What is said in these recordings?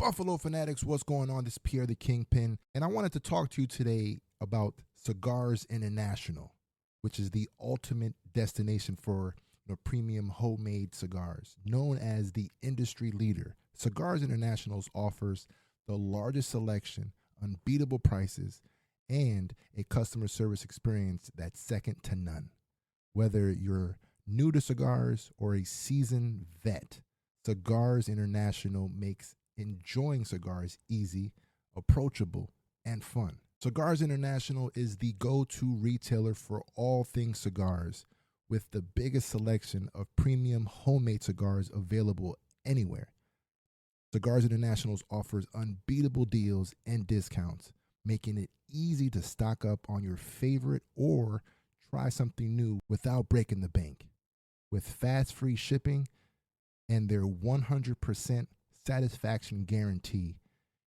Buffalo Fanatics, what's going on? This is Pierre the Kingpin, and I wanted to talk to you today about Cigars International, which is the ultimate destination for premium homemade cigars. Known as the industry leader, Cigars International offers the largest selection, unbeatable prices, and a customer service experience that's second to none. Whether you're new to cigars or a seasoned vet, Cigars International makes enjoying cigars easy, approachable, and fun. Cigars International is the go-to retailer for all things cigars, with the biggest selection of premium homemade cigars available anywhere. Cigars International offers unbeatable deals and discounts, making it easy to stock up on your favorite or try something new without breaking the bank. With fast free shipping and their 100% satisfaction guarantee,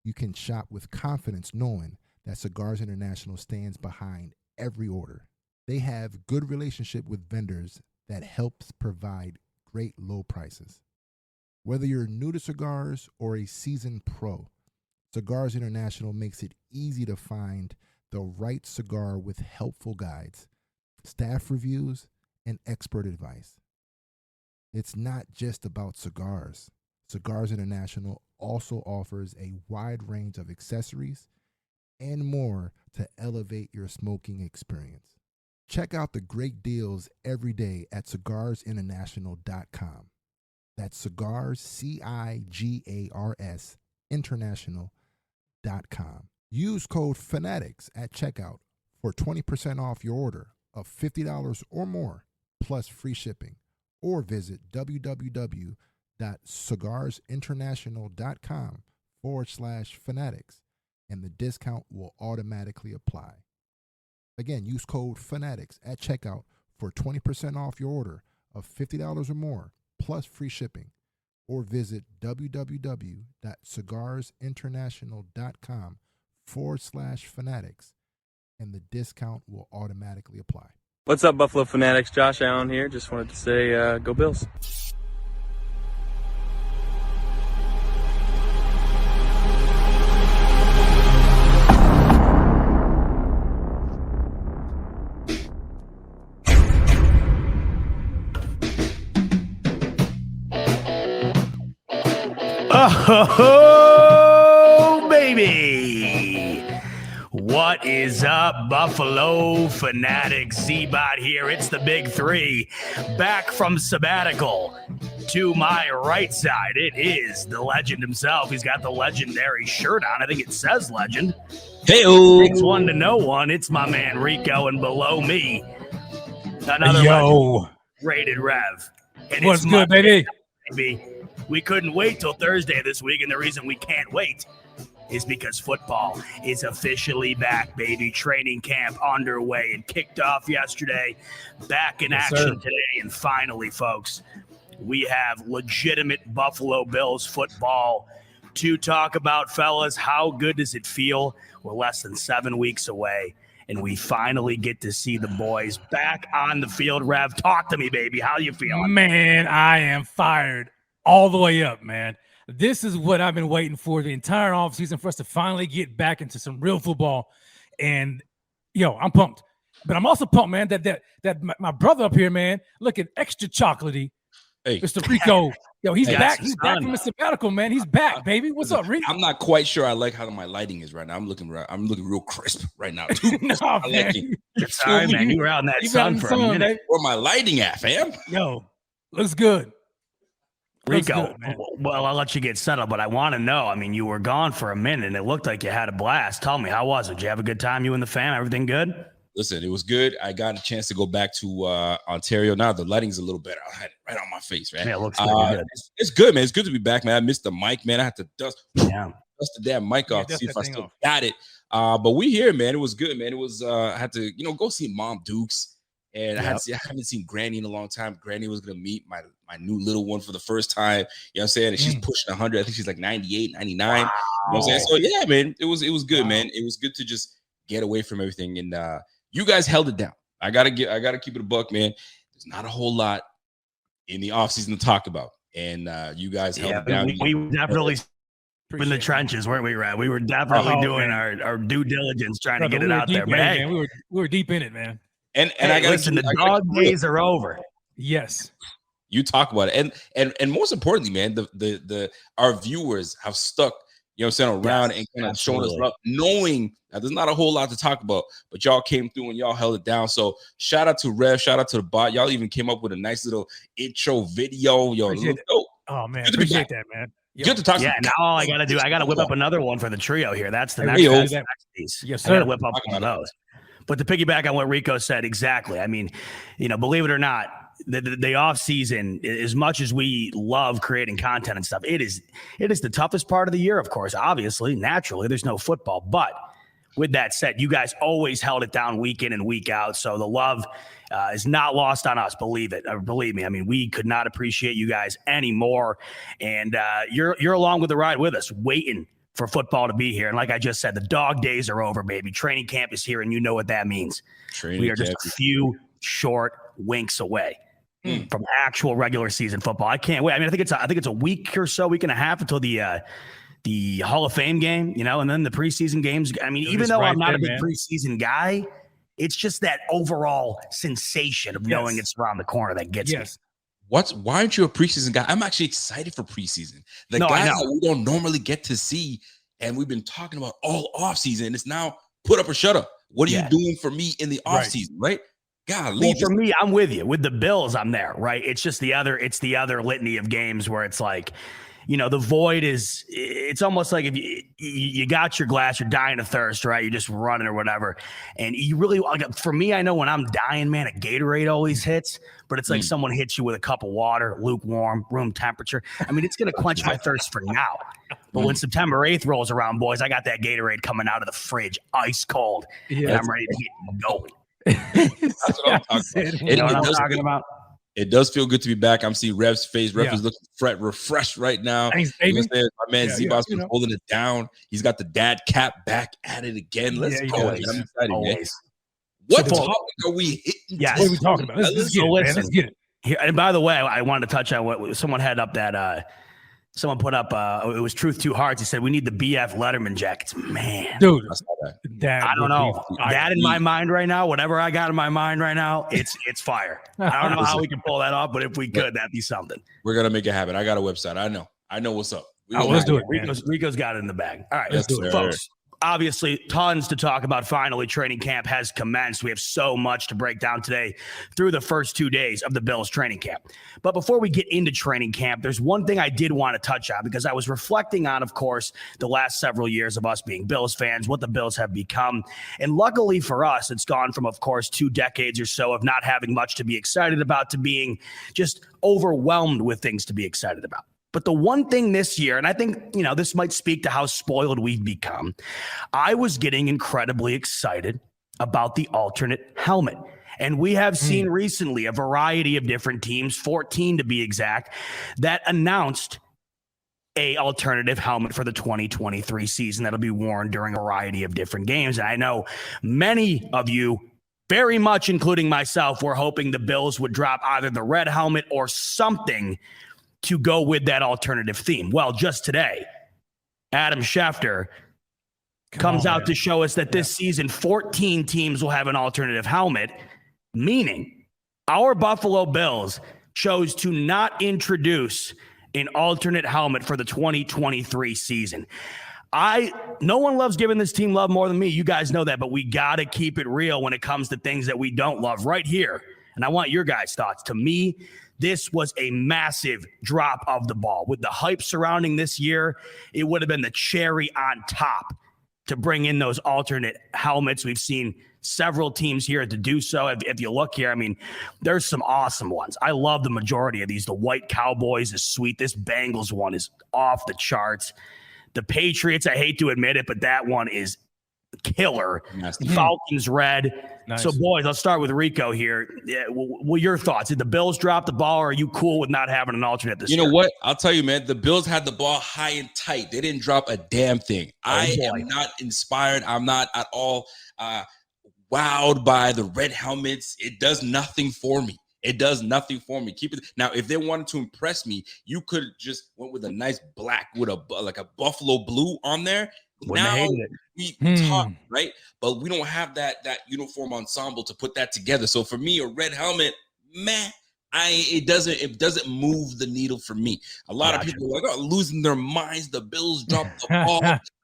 you can shop with confidence knowing that Cigars International stands behind every order. They have good relationship with vendors that helps provide great low prices. Whether you're new to cigars or a seasoned pro, Cigars International makes it easy to find the right cigar with helpful guides, staff reviews, and expert advice. It's not just about cigars. Cigars International also offers a wide range of accessories and more to elevate your smoking experience. Check out the great deals every day at cigarsinternational.com. That's cigars, CIGARS, international.com. Use code FANATICS at checkout for 20% off your order of $50 or more, plus free shipping. Or visit www.cigarsinternational.com/fanatics, and the discount will automatically apply. Again, use code FANATICS at checkout for 20% off your order of $50 or more, plus free shipping. Or visit www.cigarsinternational.com/fanatics, and the discount will automatically apply. What's up, Buffalo Fanatics? Josh Allen here. Just wanted to say, go Bills. Oh, baby. What is up, Buffalo Fanatics? Z-Bot here. It's the Big Three, back from sabbatical. To my right side, it is the legend himself. He's got the legendary shirt on. I think it says legend. Hey-o. Takes one to know one. It's my man Rico, and below me, another legend, Rated Rev. And What's good, baby? We couldn't wait till Thursday this week, and the reason we can't wait is because football is officially back, baby. Training camp underway and kicked off yesterday, back in action today, and finally, folks, we have legitimate Buffalo Bills football to talk about, fellas. How good does it feel? We're less than 7 weeks away, and we finally get to see the boys back on the field. Rev, talk to me, baby. How you feeling? Man, I am fired all the way up, man. This is what I've been waiting for the entire offseason, for us to finally get back into some real football. And, I'm pumped. But I'm also pumped, man, that my brother up here, man, looking extra chocolately. Hey. Mr. Rico. He's back. He's back from a sabbatical, man. He's back, baby. What's up, Rico? I'm not quite sure I like how my lighting is right now. I'm looking real crisp right now, too. No, I like it. Sorry, man. You were out in that sun for a minute. Where my lighting at, fam? Looks good. Rico, well, I'll let you get settled, but I want to know, you were gone for a minute, and it looked like you had a blast. Tell me, how was it? Did you have a good time, you and the fam? Everything good? Listen, it was good. I got a chance to go back to Ontario. Now the lighting's a little better. I had it right on my face, man. Yeah, it looks good. It's good, man. It's good to be back, man. I missed the mic, man. I had to dust the damn mic off to see if I still got it. But we here, man. It was good, man. It was I had to, go see Mom Dukes. And I haven't seen Granny in a long time. Granny was going to meet my new little one for the first time. You know what I'm saying? And she's pushing 100. I think she's like 98, 99. Wow. You know what I'm saying? So, yeah, man, it was good, man. It was good to just get away from everything. And you guys held it down. I gotta keep it a buck, man. There's not a whole lot in the offseason to talk about. And you guys held it down. We definitely in the trenches, weren't we, Rev? We were definitely doing our due diligence trying to get it out there. But hey, man, we were deep in it, man. And I gotta listen, the dog days are over. Yes. You talk about it. And most importantly, man, the our viewers have stuck, you know what I'm saying, around and kind of showing us love, knowing that there's not a whole lot to talk about, but y'all came through and y'all held it down. So shout out to Rev, shout out to the bot. Y'all even came up with a nice little intro video. Yo, oh man, appreciate that, man. Good to talk. Yeah, now all I gotta do, I gotta whip up another one for the trio here. That's the next piece. Yes, sir. I gotta whip up one of those. But to piggyback on what Rico said, exactly. I mean, believe it or not, the off season, as much as we love creating content and stuff, it is the toughest part of the year. Of course, obviously, naturally, there's no football. But with that said, you guys always held it down week in and week out. So the love is not lost on us. Believe it, or believe me. I mean, we could not appreciate you guys anymore. And you're along with the ride with us, waiting for football to be here. And like I just said, the dog days are over, baby. Training camp is here, and you know what that means. We are just a few short winks away from actual regular season football. I can't wait. I mean, I think it's a week or so, week and a half until the Hall of Fame game, and then the preseason games. I mean, even though I'm not a big preseason guy, it's just that overall sensation of knowing it's around the corner that gets me. Why aren't you a preseason guy? I'm actually excited for preseason. The guys that we don't normally get to see, and we've been talking about all offseason, it's now put up or shut up. What are you doing for me in the offseason, right? Golly. Well, for me, I'm with you. With the Bills, I'm there, right? It's just the other litany of games where it's like, the void is, it's almost like if you got your glass, you're dying of thirst, right? You're just running or whatever. And you really, for me, I know when I'm dying, man, a Gatorade always hits, but it's like someone hits you with a cup of water, lukewarm, room temperature. I mean, it's going to quench my thirst for now. But when September 8th rolls around, boys, I got that Gatorade coming out of the fridge, ice cold, and I'm ready to get going. That's what I'm talking about. It does feel good to be back. I'm seeing Rev's face. Rev is looking refreshed right now. Thanks, my man Zebos been holding it down. He's got the dad cap back at it again. Let's go. I'm excited, man. What topic are we hitting? What are we talking about? Let's get it. Here, and by the way, I wanted to touch on what someone had up that someone put up. It was Truth Two Hearts. He said we need the BF Letterman jackets. Man, dude, I don't know. That in my mind right now, whatever I got in my mind right now, it's fire. I don't know how we can pull that off, but if we could, that'd be something. We're gonna make it happen. I got a website. I know what's up. Let's do it. Rico's got it in the bag. All right, let's do it, folks. Obviously, tons to talk about. Finally, training camp has commenced. We have so much to break down today through the first 2 days of the Bills training camp. But before we get into training camp, there's one thing I did want to touch on because I was reflecting on, of course, the last several years of us being Bills fans, what the Bills have become. And luckily for us, it's gone from, of course, 2 decades or so of not having much to be excited about to being just overwhelmed with things to be excited about. But the one thing this year, and I think, this might speak to how spoiled we've become, I was getting incredibly excited about the alternate helmet. And we have seen recently a variety of different teams, 14 to be exact, that announced a alternative helmet for the 2023 season that'll be worn during a variety of different games. And I know many of you, very much including myself, were hoping the Bills would drop either the red helmet or something to go with that alternative theme. Well, just today, Adam Schefter comes out to show us that this season, 14 teams will have an alternative helmet, meaning our Buffalo Bills chose to not introduce an alternate helmet for the 2023 season. No one loves giving this team love more than me. You guys know that, but we got to keep it real when it comes to things that we don't love right here. And I want your guys' thoughts. To me, this was a massive drop of the ball. With the hype surrounding this year, it would have been the cherry on top to bring in those alternate helmets. We've seen several teams here to do so. If you look here, I mean, there's some awesome ones. I love the majority of these. The white Cowboys is sweet. This Bengals one is off the charts. The Patriots, I hate to admit it, but that one is killer. Falcons red. Nice. So, boys, I'll start with Rico here. What your thoughts? Did the Bills drop the ball, or are you cool with not having an alternate this year? You know what? I'll tell you, man. The Bills had the ball high and tight. They didn't drop a damn thing. I am not inspired. I'm not at all wowed by the red helmets. It does nothing for me. It does nothing for me. Keep it. Now, if they wanted to impress me, you could just went with a nice black with a buffalo blue on there. Wouldn't have hated it. We talk, right? But we don't have that uniform ensemble to put that together. So for me, a red helmet, man, it doesn't move the needle for me. A lot of people are like, losing their minds. The Bills dropped the ball.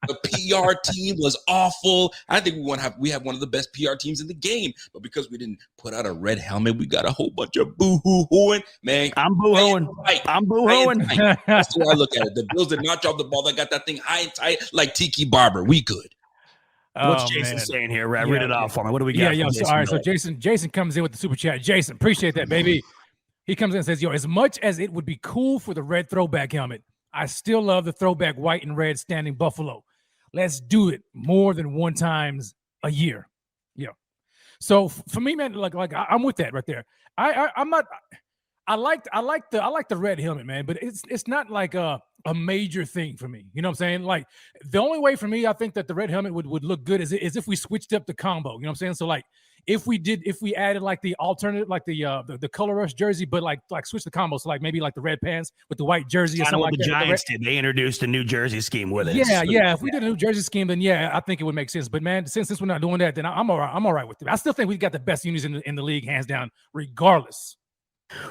The PR team was awful. I think we have one of the best PR teams in the game, but because we didn't put out a red helmet, we got a whole bunch of boo-hoo-hooing. Man, I'm boo-hooing. I'm boo-hooing. That's the way I look at it. The Bills did not drop the ball. They got that thing high and tight like Tiki Barber. We good. What's Jason saying here? Read it off for me. What do we got? So Jason comes in with the super chat. Jason, appreciate that, baby. He comes in and says, as much as it would be cool for the red throwback helmet, I still love the throwback white and red standing Buffalo. Let's do it more than one times a year. Yeah. So for me, man, like I'm with that right there. I'm not. I like the red helmet, man, but it's not like a major thing for me. You know what I'm saying? Like the only way for me, I think that the red helmet would look good is if we switched up the combo. You know what I'm saying? So like if we added like the alternative, like the color rush jersey, but like switch the combo. So like maybe like the red pants with the white jersey or something like that. The Giants did. They introduced a new jersey scheme with it. Yeah. If we did a new jersey scheme, then yeah, I think it would make sense. But man, since we're not doing that, then I'm all right with it. I still think we've got the best unis in the league, hands down, regardless.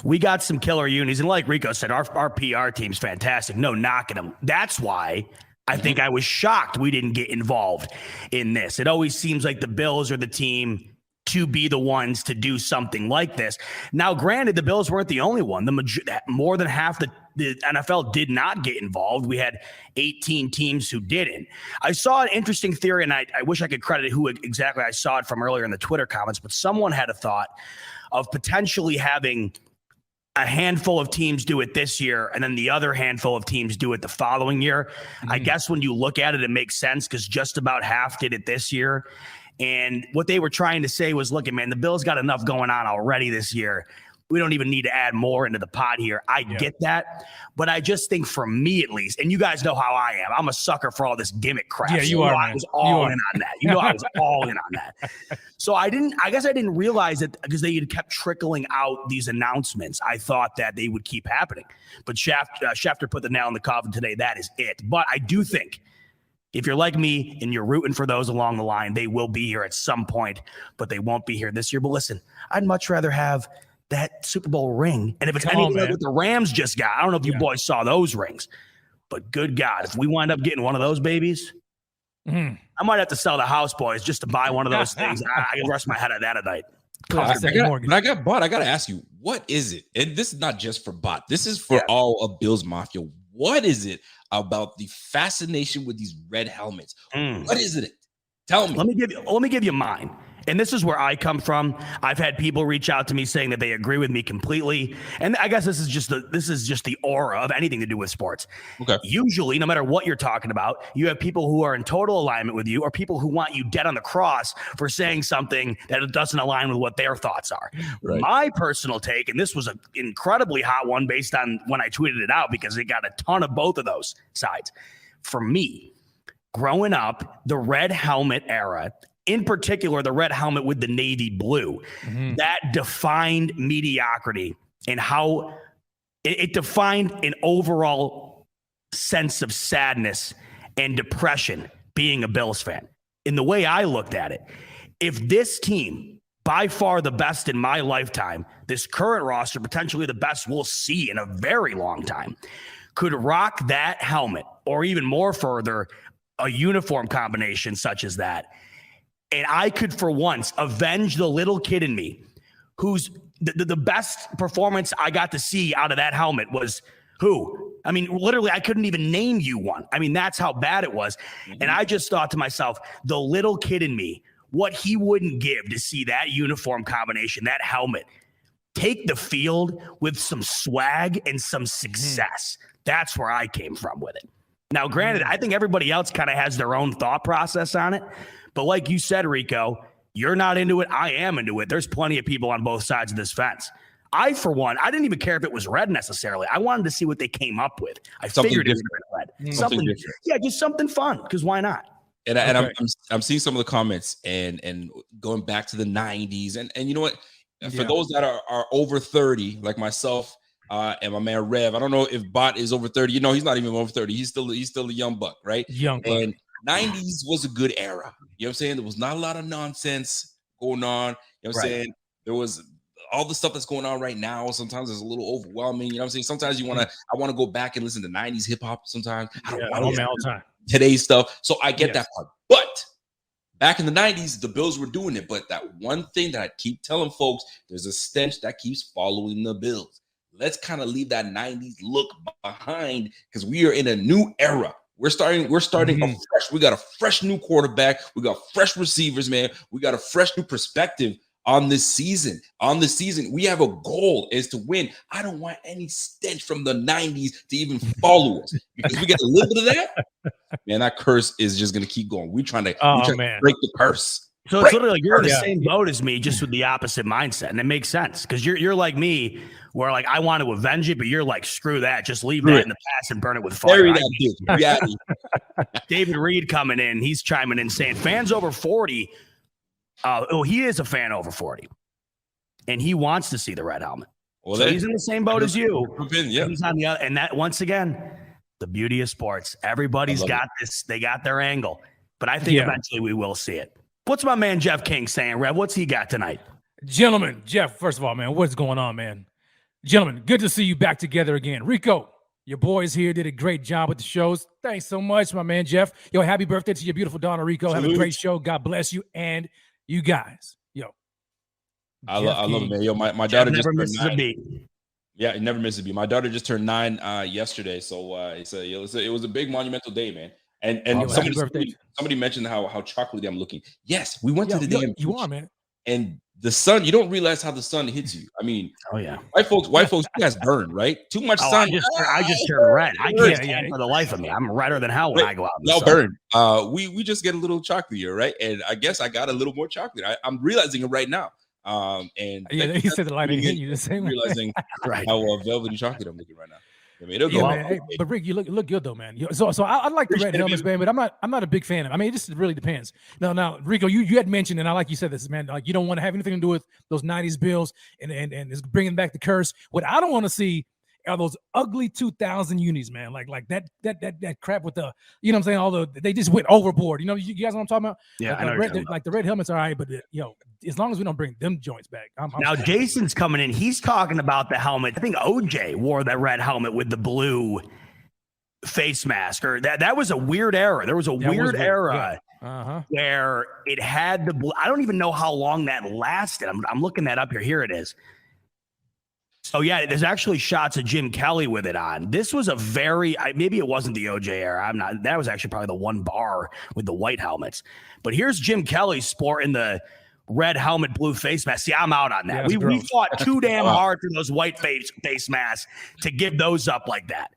We got some killer unis, and like Rico said, our PR team's fantastic. No knocking them. That's why I think I was shocked we didn't get involved in this. It always seems like the Bills are the team to be the ones to do something like this. Now, granted, the Bills weren't the only one. More than half the NFL did not get involved. We had 18 teams who didn't. I saw an interesting theory, and I wish I could credit who exactly I saw it from earlier in the Twitter comments, but someone had a thought of potentially having a handful of teams do it this year and then the other handful of teams do it the following year. I guess when you look at it, it makes sense because just about half did it this year. And what they were trying to say was, look, man, the Bills got enough going on already this year. We don't even need to add more into the pot here. I get that. But I just think for me, at least, and you guys know how I am. I'm a sucker for all this gimmick crap. Yeah, you are. I was all in on that. You know, I was all in on that. So I guess I didn't realize it because they had kept trickling out these announcements. I thought that they would keep happening. But Schefter put the nail in the coffin today. That is it. But I do think if you're like me and you're rooting for those along the line, they will be here at some point, but they won't be here this year. But listen, I'd much rather have that Super Bowl ring. And if it's anything like what the Rams just got, I don't know if you boys saw those rings, but good God, if we wind up getting one of those babies, I might have to sell the house, boys, just to buy one of those things. I can rest my head on that at night. I got bought. I got to ask you, what is it? And this is not just for bot. This is for all of Bills Mafia. What is it about the fascination with these red helmets? What is it? Tell me. Let me give you mine. And this is where I come from. I've had people reach out to me saying that they agree with me completely. And I guess this is just the aura of anything to do with sports. Okay. Usually, no matter what you're talking about, you have people who are in total alignment with you or people who want you dead on the cross for saying something that doesn't align with what their thoughts are. Right. My personal take, and this was an incredibly hot one based on when I tweeted it out because it got a ton of both of those sides. For me, growing up, the red helmet era, in particular, the red helmet with the navy blue, that defined mediocrity and how it defined an overall sense of sadness and depression being a Bills fan. In the way I looked at it, if this team, by far the best in my lifetime, this current roster, potentially the best we'll see in a very long time, could rock that helmet or even more further, a uniform combination such as that, and I could, for once, avenge the little kid in me who's the best performance I got to see out of that helmet was who? I mean, literally, I couldn't even name you one. I mean, that's how bad it was. And I just thought to myself, the little kid in me, what he wouldn't give to see that uniform combination, that helmet, take the field with some swag and some success. That's where I came from with it. Now, granted, I think everybody else kind of has their own thought process on it. But like you said, Rico, you're not into it. I am into it. There's plenty of people on both sides of this fence. I, for one, I didn't even care if it was red necessarily. I wanted to see what they came up with. I figured it was red. Something different. Yeah, just something fun, because why not? And I'm seeing some of the comments and going back to the 90s. And you know what? for those that are over 30, like myself and my man Rev, I don't know if Bot is over 30. He's not even over 30. He's still a young buck, right? Young buck. And 90s was a good era. You know what I'm saying? There was not a lot of nonsense going on. You know what I'm saying? There was all the stuff that's going on right now. Sometimes it's a little overwhelming. You know what I'm saying? Sometimes I want to go back and listen to 90s hip hop sometimes. I don't want to all the time. Today's stuff. So I get that part. But back in the 90s, the Bills were doing it. But that one thing that I keep telling folks, there's a stench that keeps following the Bills. Let's kind of leave that 90s look behind because we are in a new era. We're starting afresh. We got a fresh new quarterback. We got fresh receivers, man. We got a fresh new perspective on this season. We have a goal is to win. I don't want any stench from the 90s to even follow us because we get a little bit of that. Man, that curse is just going to keep going. We're trying to break the curse. So it's literally like you're in the same boat as me, just with the opposite mindset. And it makes sense because you're like me, where like I want to avenge it, but you're like, screw that. Just leave that in the past and burn it with fire. David Reed coming in, he's chiming in saying fans over 40. He is a fan over 40. And he wants to see the red helmet. Well, so he's in the same boat as you. He's on the other, and that once again, the beauty of sports. Everybody's got this, they got their angle. But I think eventually we will see it. What's my man Jeff King saying, Rev? What's he got tonight? Gentlemen, Jeff, first of all, man, what's going on, man? Gentlemen, good to see you back together again. Rico, your boys here did a great job with the shows. Thanks so much, my man Jeff. Yo, happy birthday to your beautiful daughter, Rico. Salute. Have a great show. God bless you and you guys. Yo. I love it, man. Yo, my daughter just turned 9. Yeah, it never misses a beat. My daughter just turned 9 yesterday. So it was a big monumental day, man. And somebody mentioned how chocolatey I'm looking. Yes, we went to the damn. You are, man. And the sun, you don't realize how the sun hits you. I mean, white folks, you guys burn, right? Too much sun. I just turn red. I can't for the life of me. I'm redder than hell when I go out. Y'all burn. We just get a little chocolatier, right? And I guess I got a little more chocolate. I'm realizing it right now. And he said the light hit you the same way. Realizing how velvety chocolate I'm looking right now. I mean, man. Hey, but Rick, you look good though, man. So I like the red helmets, man, but I'm not a big fan of it. I mean, it just really depends. Now, Rico, you had mentioned, and I like you said this, man. Like you don't want to have anything to do with those '90s Bills, and it's bringing back the curse. What I don't want to see are those ugly 2000 unis, man. Like that crap with the, you know what I'm saying? They just went overboard. You know, you guys know what I'm talking about? Yeah, like the red helmets are all right, but as long as we don't bring them joints back. Now Jason's coming in. He's talking about the helmet. I think OJ wore that red helmet with the blue face mask, or that was a weird era. There was a weird era where it had the blue. I don't even know how long that lasted. I'm looking that up here. Here it is. So, yeah, there's actually shots of Jim Kelly with it on. This was a maybe it wasn't the OJ era. That was actually probably the one bar with the white helmets. But here's Jim Kelly sporting the red helmet, blue face mask. See, I'm out on that. We fought too damn hard for those white face masks to give those up like that.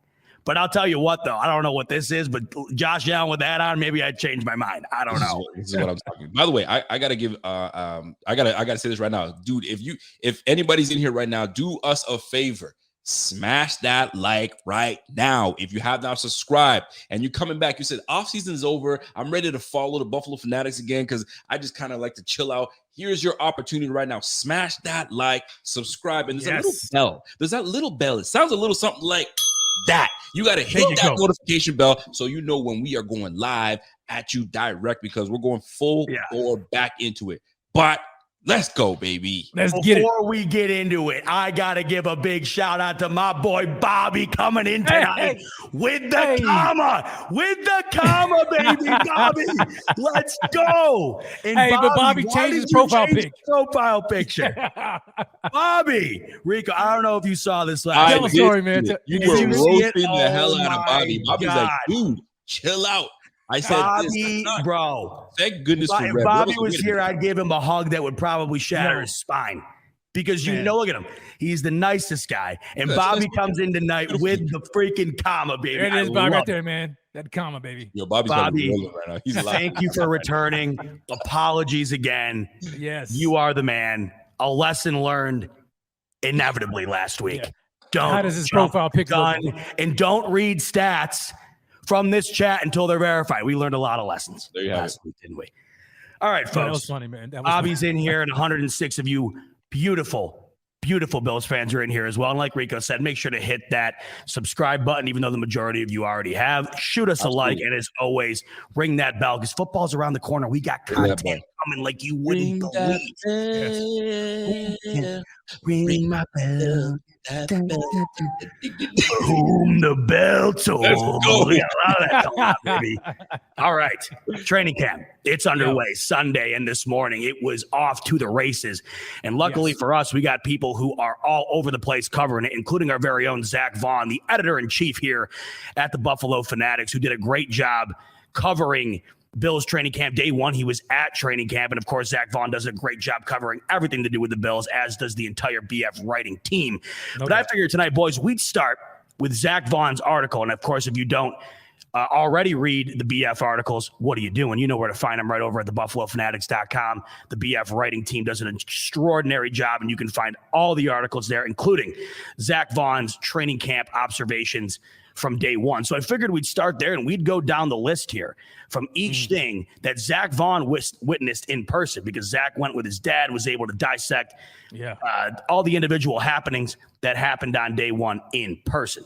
But I'll tell you what, though, I don't know what this is, but Josh Allen with that on, maybe I'd change my mind. I don't know. This is what I'm talking about. By the way, I gotta give I gotta say this right now, dude. If anybody's in here right now, do us a favor. Smash that like right now. If you have not subscribed and you're coming back, you said off season is over. I'm ready to follow the Buffalo Fanatics again because I just kind of like to chill out. Here's your opportunity right now. Smash that like, subscribe, and there's a little bell. There's that little bell. It sounds a little something like that. You got to hit that notification bell so you know when we are going live at you direct because we're going full bore back into it. But let's go, baby. Before we get into it, I got to give a big shout out to my boy Bobby coming in tonight with the comma. With the comma, baby, Bobby. Let's go. And Bobby changed his profile picture. Bobby, Rico, I don't know if you saw this last Tell a story, man. You were roasting the hell out of Bobby. Bobby's like, dude, chill out. I said, Bobby, bro. Thank goodness for If Bobby was here, I'd give him a hug that would probably shatter his spine. Because look at him. He's the nicest guy. And Bobby comes in tonight with the freaking comma, baby. There it is, Bobby, right there, man. That comma, baby. Yo, Bobby, right now. He's thank you for returning. Apologies again. Yes. You are the man. A lesson learned inevitably last week. Yeah. How does his profile picture look? And don't read stats from this chat until they're verified. We learned a lot of lessons last week, didn't we? All right, folks. That was funny, man. Bobby's in here, and 106 of you beautiful Bills fans are in here as well. And like Rico said, make sure to hit that subscribe button, even though the majority of you already have. Shoot us a like, and as always, ring that bell because football's around the corner. We got content coming like you wouldn't believe. Yes. Ring my bell. Whom the bell told. Let's go. We got a lot of that going on, baby. All right. Training camp. It's underway Sunday, and this morning it was off to the races. And luckily for us, we got people who are all over the place covering it, including our very own Zach Vaughn, the editor-in-chief here at the Buffalo Fanatics, who did a great job covering Bills training camp. Day one, he was at training camp. And of course, Zach Vaughn does a great job covering everything to do with the Bills, as does the entire BF writing team. But I figured tonight, boys, we'd start with Zach Vaughn's article. And of course, if you don't already read the BF articles, what are you doing? You know where to find them, right over at the buffalofanatics.com. The BF writing team does an extraordinary job, and you can find all the articles there, including Zach Vaughn's training camp observations from day one. So I figured we'd start there and we'd go down the list here from each thing that Zach Vaughn witnessed in person, because Zach went with his dad, was able to dissect all the individual happenings that happened on day one in person.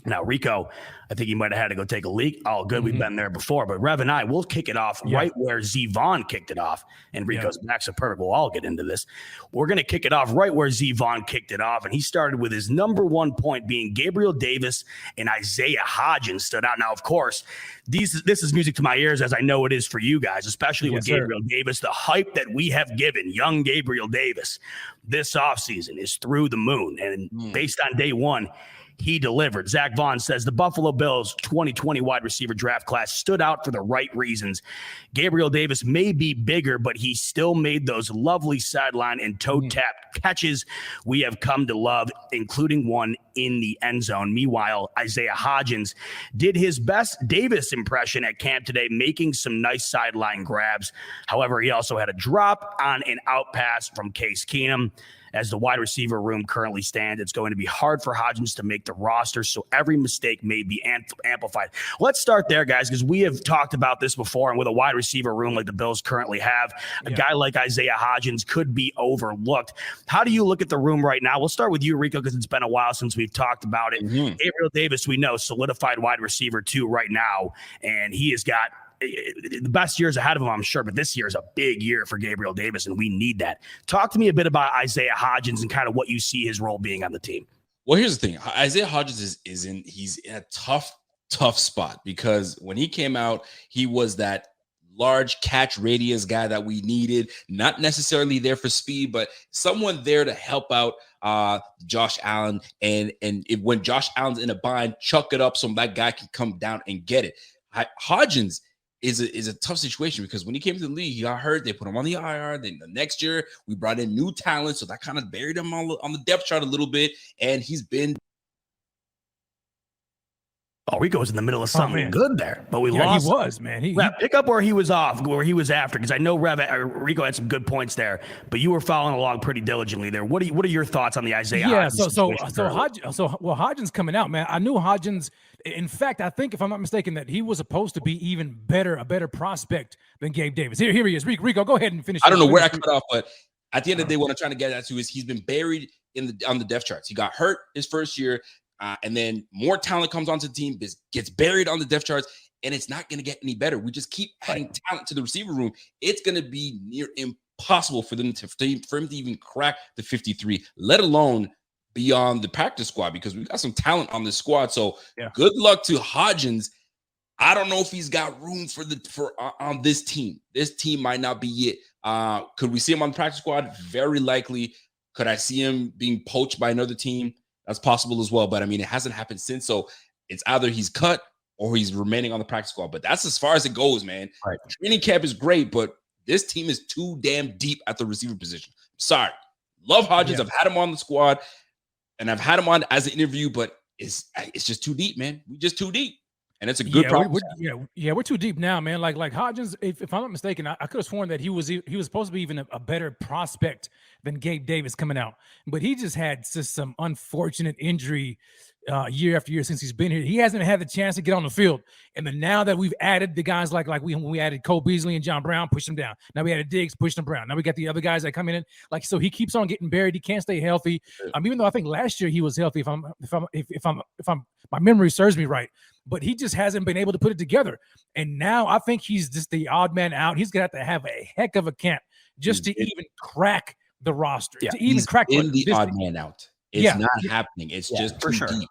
Now, Rico, I think he might have had to go take a leak. All good. We've been there before. But Rev and I will kick it off right where Z Vaughn kicked it off. And Rico's back, so perfect. We'll all get into this. We're going to kick it off right where Z Vaughn kicked it off. And he started with his number one point being Gabriel Davis and Isaiah Hodgins stood out. Now, of course, this is music to my ears, as I know it is for you guys, especially with Gabriel Davis. The hype that we have given young Gabriel Davis this offseason is through the moon. And based on day one, he delivered. Zach Vaughn says the Buffalo Bills 2020 wide receiver draft class stood out for the right reasons. Gabriel Davis may be bigger, but he still made those lovely sideline and toe tap catches we have come to love, including one in the end zone. Meanwhile, Isaiah Hodgins did his best Davis impression at camp today, making some nice sideline grabs. However, he also had a drop on an out pass from Case Keenum. As the wide receiver room currently stands, it's going to be hard for Hodgins to make the roster, so every mistake may be amplified. Let's start there, guys, because we have talked about this before, and with a wide receiver room like the Bills currently have, a guy like Isaiah Hodgins could be overlooked. How do you look at the room right now? We'll start with you, Rico, because it's been a while since we've talked about it. Gabriel Davis, we know, solidified wide receiver 2 right now, and he has got the best years ahead of him, I'm sure, but this year is a big year for Gabriel Davis, and we need that. Talk to me a bit about Isaiah Hodgins and kind of what you see his role being on the team. Well, here's the thing. Isaiah Hodgins he's in a tough spot, because when he came out, he was that large catch radius guy that we needed, not necessarily there for speed, but someone there to help out Josh Allen. And when Josh Allen's in a bind, chuck it up so that guy can come down and get it. Hodgins is a tough situation, because when he came to the league, he got hurt. They put him on the IR. Then the next year, we brought in new talent, so that kind of buried him on the depth chart a little bit. And he's been. Oh, Rico's in the middle of something good there, but we lost. He was, man. He pick up where he was off, where he was after, because I know Rico had some good points there, but you were following along pretty diligently there. What are your thoughts on the Isaiah? Hodgins coming out, man. I knew Hodgins. In fact, I think, if I'm not mistaken, that he was supposed to be even better, a better prospect than Gabe Davis. Here he is. Rico, go ahead and finish. I don't know where I cut off, but at the end of the day, what I'm trying to get at to is he's been buried on the depth charts. He got hurt his first year, and then more talent comes onto the team, gets buried on the depth charts, and it's not going to get any better. We just keep adding talent to the receiver room. It's going to be near impossible for him to even crack the 53, let alone beyond the practice squad, because we've got some talent on this squad. So good luck to Hodgins. I don't know if he's got room on this team. This team might not be it. Could we see him on the practice squad? Very likely. Could I see him being poached by another team? That's possible as well. But I mean, it hasn't happened since. So it's either he's cut or he's remaining on the practice squad. But that's as far as it goes, man. Right. Training camp is great, but this team is too damn deep at the receiver position. Sorry. Love Hodgins. I've had him on the squad. And I've had him on as an interview, but it's just too deep, man. We're just too deep. And it's a good problem. We're too deep now, man. Like Hodgins, if I'm not mistaken, I could have sworn that he was supposed to be even a better prospect than Gabe Davis coming out. But he just had just some unfortunate injury year after year since he's been here. He hasn't had the chance to get on the field. And then now that we've added the guys when we added Cole Beasley and John Brown, pushed him down. Now we added Diggs, pushed him down. Now we got the other guys that come in. So he keeps on getting buried. He can't stay healthy. Even though I think last year he was healthy, if my memory serves me right, but he just hasn't been able to put it together. And now I think he's just the odd man out. He's going to have a heck of a camp just to even crack the roster. Yeah, to even crack the odd man out. It's not happening. It's just for sure. Deep.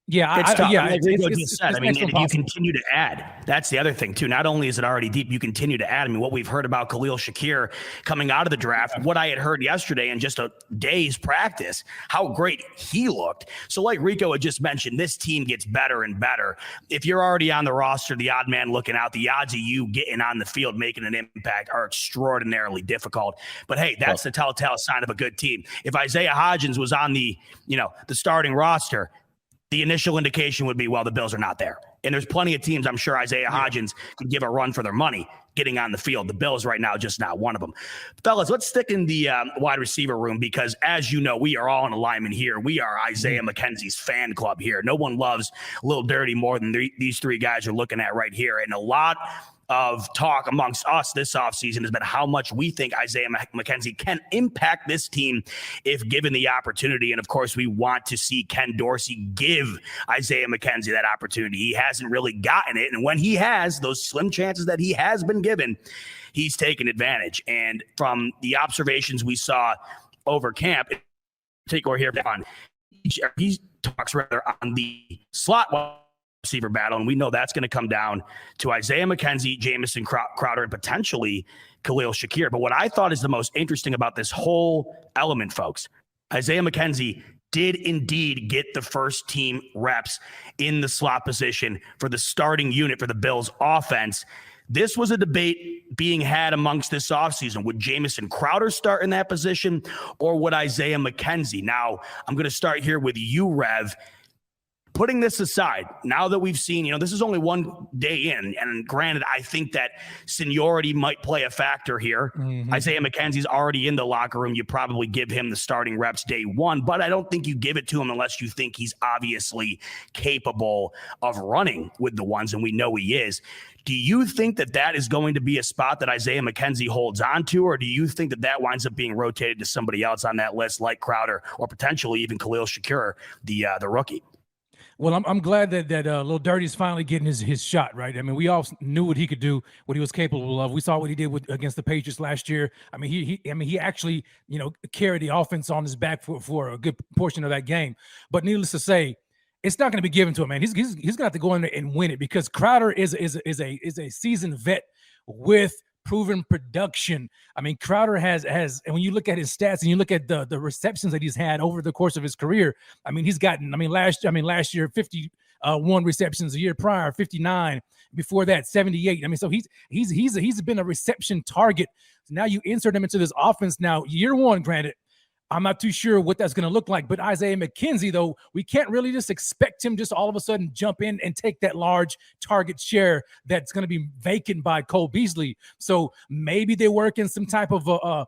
Yeah, it's tough. Yeah, like Rico just said. And you continue to add. That's the other thing too. Not only is it already deep, you continue to add. I mean, what we've heard about Khalil Shakiir coming out of the draft, what I had heard yesterday in just a day's practice, how great he looked. So, like Rico had just mentioned, this team gets better and better. If you're already on the roster, the odd man looking out, the odds of you getting on the field making an impact are extraordinarily difficult. But hey, that's the telltale sign of a good team. If Isaiah Hodgins was on the starting roster, the initial indication would be, well, the Bills are not there. And there's plenty of teams, I'm sure Isaiah Hodgins could give a run for their money getting on the field. The Bills right now, just not one of them. Fellas, let's stick in the wide receiver room because, as you know, we are all in alignment here. We are Isaiah McKenzie's fan club here. No one loves a little dirty more than these three guys you're looking at right here. And a lot of talk amongst us this offseason has been how much we think Isaiah McKenzie can impact this team if given the opportunity. And of course, we want to see Ken Dorsey give Isaiah McKenzie that opportunity. He hasn't really gotten it. And when he has, those slim chances that he has been given, he's taken advantage. And from the observations we saw over camp, particular here on, he talks rather on the slot receiver battle, and we know that's going to come down to Isaiah McKenzie, Jamison Crowder, and potentially Khalil Shakiir. But what I thought is the most interesting about this whole element, folks, Isaiah McKenzie did indeed get the first team reps in the slot position for the starting unit for the Bills offense. This was a debate being had amongst this offseason. Would Jamison Crowder start in that position, or would Isaiah McKenzie? Now, I'm going to start here with you, Rev. Putting this aside, now that we've seen, this is only one day in, and granted, I think that seniority might play a factor here. Mm-hmm. Isaiah McKenzie's already in the locker room. You probably give him the starting reps day one, but I don't think you give it to him unless you think he's obviously capable of running with the ones, and we know he is. Do you think that is going to be a spot that Isaiah McKenzie holds on to, or do you think that winds up being rotated to somebody else on that list like Crowder or potentially even Khalil Shakiir, the rookie? Well, I'm glad that Lil Dirty's finally getting his shot, right? I mean, we all knew what he could do, what he was capable of. We saw what he did against the Patriots last year. I mean, he actually, carried the offense on his back for a good portion of that game. But needless to say, it's not going to be given to him, man. He's going to have to go in there and win it because Crowder is a seasoned vet with proven production. I mean, Crowder has, and when you look at his stats and you look at the receptions that he's had over the course of his career, I mean, he's gotten, last year, 51 receptions, the year prior, 59, before that, 78. I mean, so he's been a reception target. So now you insert him into this offense. Now, year one, granted, I'm not too sure what that's going to look like. But Isaiah McKenzie, though, we can't really just expect him just all of a sudden jump in and take that large target share that's going to be vacant by Cole Beasley. So maybe they work in some type of a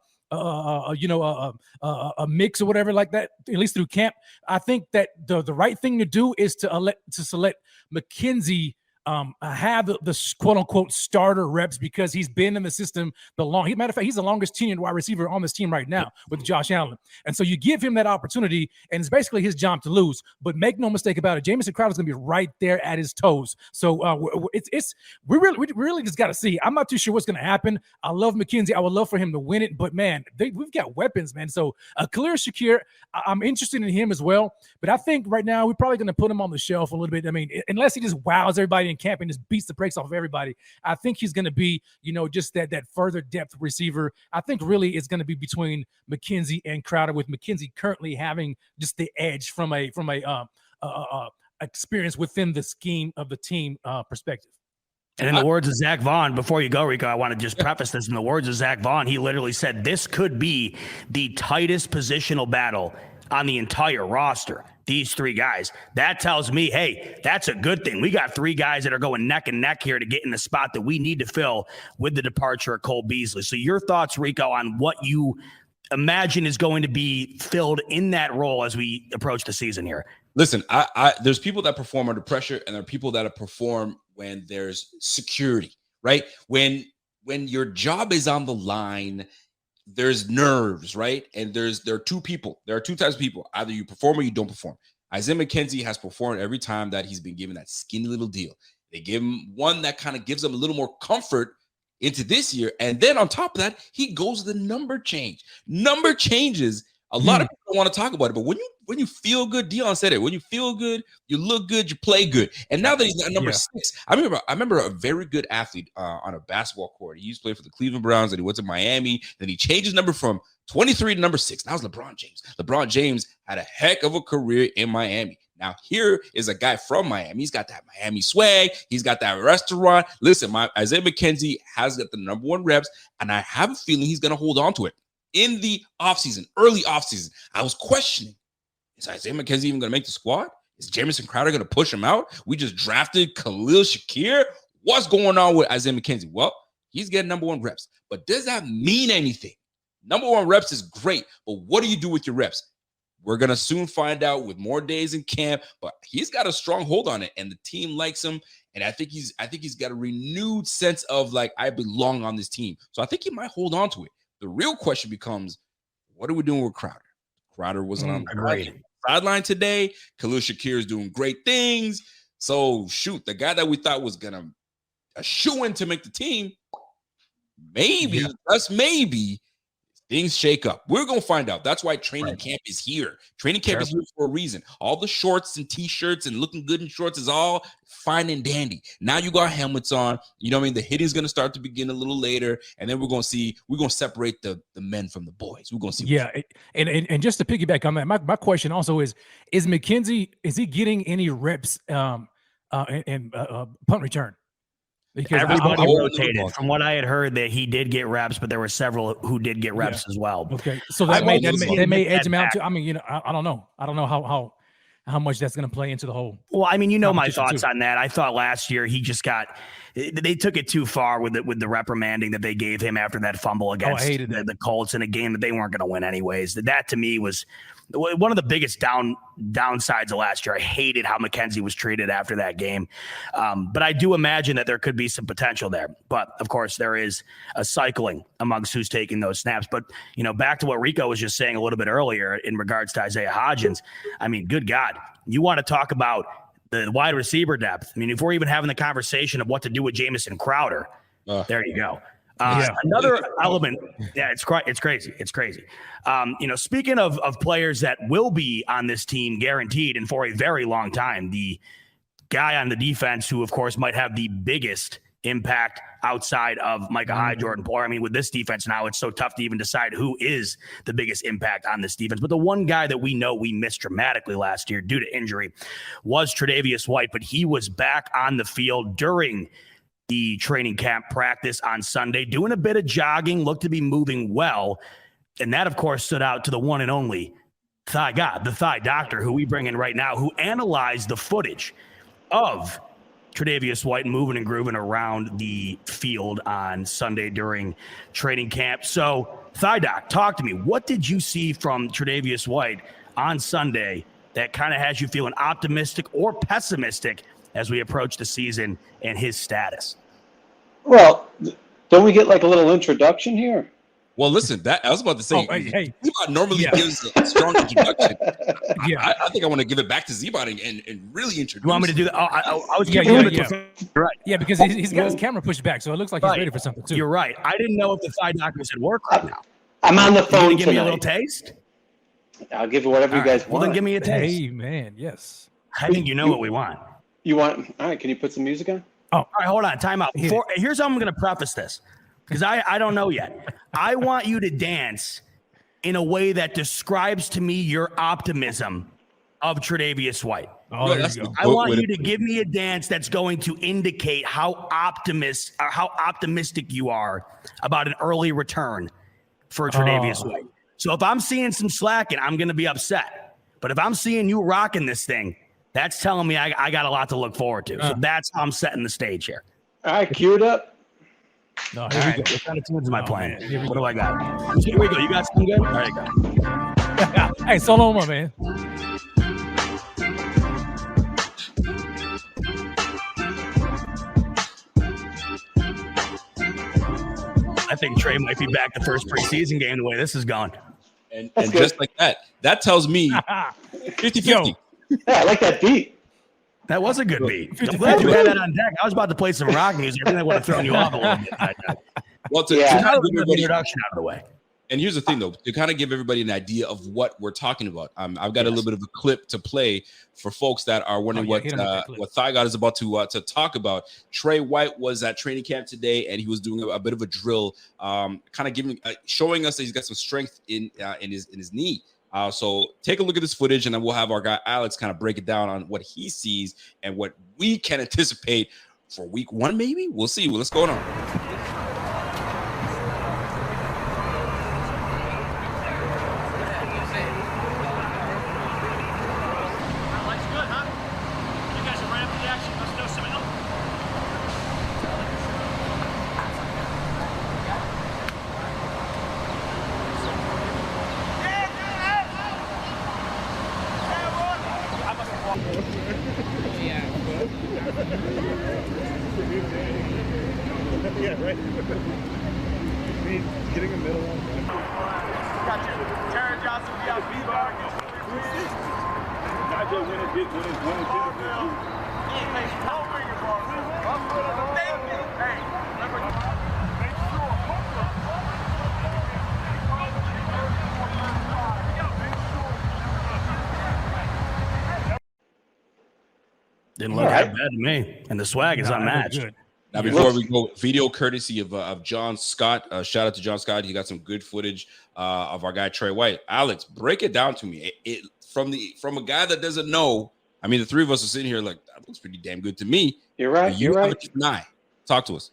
mix or whatever like that, at least through camp. I think that the right thing to do is to select McKenzie have the quote unquote starter reps because he's been in the system matter of fact, he's the longest tenured wide receiver on this team right now with Josh Allen. And so you give him that opportunity and it's basically his job to lose, but make no mistake about it. Jamison Crowder is going to be right there at his toes. So we really just got to see. I'm not too sure what's going to happen. I love McKenzie. I would love for him to win it, but man, we've got weapons, man. So Khalil Shakiir, I'm interested in him as well, but I think right now we're probably going to put him on the shelf a little bit. I mean, unless he just wows everybody in camp and just beats the brakes off of everybody, I think he's going to be, just that further depth receiver. I think really it's going to be between McKenzie and Crowder, with McKenzie currently having just the edge from a experience within the scheme of the team perspective. And in the words of Zach Vaughn, before you go, Rico, I want to just preface this. In the words of Zach Vaughn, he literally said this could be the tightest positional battle on the entire roster. These three guys. That tells me, hey, that's a good thing. We got three guys that are going neck and neck here to get in the spot that we need to fill with the departure of Cole Beasley. So your thoughts, Rico, on what you imagine is going to be filled in that role as we approach the season here? Listen, there's people that perform under pressure, and there are people that perform when there's security, right? When your job is on the line, there's nerves, right? And there are two people. There are two types of people. Either you perform or you don't perform. Isaiah McKenzie has performed every time that he's been given that skinny little deal. They give him one that kind of gives him a little more comfort into this year. And then on top of that, he goes the number change. Number changes. A lot of people don't want to talk about it, but when you feel good, Dion said it. When you feel good, you look good, you play good. And now that he's at number 6, I remember a very good athlete on a basketball court. He used to play for the Cleveland Browns, and he went to Miami. Then he changed his number from 23 to number 6. That was LeBron James. LeBron James had a heck of a career in Miami. Now here is a guy from Miami. He's got that Miami swag. He's got that restaurant. Listen, Isaiah McKenzie has got the number 1 reps, and I have a feeling he's going to hold on to it. In the offseason, early offseason, I was questioning, is Isaiah McKenzie even going to make the squad? Is Jamison Crowder going to push him out? We just drafted Khalil Shakiir. What's going on with Isaiah McKenzie? Well, he's getting number 1 reps. But does that mean anything? Number 1 reps is great, but what do you do with your reps? We're going to soon find out with more days in camp, but he's got a strong hold on it, and the team likes him. And I think he's got a renewed sense of, like, I belong on this team. So I think he might hold on to it. The real question becomes, what are we doing with Crowder? Crowder wasn't on the sideline today. Khalil Shakiir is doing great things. So, shoot, the guy that we thought was going to a shoo-in to make the team, maybe, just maybe, things shake up. We're going to find out. That's why training camp is here. Training camp is here for a reason. All the shorts and T-shirts and looking good in shorts is all fine and dandy. Now you got helmets on. You know what I mean? The hitting's going to start to begin a little later, and then we're going to separate the men from the boys. We're going to see. Yeah, and just to piggyback on that, my question also is McKenzie, is he getting any reps in punt return? Because everybody rotated. From what I had heard, that he did get reps, but there were several who did get reps as well. Okay, so that may edge him out too. I mean, I don't know. I don't know how much that's going to play into the whole. Well, I mean, my thoughts on that. I thought last year he just they took it too far with the reprimanding that they gave him after that fumble against the Colts in a game that they weren't going to win anyways. That to me was one of the biggest downsides of last year. I hated how McKenzie was treated after that game. But I do imagine that there could be some potential there. But of course, there is a cycling amongst who's taking those snaps. But, back to what Rico was just saying a little bit earlier in regards to Isaiah Hodgins. I mean, good God, you want to talk about the wide receiver depth. I mean, if we're even having the conversation of what to do with Jamison Crowder, there you go. Another element, it's crazy. It's crazy. Speaking of players that will be on this team guaranteed and for a very long time, the guy on the defense who, of course, might have the biggest impact outside of Micah Hyde, Jordan Poyer. I mean, with this defense now, it's so tough to even decide who is the biggest impact on this defense. But the one guy that we know we missed dramatically last year due to injury was Tre'Davious White, but he was back on the field during the training camp practice on Sunday, doing a bit of jogging, looked to be moving well. And that, of course, stood out to the one and only Thigh God, the Thigh Doctor, who we bring in right now, who analyzed the footage of Tre'Davious White moving and grooving around the field on Sunday during training camp. So, Thigh Doc, talk to me. What did you see from Tre'Davious White on Sunday that kind of has you feeling optimistic or pessimistic as we approach the season and his status? Well, don't we get like a little introduction here? Well, listen, I was about to say, Zebot normally gives a strong introduction. I think I want to give it back to Zebot and really introduce. You want me to do that? I was right. Yeah, because he's got his camera pushed back, so it looks like he's ready for something too. You're right. I didn't know if the Thigh Doctor was at work right now. I'm on the phone. You give me a little taste? I'll give you whatever you guys want. Well, then give me a taste. Hey, man, yes. I think you know what we want. You want? All right. Can you put some music on? Oh, all right. Hold on. Time out. Here's how I'm going to preface this, because I don't know yet. I want you to dance in a way that describes to me your optimism of Tre'Davious White. Oh, I want you to give me a dance that's going to indicate how optimistic you are about an early return for Tre'Davious White. So if I'm seeing some slacking, I'm going to be upset. But if I'm seeing you rocking this thing, that's telling me I got a lot to look forward to. So that's how I'm setting the stage here. All right, cue it up. No, here we go. What kind of tunes am I playing? What do I got? Here we go. You got something good? All right, go. Hey, solo, my man. I think Tre might be back the first preseason game the way this is going. And just like that tells me 50-50. Yeah, I like that beat. That was a good beat. I'm glad you had that on deck. I was about to play some rock music. I think that would have thrown you off a little bit. Well, to Get kind of the introduction out of the way. And here's the thing, though, to kind of give everybody an idea of what we're talking about. I've got a little bit of a clip to play for folks that are wondering what Thigh God is about to talk about. Tre White was at training camp today, and he was doing a bit of a drill, kind of showing us that he's got some strength in his knee. So take a look at this footage, and then we'll have our guy Alex kind of break it down on what he sees and what we can anticipate for week 1, maybe. We'll see. Well, let's go on. Didn't look that bad to me, and the swag is unmatched. Now, before we go, video courtesy of John Scott. Shout out to John Scott. He got some good footage of our guy Tre White. Alex, break it down to me. From a guy that doesn't know. I mean, the three of us are sitting here like that looks pretty damn good to me. You're right. You're right. Talk to us.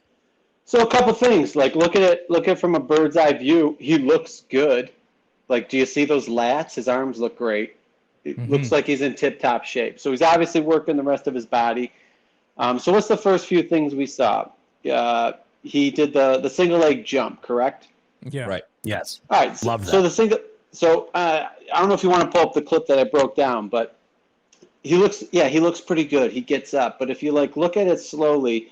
So a couple things. Like look at it from a bird's eye view. He looks good. Like, do you see those lats? His arms look great. It looks like he's in tip-top shape. So he's obviously working the rest of his body. So what's the first few things we saw? He did the single leg jump, correct? Yeah. Right. Yes. All right. Love that. So the single. So I don't know if you want to pull up the clip that I broke down, but he looks pretty good. He gets up, but if you look at it slowly,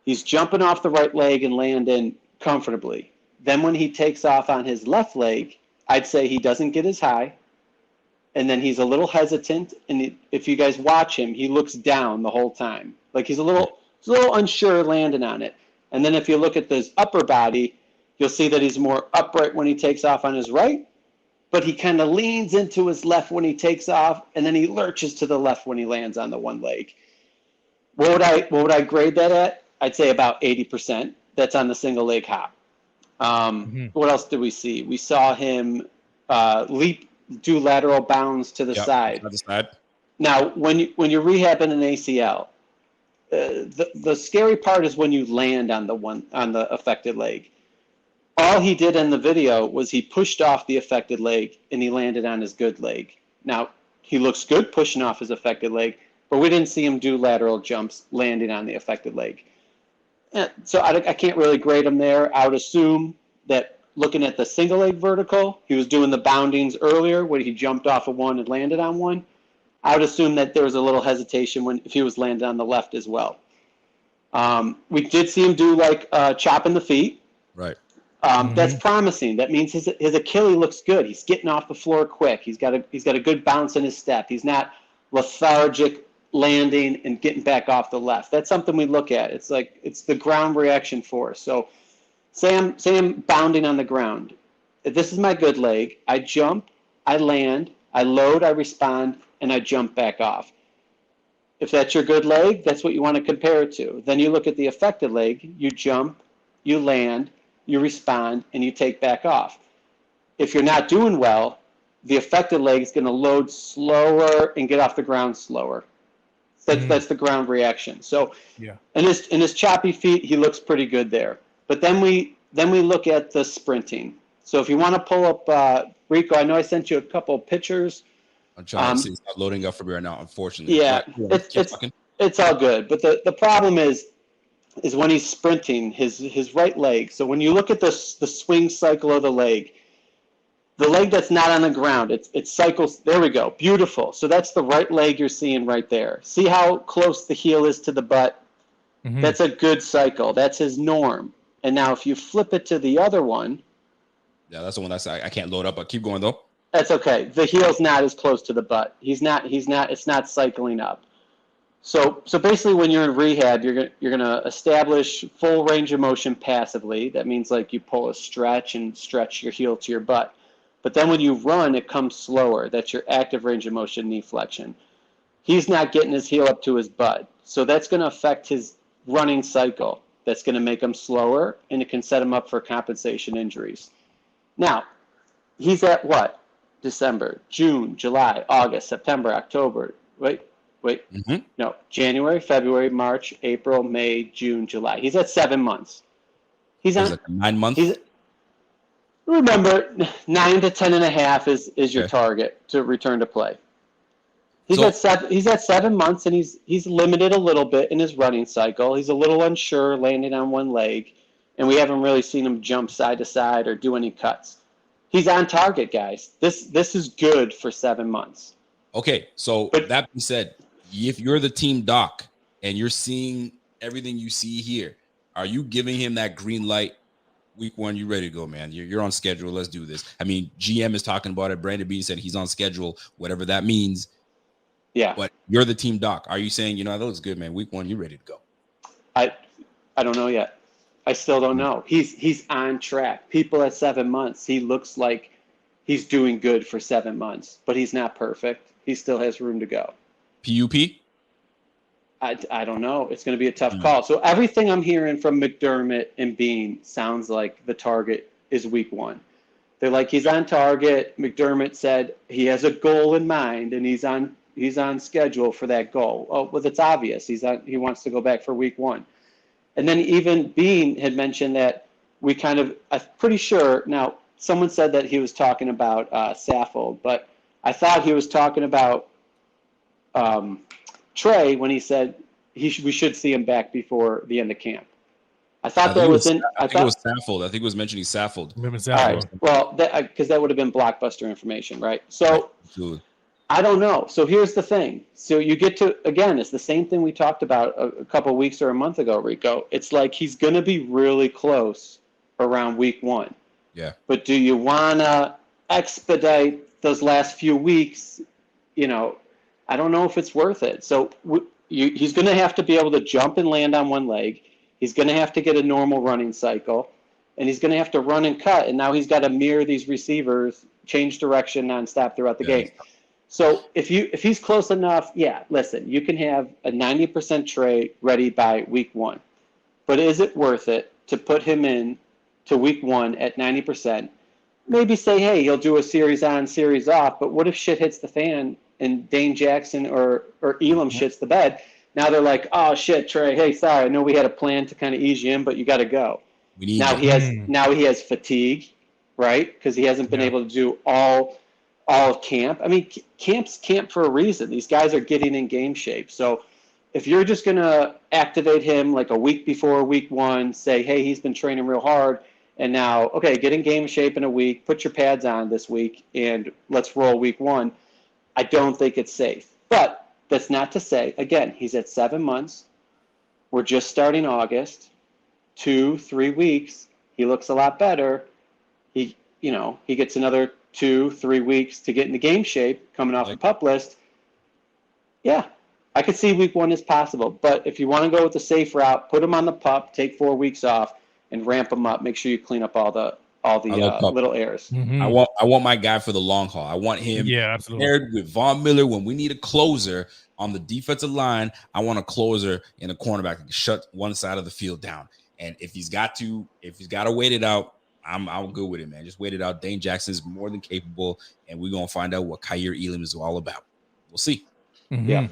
he's jumping off the right leg and landing comfortably. Then when he takes off on his left leg, I'd say he doesn't get as high. And then he's a little hesitant, and if you guys watch him, he looks down the whole time. Like he's a little unsure landing on it. And then if you look at his upper body, you'll see that he's more upright when he takes off on his right, but he kind of leans into his left when he takes off, and then he lurches to the left when he lands on the one leg. What would I grade that at? I'd say about 80%. That's on the single leg hop. What else did we see? We saw him do lateral bounds to the side. Now, when you're rehabbing an ACL, the scary part is when you land on the affected leg. All he did in the video was he pushed off the affected leg and he landed on his good leg. Now, he looks good pushing off his affected leg, but we didn't see him do lateral jumps landing on the affected leg. So I can't really grade him there. I would assume that looking at the single leg vertical, he was doing the boundings earlier when he jumped off of one and landed on one. I would assume that there was a little hesitation if he was landing on the left as well. We did see him do chopping the feet. Right. That's promising. That means his Achilles looks good. He's getting off the floor quick. He's got a good bounce in his step. He's not lethargic landing and getting back off the left. That's something we look at. It's the ground reaction force. So say I'm bounding on the ground. If this is my good leg, I jump, I land, I load, I respond, and I jump back off. If that's your good leg, that's what you want to compare it to. Then you look at the affected leg, you jump, you land, you respond, and you take back off. If you're not doing well, the affected leg is going to load slower and get off the ground slower. That's the ground reaction. So in his choppy feet, he looks pretty good there. But then we look at the sprinting. So if you want to pull up Rico, I know I sent you a couple of pictures. I'm trying to see. It's not loading up for me right now, unfortunately. Yeah, it's all good. But the problem is when he's sprinting, his right leg. So when you look at the swing cycle of the leg that's not on the ground, it cycles. There we go. Beautiful. So that's the right leg you're seeing right there. See how close the heel is to the butt? That's a good cycle. That's his norm. And now if you flip it to the other one. Yeah, that's the one I can't load up, but keep going though. That's okay. The heel's not as close to the butt. It's not cycling up. So basically when you're in rehab, you're gonna establish full range of motion passively. That means like you pull a stretch and stretch your heel to your butt. But then when you run, it comes slower. That's your active range of motion knee flexion. He's not getting his heel up to his butt. So that's going to affect his running cycle. That's going to make him slower, and it can set him up for compensation injuries. Now, he's at what? December, June, July, August, September, October. Wait. Mm-hmm. No, January, February, March, April, May, June, July. He's at 7 months. He's on like 9 months. Remember, 9 to 10.5 is your target to return to play. He's at 7 months, and he's limited a little bit in his running cycle. He's a little unsure, landing on one leg, and we haven't really seen him jump side to side or do any cuts. He's on target, guys. This is good for 7 months. Okay, so that being said, if you're the team doc and you're seeing everything you see here, are you giving him that green light? Week 1, you ready to go, man? You're on schedule. Let's do this. I mean, GM is talking about it. Brandon Beane said he's on schedule, whatever that means. Yeah. But you're the team doc. Are you saying, that looks good, man? Week 1, you ready to go? I don't know yet. I still don't know. He's on track. People at 7 months, he looks like he's doing good for 7 months, but he's not perfect. He still has room to go. PUP? I don't know. It's going to be a tough call. So everything I'm hearing from McDermott and Beane sounds like the target is week 1. They're like, he's on target. McDermott said he has a goal in mind, and he's on schedule for that goal. Oh, well, it's obvious. He wants to go back for week 1. And then even Beane had mentioned that I'm pretty sure, now someone said that he was talking about Saffold, but I thought he was talking about Tre when he said we should see him back before the end of camp. I thought that was in. I think it was Saffold. I think it was mentioning Saffold. All right. Well, because that would have been blockbuster information, right? So Absolutely. I don't know. So here's the thing. So you get to, again, it's the same thing we talked about a couple of weeks or a month ago, Rico. It's like he's going to be really close around week 1. Yeah. But do you want to expedite those last few weeks? I don't know if it's worth it. So he's going to have to be able to jump and land on one leg. He's going to have to get a normal running cycle, and he's going to have to run and cut. And now he's got to mirror these receivers, change direction nonstop throughout the game. So if he's close enough, listen, you can have a 90% Tre ready by week 1. But is it worth it to put him in to week 1 at 90%? Maybe say, hey, he'll do a series on, series off. But what if shit hits the fan and Dane Jackson or Elam shits the bed? Now they're like, oh shit, Tre, hey, sorry, I know we had a plan to kind of ease you in, but you got to go. He has fatigue, right? Because he hasn't been able to do all of camp. I mean, camp's camp for a reason. These guys are getting in game shape. So if you're just going to activate him like a week before week 1, say, hey, he's been training real hard, and now, okay, get in game shape in a week, put your pads on this week, and let's roll week 1, I don't think it's safe. But that's not to say, again, he's at 7 months. We're just starting August. 2-3 weeks, he looks a lot better. He gets another 2-3 weeks to get into game shape coming off the PUP list. Yeah, I could see week 1 is possible. But if you want to go with the safe route, put him on the PUP, take 4 weeks off, and ramp him up. Make sure you clean up all the little errors. Mm-hmm. I want my guy for the long haul. I want him paired with Von Miller when we need a closer on the defensive line. I want a closer and a cornerback that can shut one side of the field down. And if he's got to wait it out, I'm good with it, man. Just wait it out. Dane Jackson's more than capable, and we're gonna find out what Kaiir Elam is all about. We'll see. Mm-hmm.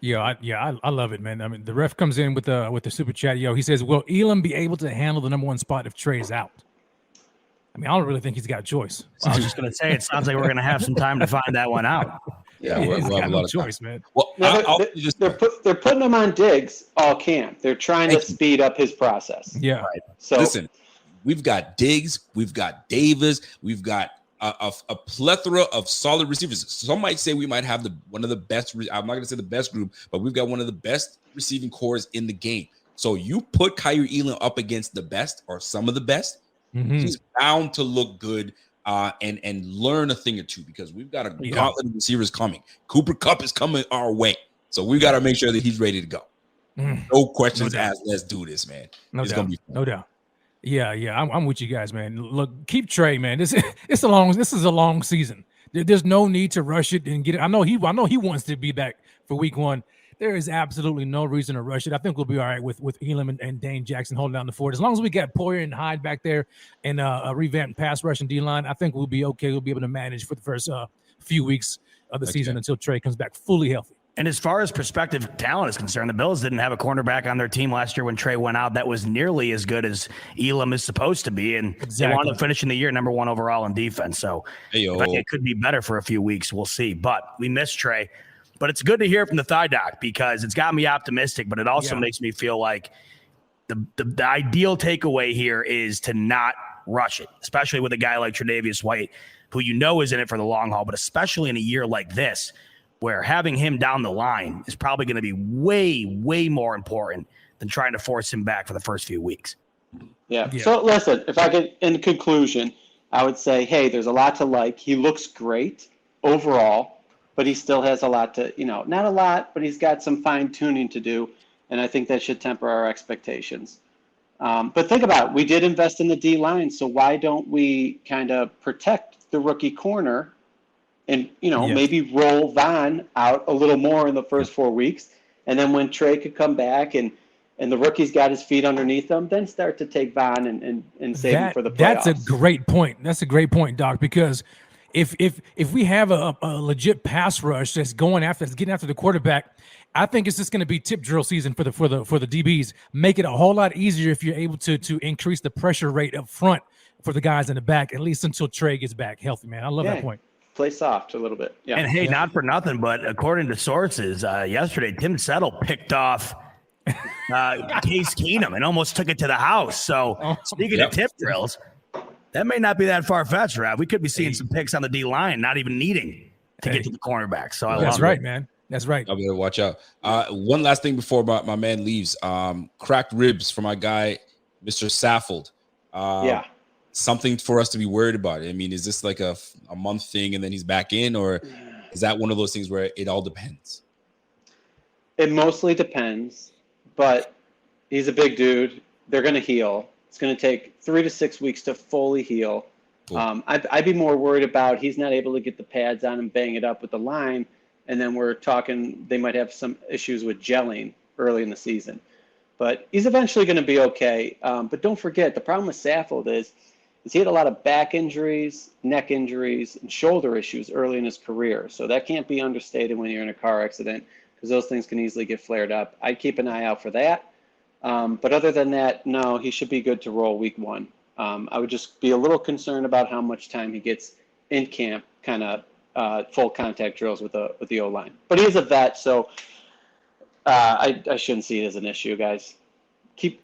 I love it, man. I mean, the ref comes in with the super chat. He says, "Will Elam be able to handle the number 1 spot if Tre's out?" I mean, I don't really think he's got a choice. Well, I was just going to say, it sounds like we're going to have some time to find that one out. Yeah, we'll have a lot of choice, man. Well, they're putting him on Diggs all camp. They're trying to speed up his process. Yeah. Right. So listen, we've got Diggs, we've got Davis, we've got a plethora of solid receivers. Some might say we might have one of the best. I'm not going to say the best group, but we've got one of the best receiving cores in the game. So you put Kaiir Elam up against the best or some of the best, he's bound to look good and learn a thing or two, because we've got a gauntlet of receivers coming. Cooper Kupp is coming our way. So we've got to make sure that he's ready to go. No questions asked. Let's do this, man. It's going to be fun. No doubt. Yeah. I'm with you guys, man. Look, keep Tre, man. This is a long season. There's no need to rush it and get it. I know he wants to be back for week 1. There is absolutely no reason to rush it. I think we'll be all right with Elam and Dane Jackson holding down the fort. As long as we got Poyer and Hyde back there and a revamped pass rush and D-line, I think we'll be okay. We'll be able to manage for the first few weeks of the season until Tre comes back fully healthy. And as far as prospective talent is concerned, the Bills didn't have a cornerback on their team last year when Tre went out that was nearly as good as Elam is supposed to be. And they wound up finishing the year number 1 overall in defense. So it could be better for a few weeks. We'll see. But we miss Tre. But it's good to hear from the thigh doc, because it's got me optimistic, but it also makes me feel like the ideal takeaway here is to not rush it, especially with a guy like Tre'Davious White, who is in it for the long haul, but especially in a year like this, where having him down the line is probably going to be way, way more important than trying to force him back for the first few weeks. Yeah. So listen, if I could, in conclusion, I would say, hey, there's a lot to like. He looks great overall, but he still has a lot to, not a lot, but he's got some fine tuning to do. And I think that should temper our expectations. But think about it. We did invest in the D line. So why don't we kind of protect the rookie corner and, maybe roll Von out a little more in the first 4 weeks. And then when Tre could come back and the rookie's got his feet underneath him, then start to take Von and save him for the playoffs. That's a great point. That's a great point, Doc, because if we have a legit pass rush that's getting after the quarterback, I think it's just going to be tip drill season for the DBs. Make it a whole lot easier if you're able to increase the pressure rate up front for the guys in the back, at least until Tre gets back healthy, man. I love that point. Play soft a little bit. Yeah. And hey, not for nothing, but according to sources, yesterday, Tim Settle picked off Case Keenum and almost took it to the house. So speaking of tip drills, that may not be that far-fetched, Rev. We could be seeing some picks on the D-line, not even needing to get to the cornerback. So that's right, man. That's right. I better watch out. One last thing before my man leaves. Cracked ribs for my guy, Mr. Saffold. Something for us to be worried about. I mean, is this like a month thing and then he's back in, or is that one of those things where it all depends? It mostly depends, but he's a big dude. They're going to heal. It's going to take 3 to 6 weeks to fully heal. Cool. I'd be more worried about he's not able to get the pads on and bang it up with the line, and then we're talking they might have some issues with gelling early in the season. But he's eventually going to be okay. But don't forget, the problem with Saffold is he had a lot of back injuries, neck injuries, and shoulder issues early in his career. So that can't be understated when you're in a car accident, because those things can easily get flared up. I'd keep an eye out for that. But other than that, no, he should be good to roll week 1. I would just be a little concerned about how much time he gets in camp, kind of full contact drills with the O-line. But he is a vet, so I shouldn't see it as an issue, guys. Keep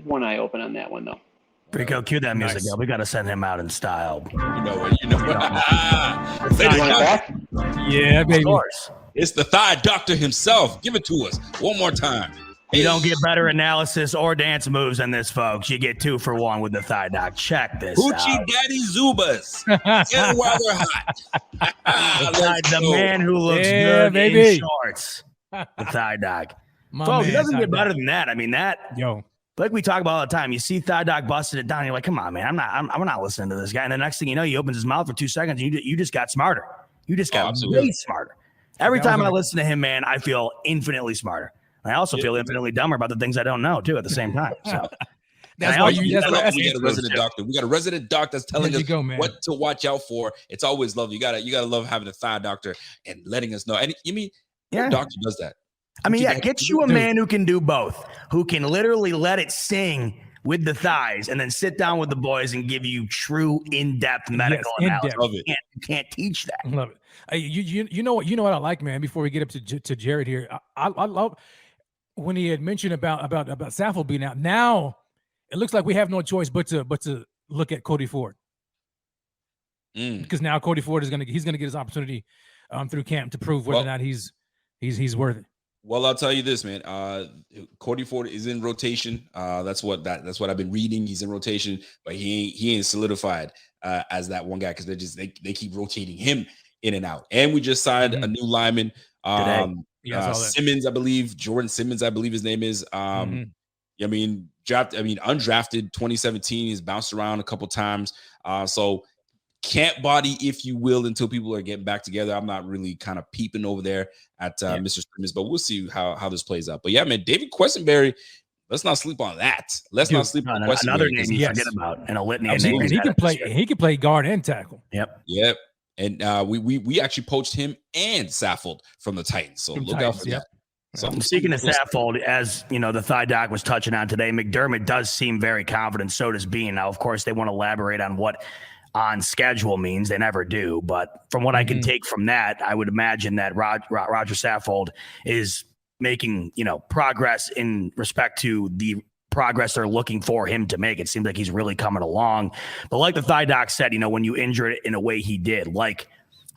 one eye open on that one, though. Rico, cue that music. Nice. We got to send him out in style. You know what? Yeah, baby. Of course. It's the thigh doctor himself. Give it to us one more time. You don't get better analysis or dance moves than this, folks. You get 2 for 1 with the thigh doc. Check this Hoochie out. Daddy Zubas. And while they're hot. The man who looks good baby. In shorts. The thigh doc. Folks, it doesn't get better than that. I mean, like we talk about all the time, you see thigh doc busting it down. You're like, come on, man, I'm not listening to this guy. And the next thing you know, he opens his mouth for 2 seconds. And you just got smarter. You just got way smarter. Every time I listen to him, man, I feel infinitely smarter. I also feel infinitely dumber about the things I don't know too at the same time. So that's why we got a resident doctor. We got a resident doctor that's telling us what to watch out for. It's always lovely. You gotta love having a thigh doctor and letting us know. And you mean your doctor does that? I mean, get you a man who can do both, who can literally let it sing with the thighs and then sit down with the boys and give you true in-depth medical analysis. You can't teach that. Love it. You know what I like, man. Before we get up to Jared here, I love when he had mentioned about Saffold being out. Now it looks like we have no choice but to look at Cody Ford, because now Cody Ford he's gonna get his opportunity through camp to prove whether or not he's worthy. Well, I'll tell you this, man. Cody Ford is in rotation. That's what I've been reading. He's in rotation, but he ain't solidified as that one guy because they keep rotating him in and out. And we just signed a new lineman, Simmons, I believe. Jordan Simmons, I believe his name is. I mean, undrafted 2017. He's bounced around a couple times. So camp body, if you will, until people are getting back together. I'm not really kind of peeping over there at Mr. Simmons, but we'll see how this plays out. But yeah, man, David Questenberry, let's not sleep on that. Let's not sleep on another name you forget about in a litany of names. And he can play guard and tackle. Yep. And we actually poached him and Saffold from the Titans. So look out for that. So speaking of Saffold, as you know, the Thigh Doc was touching on today, McDermott does seem very confident. So does Bean. Now, of course, they won't elaborate on what on schedule means. They never do. But from what I can take from that, I would imagine that Roger Saffold is making, progress in respect to the progress they're looking for him to make. It seems like he's really coming along. But like the Thigh Doc said, when you injure it in a way he did, like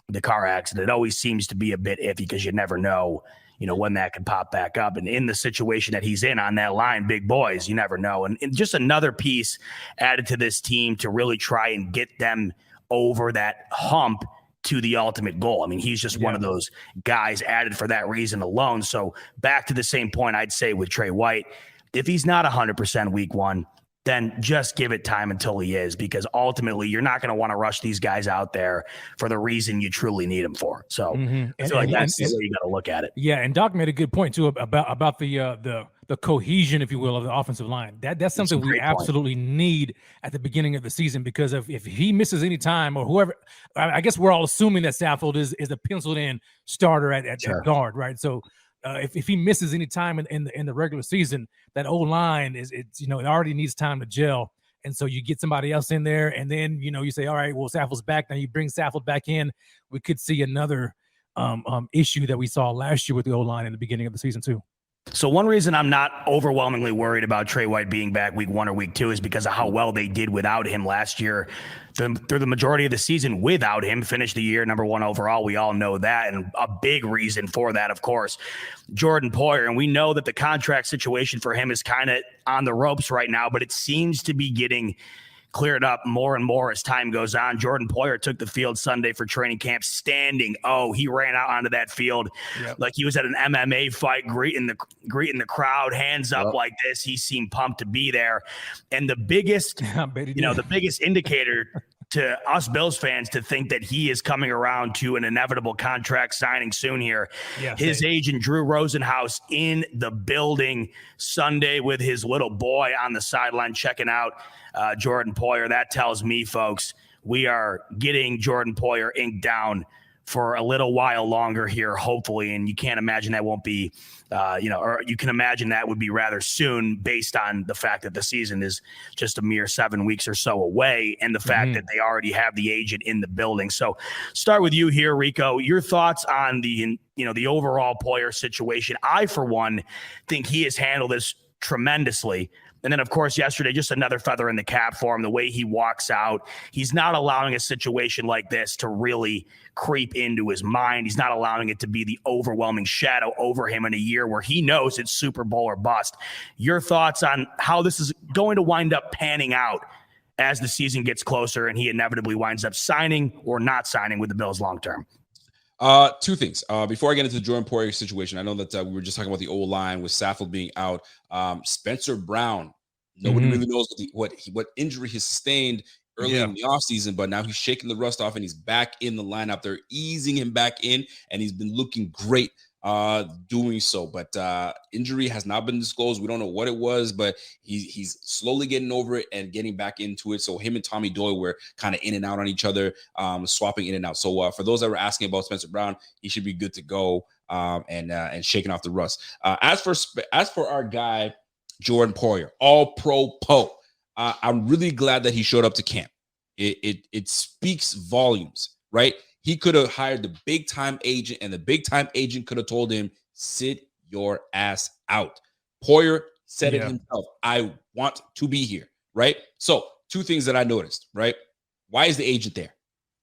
the car accident, it always seems to be a bit iffy because you never know, when that could pop back up. And in the situation that he's in on that line, big boys, you never know. And just another piece added to this team to really try and get them over that hump to the ultimate goal. I mean, he's just one of those guys added for that reason alone. So back to the same point, I'd say with Tre White, if he's not 100% week one, then just give it time until he is, because ultimately you're not going to want to rush these guys out there for the reason you truly need them for. So I feel like that's the way you got to look at it. Yeah, and Doc made a good point too about the cohesion, if you will, of the offensive line. That's something we absolutely need at the beginning of the season, because if he misses any time, or whoever, I guess we're all assuming that Saffold is a penciled in starter at guard, right? So if he misses any time in the regular season, that O-line it already needs time to gel. And so you get somebody else in there, and then, you say, all right, well, Saffold's back. Now you bring Saffold back in. We could see another issue that we saw last year with the O-line in the beginning of the season too. So one reason I'm not overwhelmingly worried about Tre White being back week 1 or week 2 is because of how well they did without him last year. Through the majority of the season without him, finished the year number 1 overall. We all know that. And a big reason for that, of course, Jordan Poyer. And we know that the contract situation for him is kind of on the ropes right now, but it seems to be getting cleared up more and more as time goes on. Jordan Poyer took the field Sunday for training camp standing. He ran out onto that field like he was at an MMA fight, greeting the crowd, hands up like this. He seemed pumped to be there. And the biggest, the biggest indicator to us Bills fans to think that he is coming around to an inevitable contract signing soon here. His agent, Drew Rosenhaus, in the building Sunday with his little boy on the sideline checking out Jordan Poyer. That tells me, folks, we are getting Jordan Poyer inked down for a little while longer here, hopefully. And you can't imagine that won't be, or you can imagine that would be rather soon, based on the fact that the season is just a mere 7 weeks or so away, and the fact that they already have the agent in the building. So start with you here, Rico. Your thoughts on the overall Poyer situation. I, for one, think he has handled this tremendously. And then, of course, yesterday, just another feather in the cap for him, the way he walks out. He's not allowing a situation like this to really creep into his mind. He's not allowing it to be the overwhelming shadow over him in a year where he knows it's Super Bowl or bust. Your thoughts on how this is going to wind up panning out as the season gets closer and he inevitably winds up signing or not signing with the Bills long term? Two things. Before I get into the Jordan Poyer situation, I know that we were just talking about the O-line with Saffold being out. Spencer Brown, nobody really knows what injury he sustained early in the offseason, but now he's shaking the rust off and he's back in the lineup. They're easing him back in, and he's been looking great doing so. But injury has not been disclosed. We don't know what it was, but he's slowly getting over it and getting back into it. So him and Tommy Doyle were kind of in and out on each other, swapping in and out. So for those that were asking about Spencer Brown, he should be good to go and shaking off the rust. As for our guy Jordan Poyer, all pro Poe, I'm really glad that he showed up to camp. It speaks volumes, right? He could have hired the big time agent, and the big time agent could have told him, sit your ass out. Poyer said it himself. I want to be here, right? So 2 things that I noticed, right? Why is the agent there,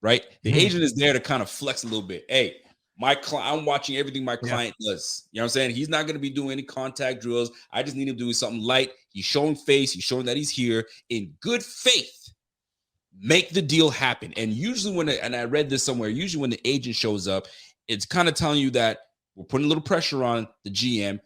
right? The agent is there to kind of flex a little bit. Hey, I'm watching everything my client does. You know what I'm saying? He's not going to be doing any contact drills. I just need him doing something light. He's showing face. He's showing that he's here in good faith. Make the deal happen. And usually and I read this somewhere, usually when the agent shows up, it's kind of telling you that we're putting a little pressure on the GM.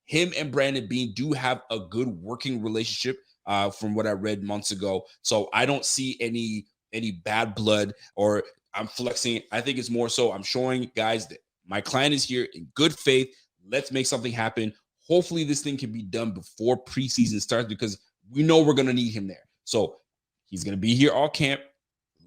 Him and Brandon Beane do have a good working relationship from what I read months ago. So I don't see any bad blood or I'm flexing. I think it's more so I'm showing guys that my client is here in good faith. Let's make something happen. Hopefully this thing can be done before preseason starts because we know we're going to need him there. So he's going to be here all camp.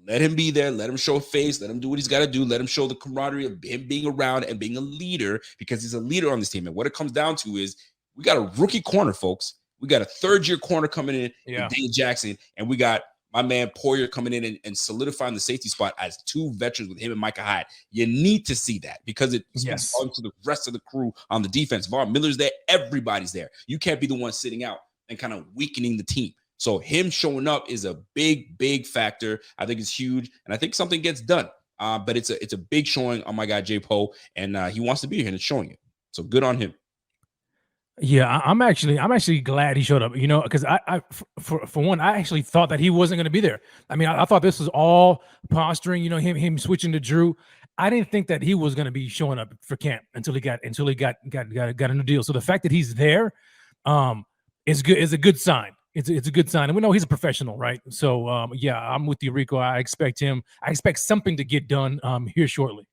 Let him be there. Let him show face. Let him do what he's got to do. Let him show the camaraderie of him being around and being a leader because he's a leader on this team. And what it comes down to is we got a rookie corner, folks. We got a third-year corner coming in, Dane Jackson, and we got my man Poyer coming in and solidifying the safety spot as two veterans with him and Micah Hyde. You need to see that because it speaks on to the rest of the crew on the defense. Von Miller's there. Everybody's there. You can't be the one sitting out and kind of weakening the team. So him showing up is a big, big factor. I think it's huge, and I think something gets done. But it's a big showing on my guy J Poe, and he wants to be here and it's showing it. So good on him. Yeah, I'm actually glad he showed up. You know, because for one, I actually thought that he wasn't going to be there. I mean, I thought this was all posturing. You know, him switching to Drew. I didn't think that he was going to be showing up for camp until he got a new deal. So the fact that he's there, is a good sign. It's a good sign. And we know he's a professional, right? So, I'm with you, Rico. I expect something to get done here shortly.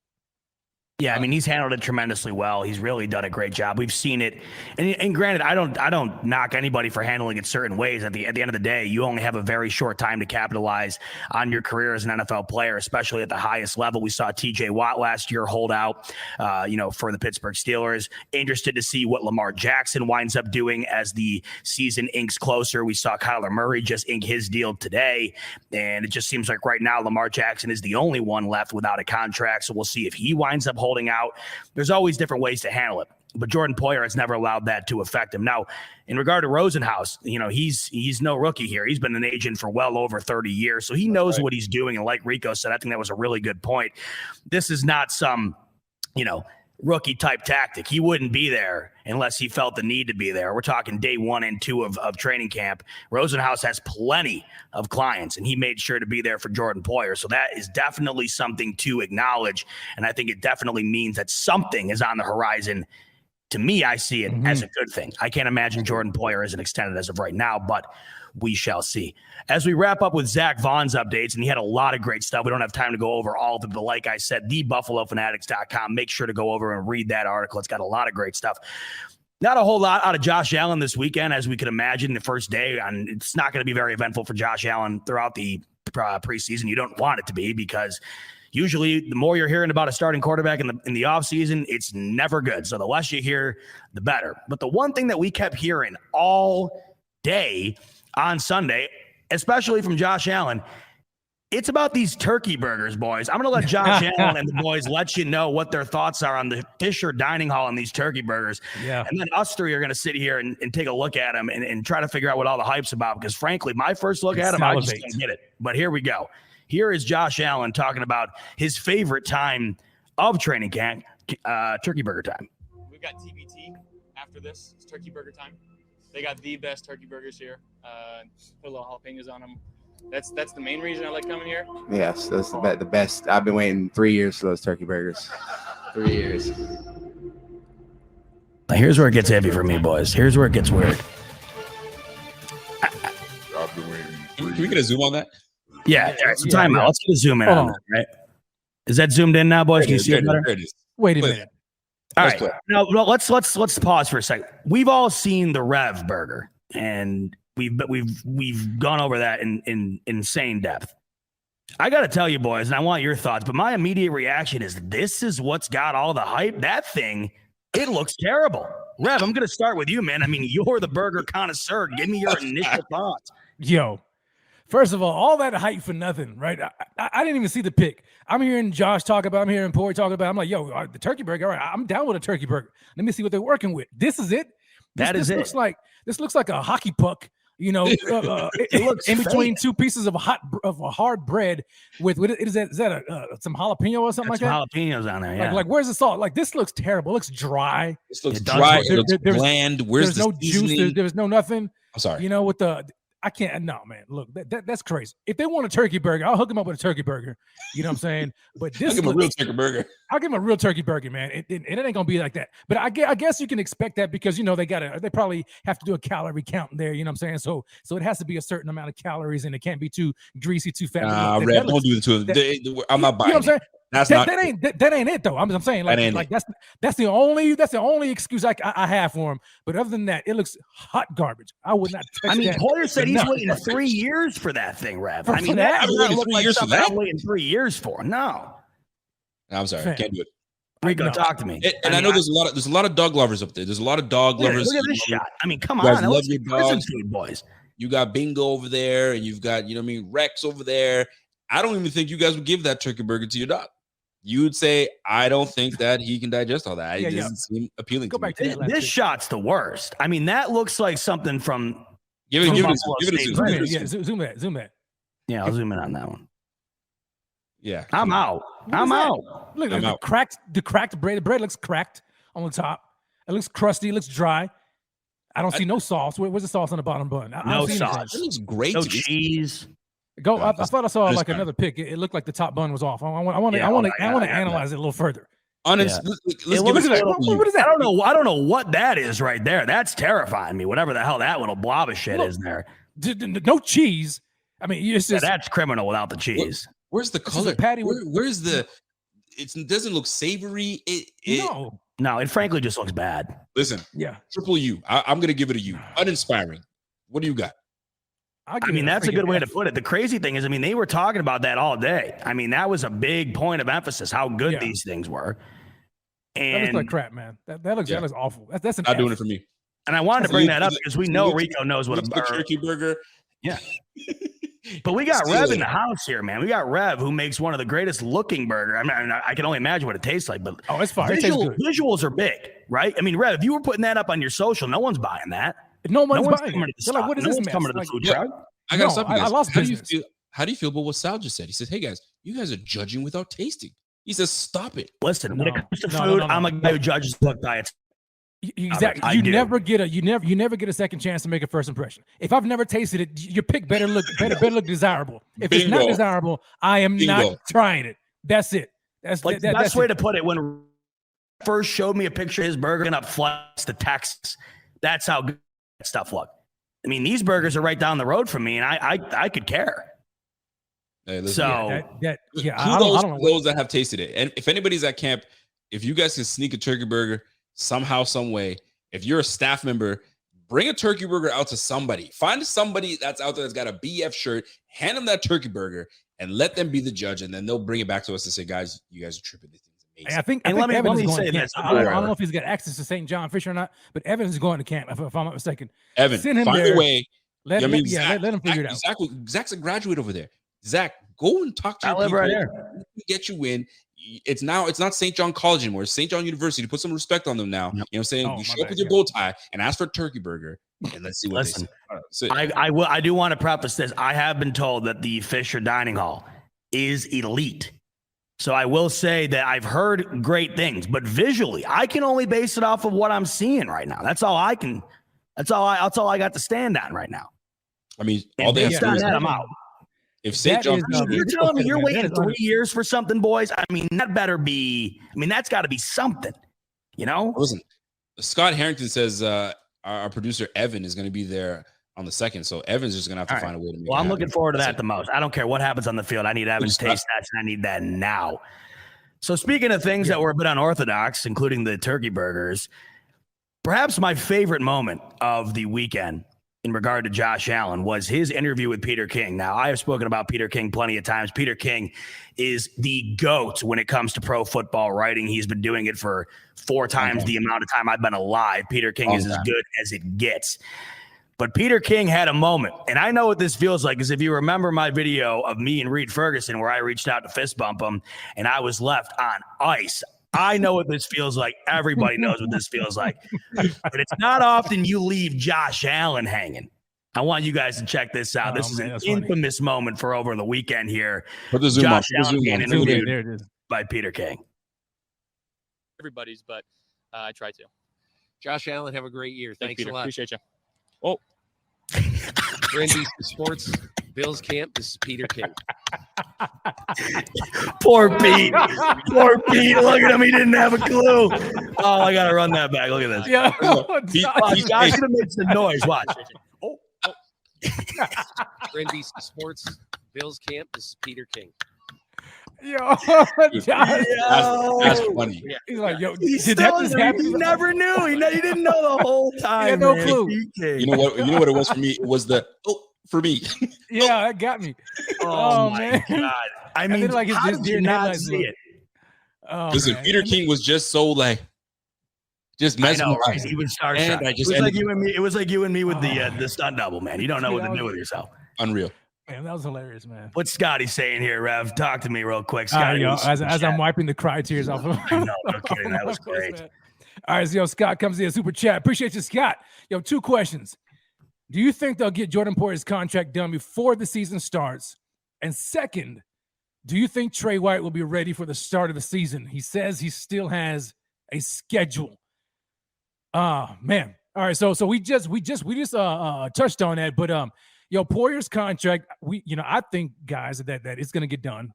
Yeah, I mean, he's handled it tremendously well. He's really done a great job. We've seen it. And granted, I don't knock anybody for handling it certain ways. At the end of the day, you only have a very short time to capitalize on your career as an NFL player, especially at the highest level. We saw TJ Watt last year hold out, for the Pittsburgh Steelers. Interested to see what Lamar Jackson winds up doing as the season inks closer. We saw Kyler Murray just ink his deal today. And it just seems like right now, Lamar Jackson is the only one left without a contract. So we'll see if he winds up holding out. There's always different ways to handle it, but Jordan Poyer has never allowed that to affect him. Now, in regard to Rosenhaus, he's no rookie here. He's been an agent for well over 30 years, so he knows what he's doing. And like Rico said, I think that was a really good point. This is not some, rookie type tactic. He wouldn't be there unless he felt the need to be there. We're talking day 1 and 2 of training camp. Rosenhaus has plenty of clients, and he made sure to be there for Jordan Poyer. So that is definitely something to acknowledge. And I think it definitely means that something is on the horizon. To me, I see it as a good thing. I can't imagine Jordan Poyer isn't extended as of right now, but we shall see. As we wrap up with Zach Vaughn's updates, and he had a lot of great stuff. We don't have time to go over all of it, but like I said, thebuffalofanatics.com. Make sure to go over and read that article. It's got a lot of great stuff. Not a whole lot out of Josh Allen this weekend, as we could imagine the first day. And it's not going to be very eventful for Josh Allen throughout the preseason. You don't want it to be, because usually the more you're hearing about a starting quarterback in the offseason, it's never good. So the less you hear, the better. But the one thing that we kept hearing all day on Sunday, especially from Josh Allen, it's about these turkey burgers, boys. I'm going to let Josh Allen and the boys let you know what their thoughts are on the Fisher Dining Hall and these turkey burgers. Yeah. And then us three are going to sit here and take a look at them and try to figure out what all the hype's about. Because frankly, my first look at them, I just can't get it. But here we go. Here is Josh Allen talking about his favorite time of training camp, turkey burger time. We've got TBT after this. It's turkey burger time. They got the best turkey burgers here. Put a little jalapenos on them. That's the main reason I like coming here. Yes, that's the best. I've been waiting 3 years for those turkey burgers. 3 years. Now here's where it gets heavy for me, boys. Here's where it gets weird. Can we get a zoom on that? Yeah, time out. Let's get a zoom in on that, right? Is that zoomed in now, boys? Can you see it better? Wait a minute. All right. Now let's pause for a second. We've all seen the Rev burger, and we've gone over that in insane depth. I got to tell you, boys, and I want your thoughts, but my immediate reaction is this is what's got all the hype. That thing, it looks terrible. Rev, I'm going to start with you, man. I mean, you're the burger connoisseur. Give me your initial thoughts. Yo, first of all that hype for nothing, right? I didn't even see the pic. I'm hearing Josh talk about, I'm hearing Poyer talk about. I'm like, yo, the turkey burger. All right, I'm down with a turkey burger. Let me see what they're working with. This is it. This looks like a hockey puck You know, It looks in between fake. two pieces of hard bread with what is that some jalapeno or something like that? Jalapenos on there, yeah. Like where's the salt? Like this looks terrible. It looks dry. This looks It does dry. look- It looks there's- bland. Where's There's the no seasoning? juice. There's no nothing. I'm sorry. You know, with the I can't. No, man. Look, that's crazy. If they want a turkey burger, I'll hook them up with a turkey burger. You know what I'm saying? But this I'll give him a real turkey burger. I'll give him a real turkey burger, man. It ain't gonna be like that. But I guess you can expect that because you know they probably have to do a calorie count there. You know what I'm saying? So it has to be a certain amount of calories and it can't be too greasy, too fat. Rev, don't do it to him. I'm not buying. You know what I'm saying? That's that ain't it though. I'm saying like that's the only excuse I have for him. But other than that, it looks hot garbage. I would not touch that. Hoyer said he's waiting 3 years for that thing, Rev. For that? That does not I'm look waiting 3 like years for something that? I'm waiting 3 years for. No. I'm sorry, Fam. can't do it. Rico, No. talk to me. And I know there's a lot of dog lovers up there. There's a lot of dog lovers. Look at this shot. I mean, come You guys on. That love looks your like prison dogs. food, boys. You got Bingo over there, and you've got, Rex over there. I don't even think you guys would give that turkey burger to your dog. You would say, I don't think that he can digest all that. It doesn't seem appealing Go to me. back to that last This pick. shot's the worst. I mean, that looks like something from. Give it From to Buffalo give it State. to Zoom him. in, yeah, zoom that. Yeah, I'll zoom in on that one. Yeah. I'm out. What I'm is that? out. Look, I'm the out. cracked bread. The bread looks cracked on the top. It looks crusty. It looks dry. I don't see no sauce. Where's the sauce on the bottom bun? I No don't see anything. sauce. It looks great. No to me. cheese. Go. No, I thought I saw that's like fine. another pick. It looked like the top bun was off. I want Yeah, to I got analyze it a little further. Honest, Yeah. let's It give looks it a to little- you. What is that? I don't know what that is right there. That's terrifying me. Whatever the hell that little blob of shit Look, is there. No cheese. I mean, it's Yeah, just that's criminal without the cheese. Where's the This is a color? patty with- Where's the? It doesn't look savory. no. No, it frankly just looks bad. Listen, Yeah. triple U. I'm gonna give it a U. Uninspiring. What do you got? I mean, that's a good way to put it. The crazy thing is, I mean, they were talking about that all day. I mean, that was a big point of emphasis, how good Yeah. these things were. That And, looks like crap, man. That looks awful. That's an Not F. doing it for me. and I wanted to bring that up It's a- because we it's a know little- Rico knows what Looks like a turkey burger. Yeah. But we got Steal Rev it. in the house here, man. We got Rev who makes one of the greatest looking burger. I mean, I can only imagine what it tastes like, but Oh, it's fire. It tastes good. visuals are big, right? I mean, Rev, if you were putting that up on your social, no one's buying that. No one's no one's buying coming it. to the They're like, stop. what is No this one's mess? coming to the Like, food yeah. truck. I got No, something. I guys. lost How do you business. feel? How do you feel about what Sal just said? He says, "Hey guys, you guys are judging without tasting." He says, "Stop it." Listen, when it No. comes to No, food, no, no, I'm a no. guy who judges book by its. Exactly. I You do. never get a second chance to make a first impression. If I've never tasted it, your pick better look desirable. If it's not Bingo. desirable, I am Bingo. not trying it. That's it. That's Like that, the best that's way it. to put it, when first showed me a picture of his burger and up flights to Texas, that's how good that stuff looked. I mean, these burgers are right down the road from me, and I could care. Hey, listen, So I kudos don't to know. those that have tasted it. And if anybody's at camp, if you guys can sneak a turkey burger somehow, some way, if you're a staff member, bring a turkey burger out to somebody. Find somebody that's out there that's got a BF shirt, hand them that turkey burger, and let them be the judge. And then they'll bring it back to us and say, guys, you guys are tripping. This thing's amazing. I think And let me Evans is going say to camp. this. I don't know if he's got access to St. John Fisher or not, but Evans is going to camp, if I'm not mistaken. Evan, Send him find there. a way. Let I mean, him figure it out. Zach's a graduate over there. Zach, go and talk to I your live people. right here. Get you in. It's not St. John College anymore. It's St. John University. Put some respect on them now. Yep. You know what I'm saying? Oh, you my show up bad, with your yeah. bow tie and ask for a turkey burger, and let's see what Listen, they say. All right, so I do want to preface this. I have been told that the Fisher Dining Hall is elite. So I will say that I've heard great things, but visually, I can only base it off of what I'm seeing right now. That's all I got to stand on right now. I mean, And all they have based to do on is that, I'm out. if St. That John is, Fisher, You're telling me you're That waiting is 3 years for something, boys? I mean, that better be. I mean, that's got to be something. You know? listen, Scott Harrington says our producer Evan is going to be there on the 2nd, so Evan's just going to have to All find a way to make Well, it I'm happen. looking forward to That's that the most. I don't care what happens on the field. I need Evans Scott. taste stats, and I need that now. So speaking of things that were a bit unorthodox, including the turkey burgers, perhaps my favorite moment of the weekend in regard to Josh Allen was his interview with Peter King. Now, I have spoken about Peter King plenty of times. Peter King is the GOAT when it comes to pro football writing. He's been doing it for 4 times the amount of time I've been alive. Peter King is as good as it gets. But Peter King had a moment, and I know what this feels like, because if you remember my video of me and Reed Ferguson where I reached out to fist bump him and I was left on ice, I know what this feels like. Everybody knows what this feels like. But it's not often you leave Josh Allen hanging. I want you guys to check this out. This is an infamous moment for over the weekend here. Put the zoom on. Josh Allen being interviewed there it is. by Peter King. Everybody's, but I try to. Josh Allen, have a great year. Thanks Peter. a lot. Appreciate you. For NBC Sports Bills Camp, this is Peter King. Poor Pete. Poor Pete. Look at him. He didn't have a clue. Oh, I got to run that back. Look at this. Yeah. Josh going to make some noise. Watch. For NBC Sports Bills Camp, this is Peter King. Yo, Dude, Josh. that's funny. He's like, yo, He never knew. He didn't know the whole time. He had no clue. You know what it was for me? It was the for me. Yeah, that got me. Oh my man. God. I mean, then, like, how his did you deer not headlights see look- it? Oh, Listen, man. Peter King was just so like, just I messing know, around. right? He was starstruck. And I It just was like ended- you and me. It was like you and me with the stunt double, man. You don't know what to do with yourself. Unreal. Man, that was hilarious, man. What's Scotty saying here, Rev? Talk to me real quick, Scotty. Yo, as I'm wiping the cry tears off of I know, no kidding. That was great. Man. All right, so yo, Scott comes in, super chat. Appreciate you, Scott. Yo, 2 questions. Do you think they'll get Jordan Poyer's contract done before the season starts? And second, do you think Tre White will be ready for the start of the season? He says he still has a schedule. Man. All right, so we just touched on that, but yo, Poyer's contract, I think, guys, that it's going to get done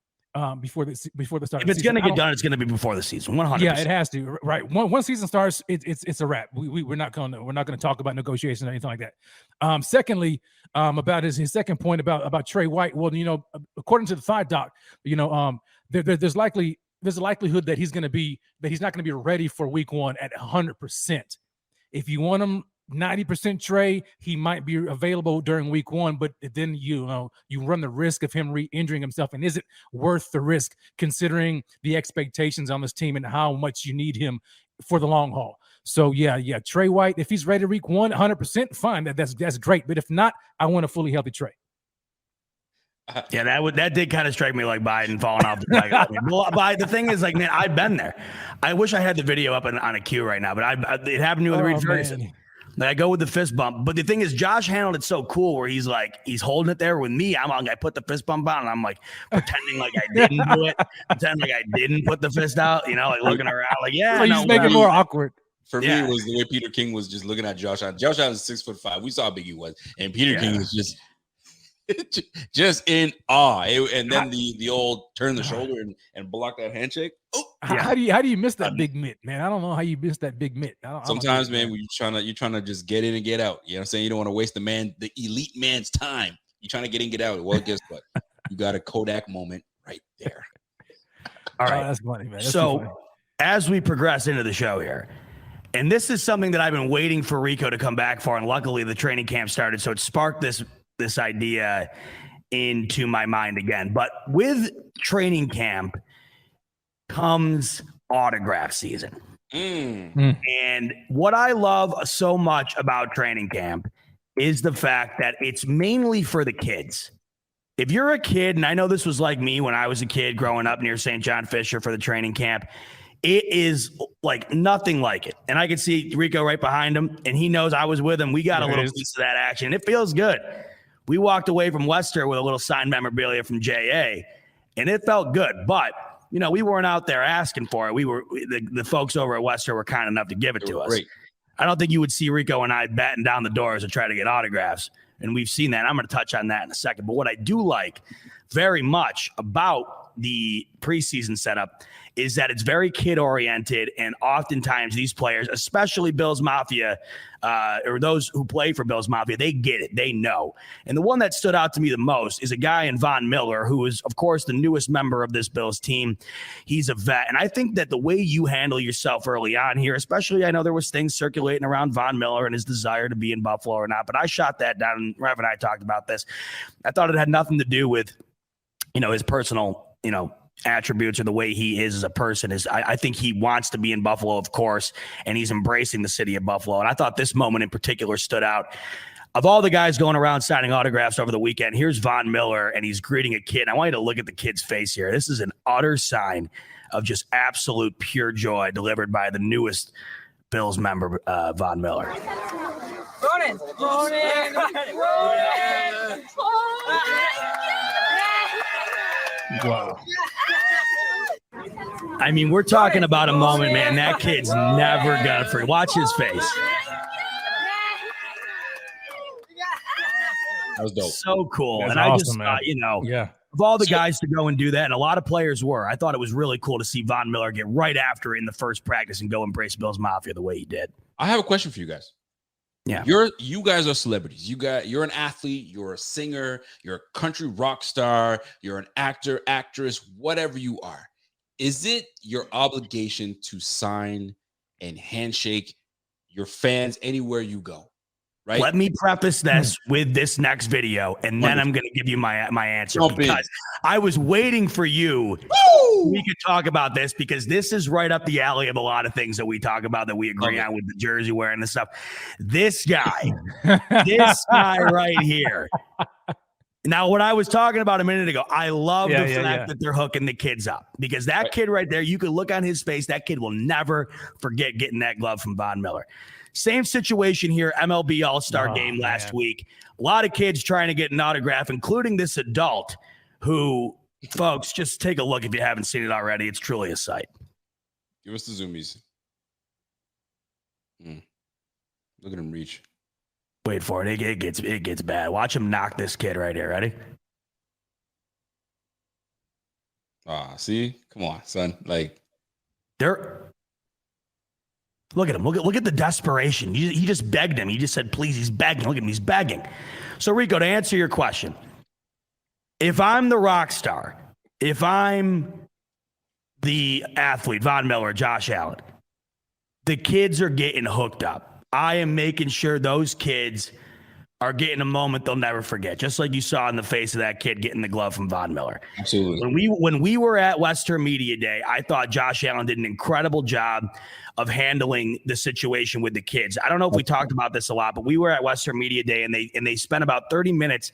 before the start. If of the it's season. going to get done, it's going to be before the season. 100%. Yeah, it has to. Right. Once season starts, it's a wrap. We're not going to talk about negotiations or anything like that. Secondly, about his second point about Tre White. Well, according to the Thigh Doc, there's a likelihood that he's not going to be ready for week 1 at 100%. If you want him 90% Tre, he might be available during week 1, but then you run the risk of him re-injuring himself. And is it worth the risk considering the expectations on this team and how much you need him for the long haul? So yeah, Tre White, if he's ready to week 1, 100%, fine. That's great. But if not, I want a fully healthy Tre. Yeah, that did kind of strike me like Biden falling off the wagon. Well, but the thing is, like, man, I've been there. I wish I had the video up on a queue right now, but it happened to me with Reed Ferguson. Like, I go with the fist bump, but the thing is, Josh handled it so cool where he's holding it there with me. I put the fist bump out, and I'm like pretending like I didn't do it, pretending like I didn't put the fist out, like looking around, like, yeah. So you just make it more awkward. For me, it was the way Peter King was just looking at Josh Allen. Josh Allen is 6'5". We saw how big he was, and Peter King was just in awe. And then the old turn the shoulder and block that handshake. Oh, yeah. How do you miss that big mitt, man? I don't know how you miss that big mitt. Sometimes, man, when you're trying to just get in and get out. You know what I'm saying? You don't want to waste the elite man's time. You're trying to get in and get out. Well, guess what? You got a Kodak moment right there. All right. That's funny, man. So as we progress into the show here, and this is something that I've been waiting for Rico to come back for, and luckily the training camp started, so it sparked this idea into my mind again. But with training camp comes autograph season. And what I love so much about training camp is the fact that it's mainly for the kids. If you're a kid, and I know this was like me when I was a kid growing up near St. John Fisher for the training camp, it is like nothing like it. And I can see Rico right behind him, and he knows I was with him. We got a little piece of that action. It feels good. We walked away from Wester with a little signed memorabilia from JA, and it felt good. But, we weren't out there asking for it. The folks over at Wester were kind enough to give it to us. Great. I don't think you would see Rico and I batting down the doors and try to get autographs. And we've seen that. I'm going to touch on that in a second. But what I do like very much about the preseason setup is that it's very kid oriented. And oftentimes these players, especially Bills Mafia, or those who play for Bills Mafia, they get it. They know. And the one that stood out to me the most is a guy in Von Miller, who is, of course, the newest member of this Bills team. He's a vet. And I think that the way you handle yourself early on here, especially, I know there was things circulating around Von Miller and his desire to be in Buffalo or not, but I shot that down, and Rev and I talked about this. I thought it had nothing to do with, his personal, attributes or the way he is as a person. I think he wants to be in Buffalo, of course, and he's embracing the city of Buffalo. And I thought this moment in particular stood out. Of all the guys going around signing autographs over the weekend, here's Von Miller, and he's greeting a kid. I want you to look at the kid's face here. This is an utter sign of just absolute pure joy delivered by the newest Bills member, Von Miller. Wow. I mean, we're talking about a moment, man. That kid's never gonna forget. Watch his face. That was dope. So cool. That's and I awesome, just man. thought, you know, Yeah. of all the guys to go and do that, and a lot of players were, I thought it was really cool to see Von Miller get right after it in the first practice and go embrace Bills Mafia the way he did. I have a question for you guys. Yeah. You guys are celebrities. You're an athlete, you're a singer, you're a country rock star, you're an actor, actress, whatever you are. Is it your obligation to sign and handshake your fans anywhere you go? Right? Let me preface this with this next video, and then I'm going to give you my answer, because I was waiting for you. We could talk about this, because this is right up the alley of a lot of things that we talk about that we agree on with the jersey wearing and stuff. This guy right here. Now, what I was talking about a minute ago, I love the fact that they're hooking the kids up, because that kid right there, you could look on his face. That kid will never forget getting that glove from Von Miller. Same situation here, MLB All-Star game last week. A lot of kids trying to get an autograph, including this adult who, folks, just take a look if you haven't seen it already. It's truly a sight. Give us the zoomies. Look at him reach. Wait for it. It gets bad. Watch him knock this kid right here. Ready? See? Come on, son. Like, look at him. Look at the desperation. He just begged him. He just said, please. He's begging. Look at him. He's begging. So, Rico, to answer your question, if I'm the rock star, if I'm the athlete, Von Miller, Josh Allen, the kids are getting hooked up. I am making sure those kids are getting a moment they'll never forget, just like you saw in the face of that kid getting the glove from Von Miller. Absolutely. When we were at Western Media Day, I thought Josh Allen did an incredible job of handling the situation with the kids. I don't know if we talked about this a lot, but we were at Western Media Day, and they spent about 30 minutes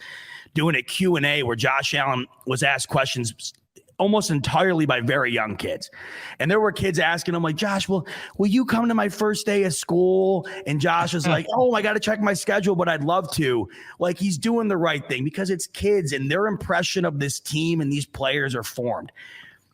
doing a Q&A where Josh Allen was asked questions almost entirely by very young kids. And there were kids asking him, like, Josh, will you come to my first day of school? And Josh was like, oh, I got to check my schedule, but I'd love to. Like, he's doing the right thing, because it's kids and their impression of this team and these players are formed.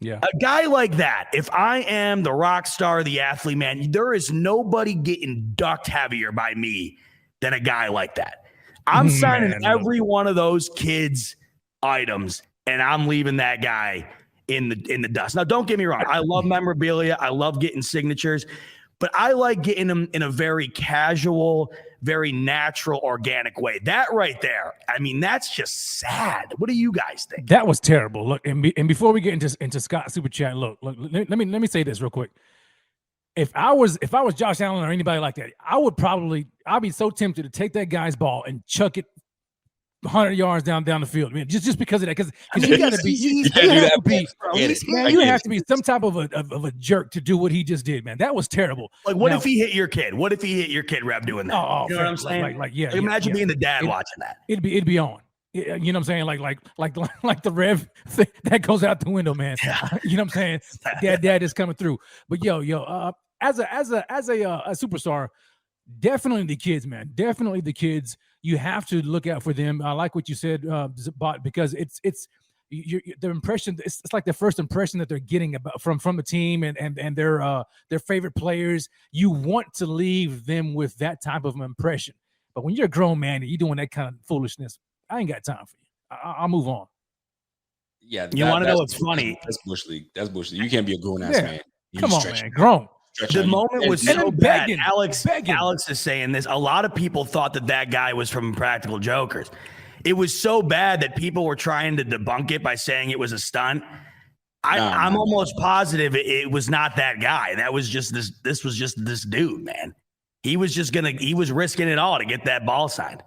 Yeah. A guy like that, if I am the rock star, the athlete, man, there is nobody getting ducked heavier by me than a guy like that. I'm signing every one of those kids' items, and I'm leaving that guy in the dust. Now, don't get me wrong. I love memorabilia. I love getting signatures, but I like getting them in a very casual, very natural, organic way. That right there, I mean, that's just sad. What do you guys think? That was terrible. Look, and before we get into Scott Super Chat, look, let me say this real quick. If I was Josh Allen or anybody like that, I'd be so tempted to take that guy's ball and chuck it 100 yards down the field. I mean, just because of that, because you got to be, you have to be some type of a jerk to do what he just did, man. That was terrible. Like, what if he hit your kid? What if he hit your kid, Rev, doing that? Oh, you know what I'm saying? Imagine being the dad watching that. It'd be on. You know what I'm saying? Like the Rev thing, that goes out the window, man. Yeah. You know what I'm saying? Dad is coming through. But as a superstar, definitely the kids, man. Definitely the kids. You have to look out for them. I like what you said, Bot, because it's the impression. It's like the first impression that they're getting about from the team and their favorite players. You want to leave them with that type of impression. But when you're a grown man and you're doing that kind of foolishness, I ain't got time for you. I'll move on. Yeah, you want to know what's funny? That's Bush League. That's Bush League. You can't be a grown ass man. Come on, man. Grown. The moment was so bad. Alex is saying this. A lot of people thought that guy was from Practical Jokers. It was so bad that people were trying to debunk it by saying it was a stunt. I'm almost positive it was not that guy. That was just this. This was just this dude, man. He was risking it all to get that ball signed.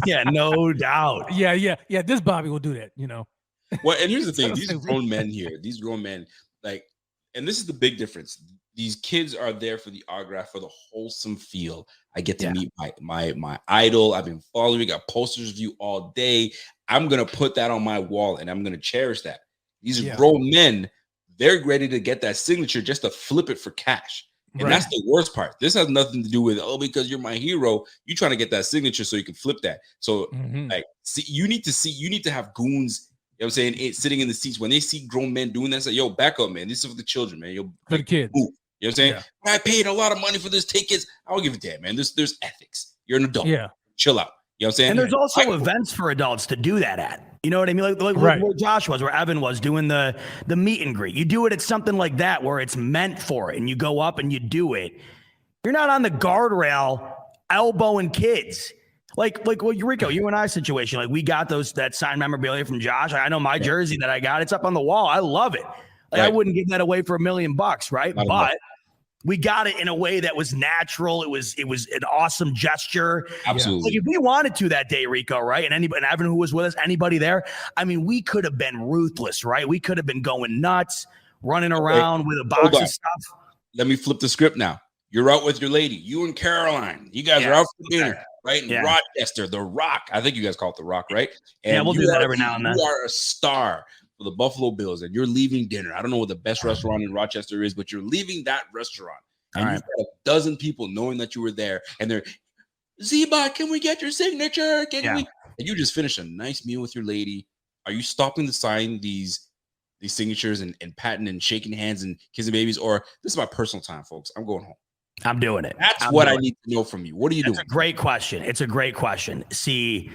Yeah, no doubt. Yeah. This Bobby will do that, you know. Well, and here's the thing: these grown men here, and this is the big difference. These kids are there for the autograph, for the wholesome feel. I get to meet my idol. I've been following. Got posters of you all day. I'm gonna put that on my wall, and I'm gonna cherish that. These are grown men. They're ready to get that signature just to flip it for cash. And that's the worst part. This has nothing to do with, because you're my hero, you trying to get that signature so you can flip that. So like, you need to have goons, you know what I'm saying, sitting in the seats when they see grown men doing that. Say, yo, back up, man. This is for the children, man. Yo, for the kids. Move. You know what I'm saying? Yeah. I paid a lot of money for this tickets. I don't give a damn, man. There's ethics. You're an adult. Yeah. Chill out. You know what I'm saying? And there's also events for adults to do that at. You know what I mean? Like where Josh was, where Evan was doing the meet and greet. You do it at something like that where it's meant for it, and you go up and you do it. You're not on the guardrail elbowing kids. Like Rico, you and I situation. Like we got that signed memorabilia from Josh. I know my jersey that I got. It's up on the wall. I love it. Like I wouldn't give that away for $1 million, right? But we got it in a way that was natural. It was an awesome gesture. Absolutely. Like if we wanted to that day, Rico, right? And Evan who was with us, anybody there, I mean, we could have been ruthless, right? We could have been going nuts, running around with a box of stuff. Let me flip the script now. You're out with your lady. You and Caroline. You guys are out for dinner, right? In Rochester, The Rock. I think you guys call it The Rock, right? And we'll do that every now and then. You are a star for the Buffalo Bills, and you're leaving dinner. I don't know what the best restaurant in Rochester is, but you're leaving that restaurant. And you've got a dozen people knowing that you were there, and they're, Zeba, can we get your signature? And you just finished a nice meal with your lady. Are you stopping to sign these signatures and patting and shaking hands and kissing babies? Or this is my personal time, folks. I'm going home. I'm doing it. That's what I need to know from you. What are you doing? It's a great question. It's a great question. See,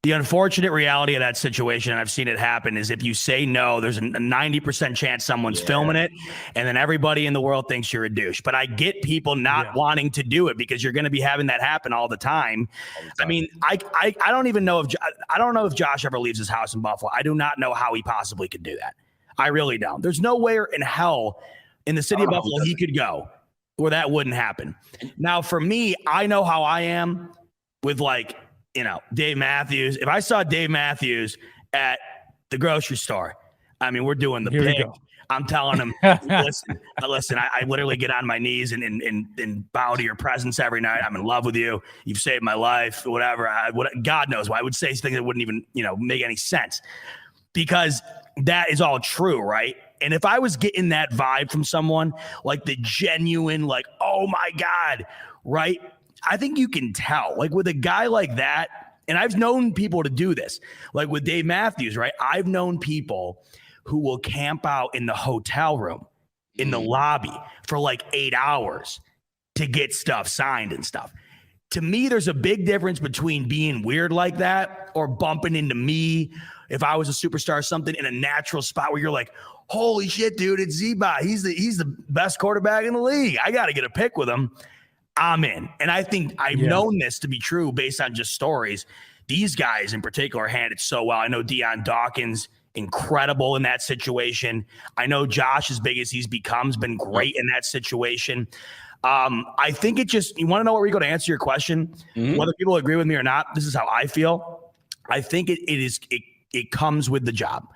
the unfortunate reality of that situation, and I've seen it happen, is if you say no, there's a 90% chance someone's filming it, and then everybody in the world thinks you're a douche. But I get people not wanting to do it because you're going to be having that happen all the time. I mean, I don't even know if Josh ever leaves his house in Buffalo. I do not know how he possibly could do that. I really don't. There's nowhere in hell in the city of Buffalo he could go where that wouldn't happen. Now, for me, I know how I am with Dave Matthews. If I saw Dave Matthews at the grocery store, I mean, we're doing the pig. I'm telling him, listen, I literally get on my knees and bow to your presence every night. I'm in love with you. You've saved my life, whatever. God knows why I would say things that wouldn't even, make any sense, because that is all true, right? And if I was getting that vibe from someone, like the genuine, like, oh my God, right? I think you can tell, like with a guy like that, and I've known people to do this, like with Dave Matthews, right? I've known people who will camp out in the hotel room, in the lobby for like 8 hours to get stuff signed and stuff. To me, there's a big difference between being weird like that or bumping into me if I was a superstar or something in a natural spot where you're like, holy shit, dude, it's Zeba. He's the best quarterback in the league. I got to get a pic with him. I'm in. And I think I've known this to be true based on just stories. These guys in particular handled it so well. I know Deion Dawkins, incredible in that situation. I know Josh, as big as he's become, has been great in that situation. I think you want to know what Rico, to answer your question, whether people agree with me or not, this is how I feel. I think it comes with the job.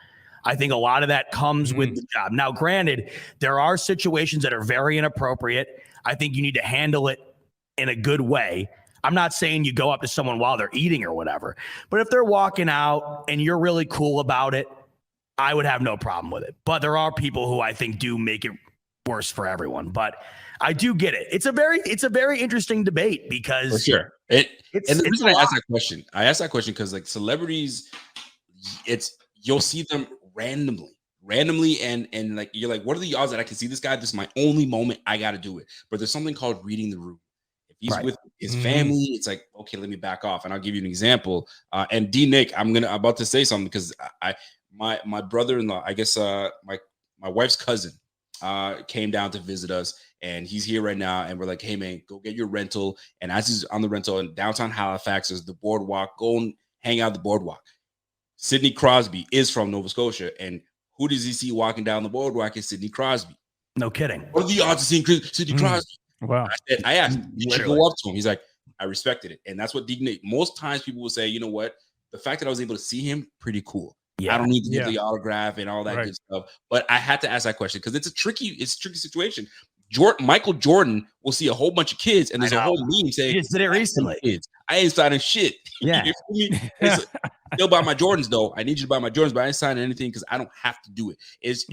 I think a lot of that comes with the job. Now, granted, there are situations that are very inappropriate. I think you need to handle it in a good way. I'm not saying you go up to someone while they're eating or whatever, but if they're walking out and you're really cool about it, I would have no problem with it. But there are people who I think do make it worse for everyone. But I do get it. It's a very interesting debate because for sure. And the reason I asked that question because like celebrities, you'll see them randomly and like you're like, what are the odds that I can see this guy? This is my only moment. I got to do it. But there's something called reading the room. If he's with his family, it's like, okay, let me back off. And I'll give you an example. And D Nick, I'm about to say something because my brother-in-law, I guess my wife's cousin came down to visit us, and he's here right now. And we're like, hey man, go get your rental. And as he's on the rental in downtown Halifax, is the boardwalk. Go and hang out the boardwalk. Sidney Crosby is from Nova Scotia, and who does he see walking down the boardwalk? Is Sidney Crosby. No kidding. What are the odds of seeing Sidney Crosby? Wow. I asked, did you go up to him? He's like, I respected it. And that's what most times people will say, you know what? The fact that I was able to see him, pretty cool. Yeah. I don't need to get the autograph and all that good stuff. But I had to ask that question because it's a tricky situation. Michael Jordan will see a whole bunch of kids, and there's a whole meme saying, "You just did it recently." Kids. I ain't signing shit. Yeah. Still buy my Jordans though. I need you to buy my Jordans, but I ain't signing anything because I don't have to do it. It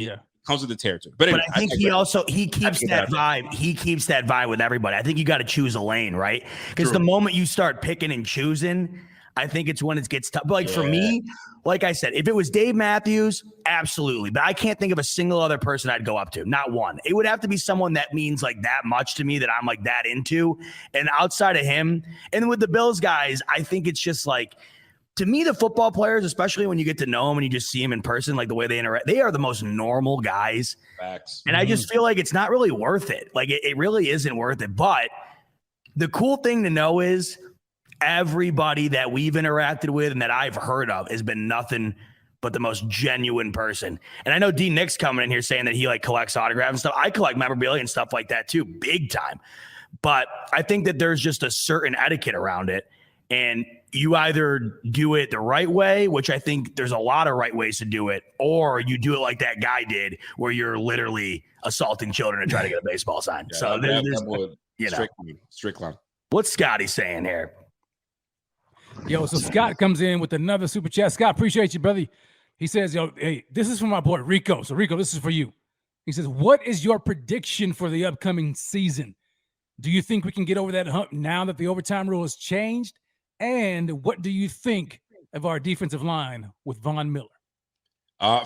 comes with the territory. But anyway, I think he keeps that vibe. He keeps that vibe with everybody. I think you got to choose a lane, right? Because the moment you start picking and choosing, I think it's when it gets tough. But for me, like I said, if it was Dave Matthews, absolutely. But I can't think of a single other person I'd go up to. Not one. It would have to be someone that means like that much to me, that I'm like that into. And outside of him, and with the Bills guys, I think it's just like, to me, the football players, especially when you get to know them and you just see them in person, like the way they interact, they are the most normal guys. Facts. And I just feel like it's not really worth it. Like it really isn't worth it. But the cool thing to know is, everybody that we've interacted with and that I've heard of has been nothing but the most genuine person. And I know D Nick's coming in here saying that he like collects autographs and stuff. I collect memorabilia and stuff like that too, big time. But I think that there's just a certain etiquette around it. And you either do it the right way, which I think there's a lot of right ways to do it, or you do it like that guy did, where you're literally assaulting children to try to get a baseball sign. Yeah, so there's Strickland. What's Scotty saying here? Yo, so Scott comes in with another super chat. Scott, appreciate you, brother. He says, yo, hey, this is from my boy Rico. So Rico, this is for you. He says, what is your prediction for the upcoming season? Do you think we can get over that hump now that the overtime rule has changed? And what do you think of our defensive line with Von Miller?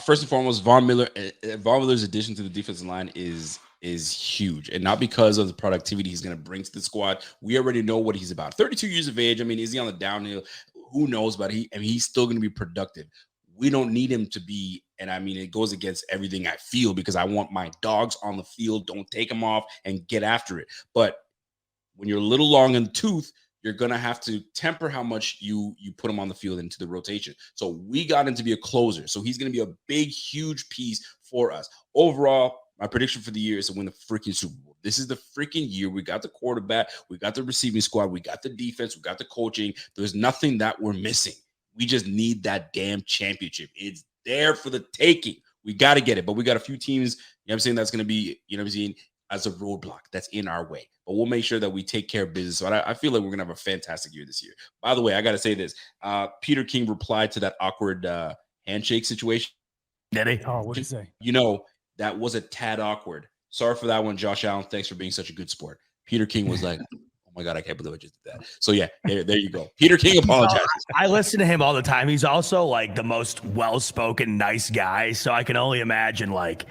First and foremost, Von Miller's addition to the defensive line is huge, and not because of the productivity he's going to bring to the squad. We already know what he's about. 32 years of age. I mean, is he on the downhill? Who knows? But he's still going to be productive. We don't need him to be, and I mean, it goes against everything I feel, because I want my dogs on the field. Don't take them off and get after it. But when you're a little long in the tooth, you're going to have to temper how much you put him on the field into the rotation. So we got him to be a closer. So he's going to be a big, huge piece for us. Overall, my prediction for the year is to win the freaking Super Bowl. This is the freaking year. We got the quarterback. We got the receiving squad. We got the defense. We got the coaching. There's nothing that we're missing. We just need that damn championship. It's there for the taking. We got to get it. But we got a few teams, I'm saying, that's going to be, as a roadblock that's in our way. But we'll make sure that we take care of business. So I feel like we're going to have a fantastic year this year. By the way, I got to say this. Peter King replied to that awkward handshake situation. Did he? Oh, what did he say? That was a tad awkward. Sorry for that one, Josh Allen. Thanks for being such a good sport. Peter King was like, oh my God, I can't believe I just did that. So yeah, there you go. Peter King apologizes. I listen to him all the time. He's also like the most well-spoken, nice guy. So I can only imagine, like,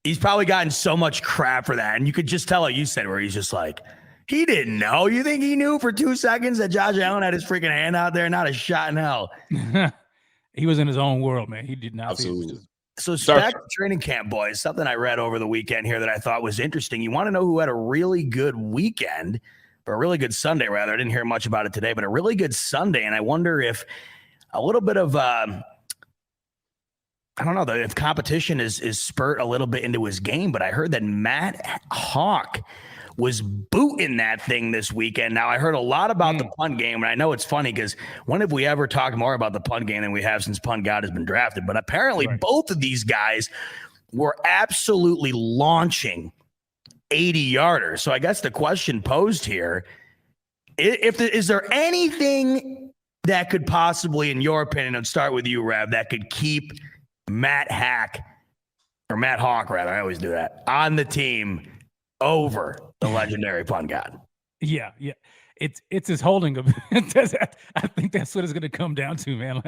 he's probably gotten so much crap for that. And you could just tell, like you said, where he's just like, he didn't know. You think he knew for 2 seconds that Josh Allen had his freaking hand out there? Not a shot in hell. He was in his own world, man. He did not. Absolutely. So back to training camp, boys, something I read over the weekend here that I thought was interesting. You want to know who had a really good weekend, or a really good Sunday, rather? I didn't hear much about it today, but a really good Sunday. And I wonder if a little bit of, I don't know, if competition is spurt a little bit into his game, but I heard that Matt Hawk was booting that thing this weekend. Now, I heard a lot about the punt game, and I know it's funny because when have we ever talked more about the punt game than we have since Punt God has been drafted? But apparently both of these guys were absolutely launching 80-yarders. So I guess the question posed here, is there anything that could possibly, in your opinion, and start with you, Rev, that could keep Matt Hawk, I always do that, on the team over the legendary Punt God? Yeah. It's his holding of I think that's what it's going to come down to, man.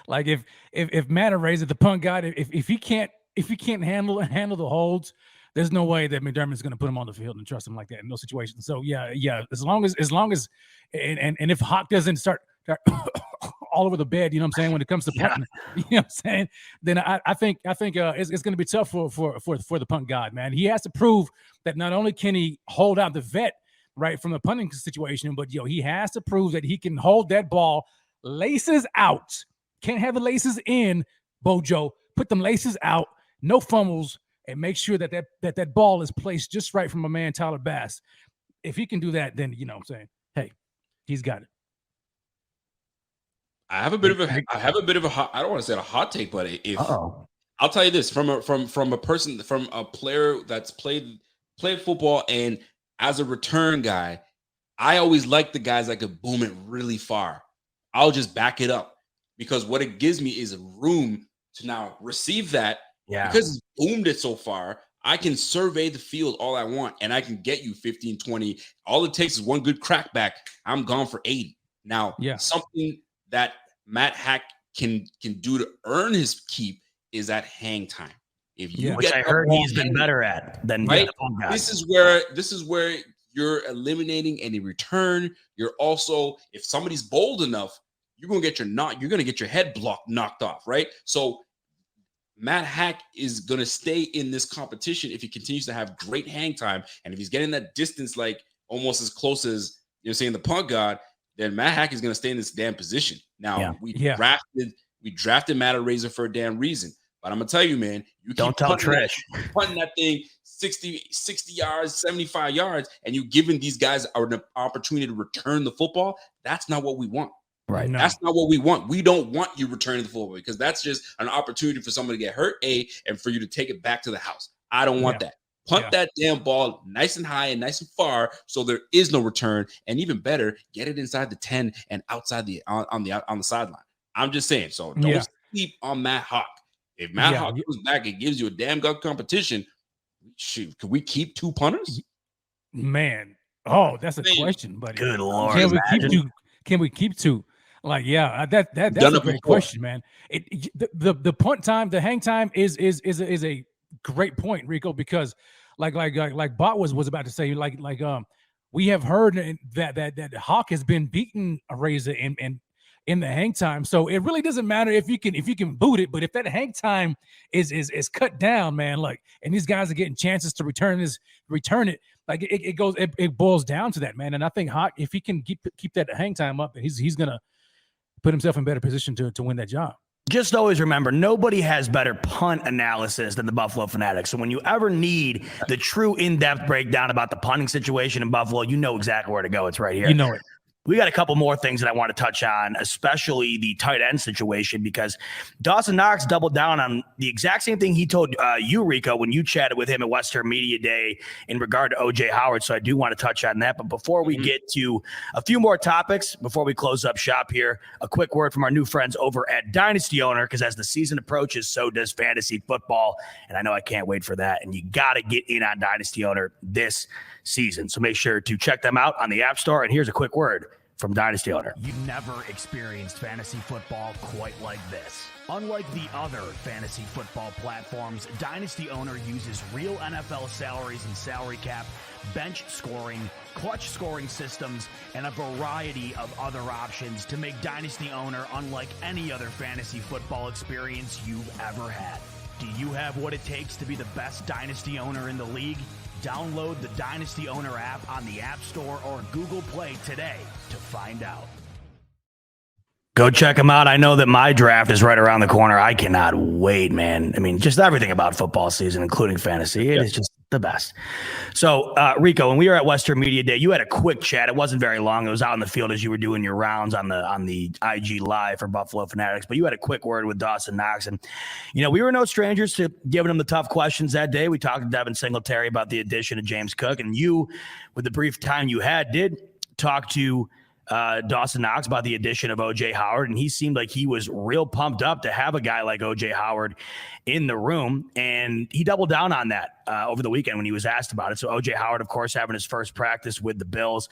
Like if Matt erases the Punt God, if he can't handle the holds, there's no way that McDermott's going to put him on the field and trust him like that in those situations. So yeah. As long as and if Hawk doesn't start all over the bed, you know what I'm saying, when it comes to punting, you know what I'm saying, then I think it's going to be tough for the Punt God, man. He has to prove that not only can he hold out the vet right from the punting situation, but he has to prove that he can hold that ball laces out. Can't have the laces in, Bojo. Put them laces out, no fumbles, and make sure that ball is placed just right from my man Tyler Bass. If he can do that, then you know what I'm saying, hey, he's got it. I have a bit of a hot, I don't want to say a hot take, but if I'll tell you this from a player that's played football and as a return guy, I always like the guys that could boom it really far. I'll just back it up because what it gives me is room to now receive that because he's boomed it so far, I can survey the field all I want, and I can get you 15, 20. All it takes is one good crackback. I'm gone for 80. Now, something that Matt Hack can do to earn his keep is that hang time. If you which I heard he's been better at than right. This is where you're eliminating any return. You're also, if somebody's bold enough, you're gonna get your head knocked off, right? So Matt Hack is gonna stay in this competition if he continues to have great hang time, and if he's getting that distance like almost as close as you're saying the Punt God, then Matt Hack is gonna stay in this damn position. Now we drafted Matt Razor for a damn reason. But I'm gonna tell you, man, you don't tell Trish punting that thing 60 yards, 75 yards, and you giving these guys an opportunity to return the football. That's not what we want. Right. No. That's not what we want. We don't want you returning the football because that's just an opportunity for somebody to get hurt, and for you to take it back to the house. I don't want that. Punt that damn ball nice and high and nice and far so there is no return, and even better, get it inside the 10 and outside on the sideline. I'm just saying. So don't sleep on Matt Hawk. If Matt Hawk goes back and gives you a damn good competition, shoot, can we keep 2 punters? Man, that's a question, buddy. Good Lord, can we keep 2? Like, that's a great question, man. The punt time, the hang time is a great point, Rico, because like Bot was about to say, we have heard that Hawk has been beating a Razor and in the hang time. So it really doesn't matter if you can boot it, but if that hang time is cut down, man, and these guys are getting chances to return it, it boils down to that, man. And I think Hawk, if he can keep that hang time up, he's gonna put himself in better position to win that job. Just always remember, nobody has better punt analysis than the Buffalo Fanatics. So when you ever need the true in-depth breakdown about the punting situation in Buffalo, you know exactly where to go. It's right here. You know it. We got a couple more things that I want to touch on, especially the tight end situation, because Dawson Knox doubled down on the exact same thing he told you, Rico, when you chatted with him at Western Media Day in regard to O.J. Howard. So I do want to touch on that. But before we get to a few more topics, before we close up shop here, a quick word from our new friends over at Dynasty Owner, because as the season approaches, so does fantasy football. And I know I can't wait for that. And you got to get in on Dynasty Owner this season. So make sure to check them out on the App Store. And here's a quick word from Dynasty Owner. You've never experienced fantasy football quite like this. Unlike the other fantasy football platforms, Dynasty Owner uses real NFL salaries and salary cap, bench scoring, clutch scoring systems, and a variety of other options to make Dynasty Owner unlike any other fantasy football experience you've ever had. Do you have what it takes to be the best Dynasty Owner in the league? Download the Dynasty Owner app on the App Store or Google Play today to find out. Go check them out. I know that my draft is right around the corner. I cannot wait, man. I mean, just everything about football season, including fantasy. It is just the best. So, Rico, when we were at Western Media Day, you had a quick chat. It wasn't very long. It was out in the field as you were doing your rounds on the IG Live for Buffalo Fanatics. But you had a quick word with Dawson Knox. And, we were no strangers to giving him the tough questions that day. We talked to Devin Singletary about the addition of James Cook. And you, with the brief time you had, did talk to Dawson Knox about the addition of O.J. Howard, and he seemed like he was real pumped up to have a guy like O.J. Howard in the room, and he doubled down on that over the weekend when he was asked about it. So O.J. Howard, of course, having his first practice with the Bills,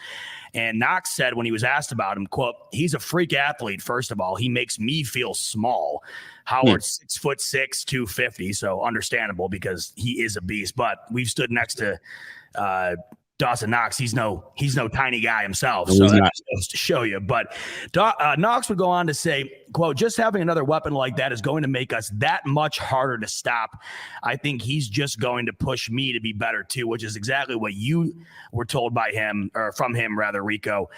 and Knox said when he was asked about him, quote, "He's a freak athlete, first of all. He makes me feel small." Howard's 6'6", 250, so understandable because he is a beast, but we've stood next to Dawson Knox. He's no tiny guy himself. So that's supposed to show you. But Knox would go on to say, quote, "Just having another weapon like that is going to make us that much harder to stop. I think he's just going to push me to be better too," which is exactly what you were told by him, or from him rather, Rico.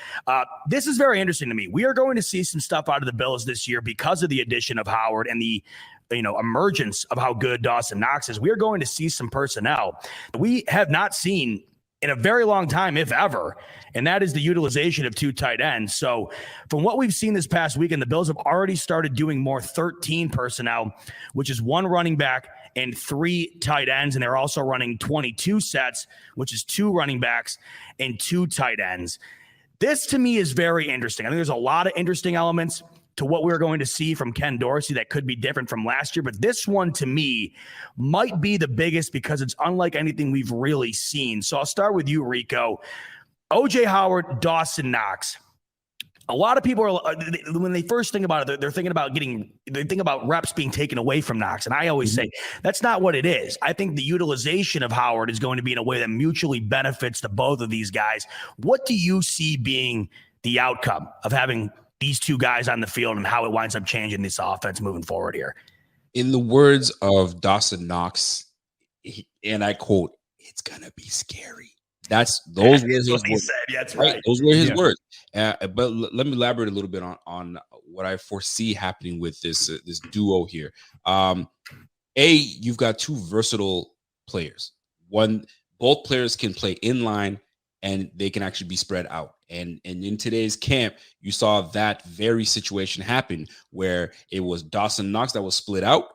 This is very interesting to me. We are going to see some stuff out of the Bills this year because of the addition of Howard and the emergence of how good Dawson Knox is. We are going to see some personnel we have not seen in a very long time, if ever, and that is the utilization of 2 tight ends. So from what we've seen this past weekend, the Bills have already started doing more 13 personnel, which is 1 running back and 3 tight ends, and they're also running 22 sets, which is 2 running backs and 2 tight ends. This, to me, is very interesting. I think there's a lot of interesting elements. to what we're going to see from Ken Dorsey that could be different from last year. But this one, to me, might be the biggest because it's unlike anything we've really seen. So I'll start with you, Rico. O.J. Howard, Dawson Knox. A lot of people are, when they first think about it, they're thinking about reps being taken away from Knox. And I always say that's not what it is. I think the utilization of Howard is going to be in a way that mutually benefits the both of these guys. What do you see being the outcome of having these two guys on the field and how it winds up changing this offense moving forward here? In the words of Dawson Knox, and I quote, "It's gonna be scary." Those were his words. Said. Yeah, that's right. Those were his words. But let me elaborate a little bit on what I foresee happening with this duo here. You've got two versatile players. Both players can play in line and they can actually be spread out. And in today's camp, you saw that very situation happen where it was Dawson Knox that was split out,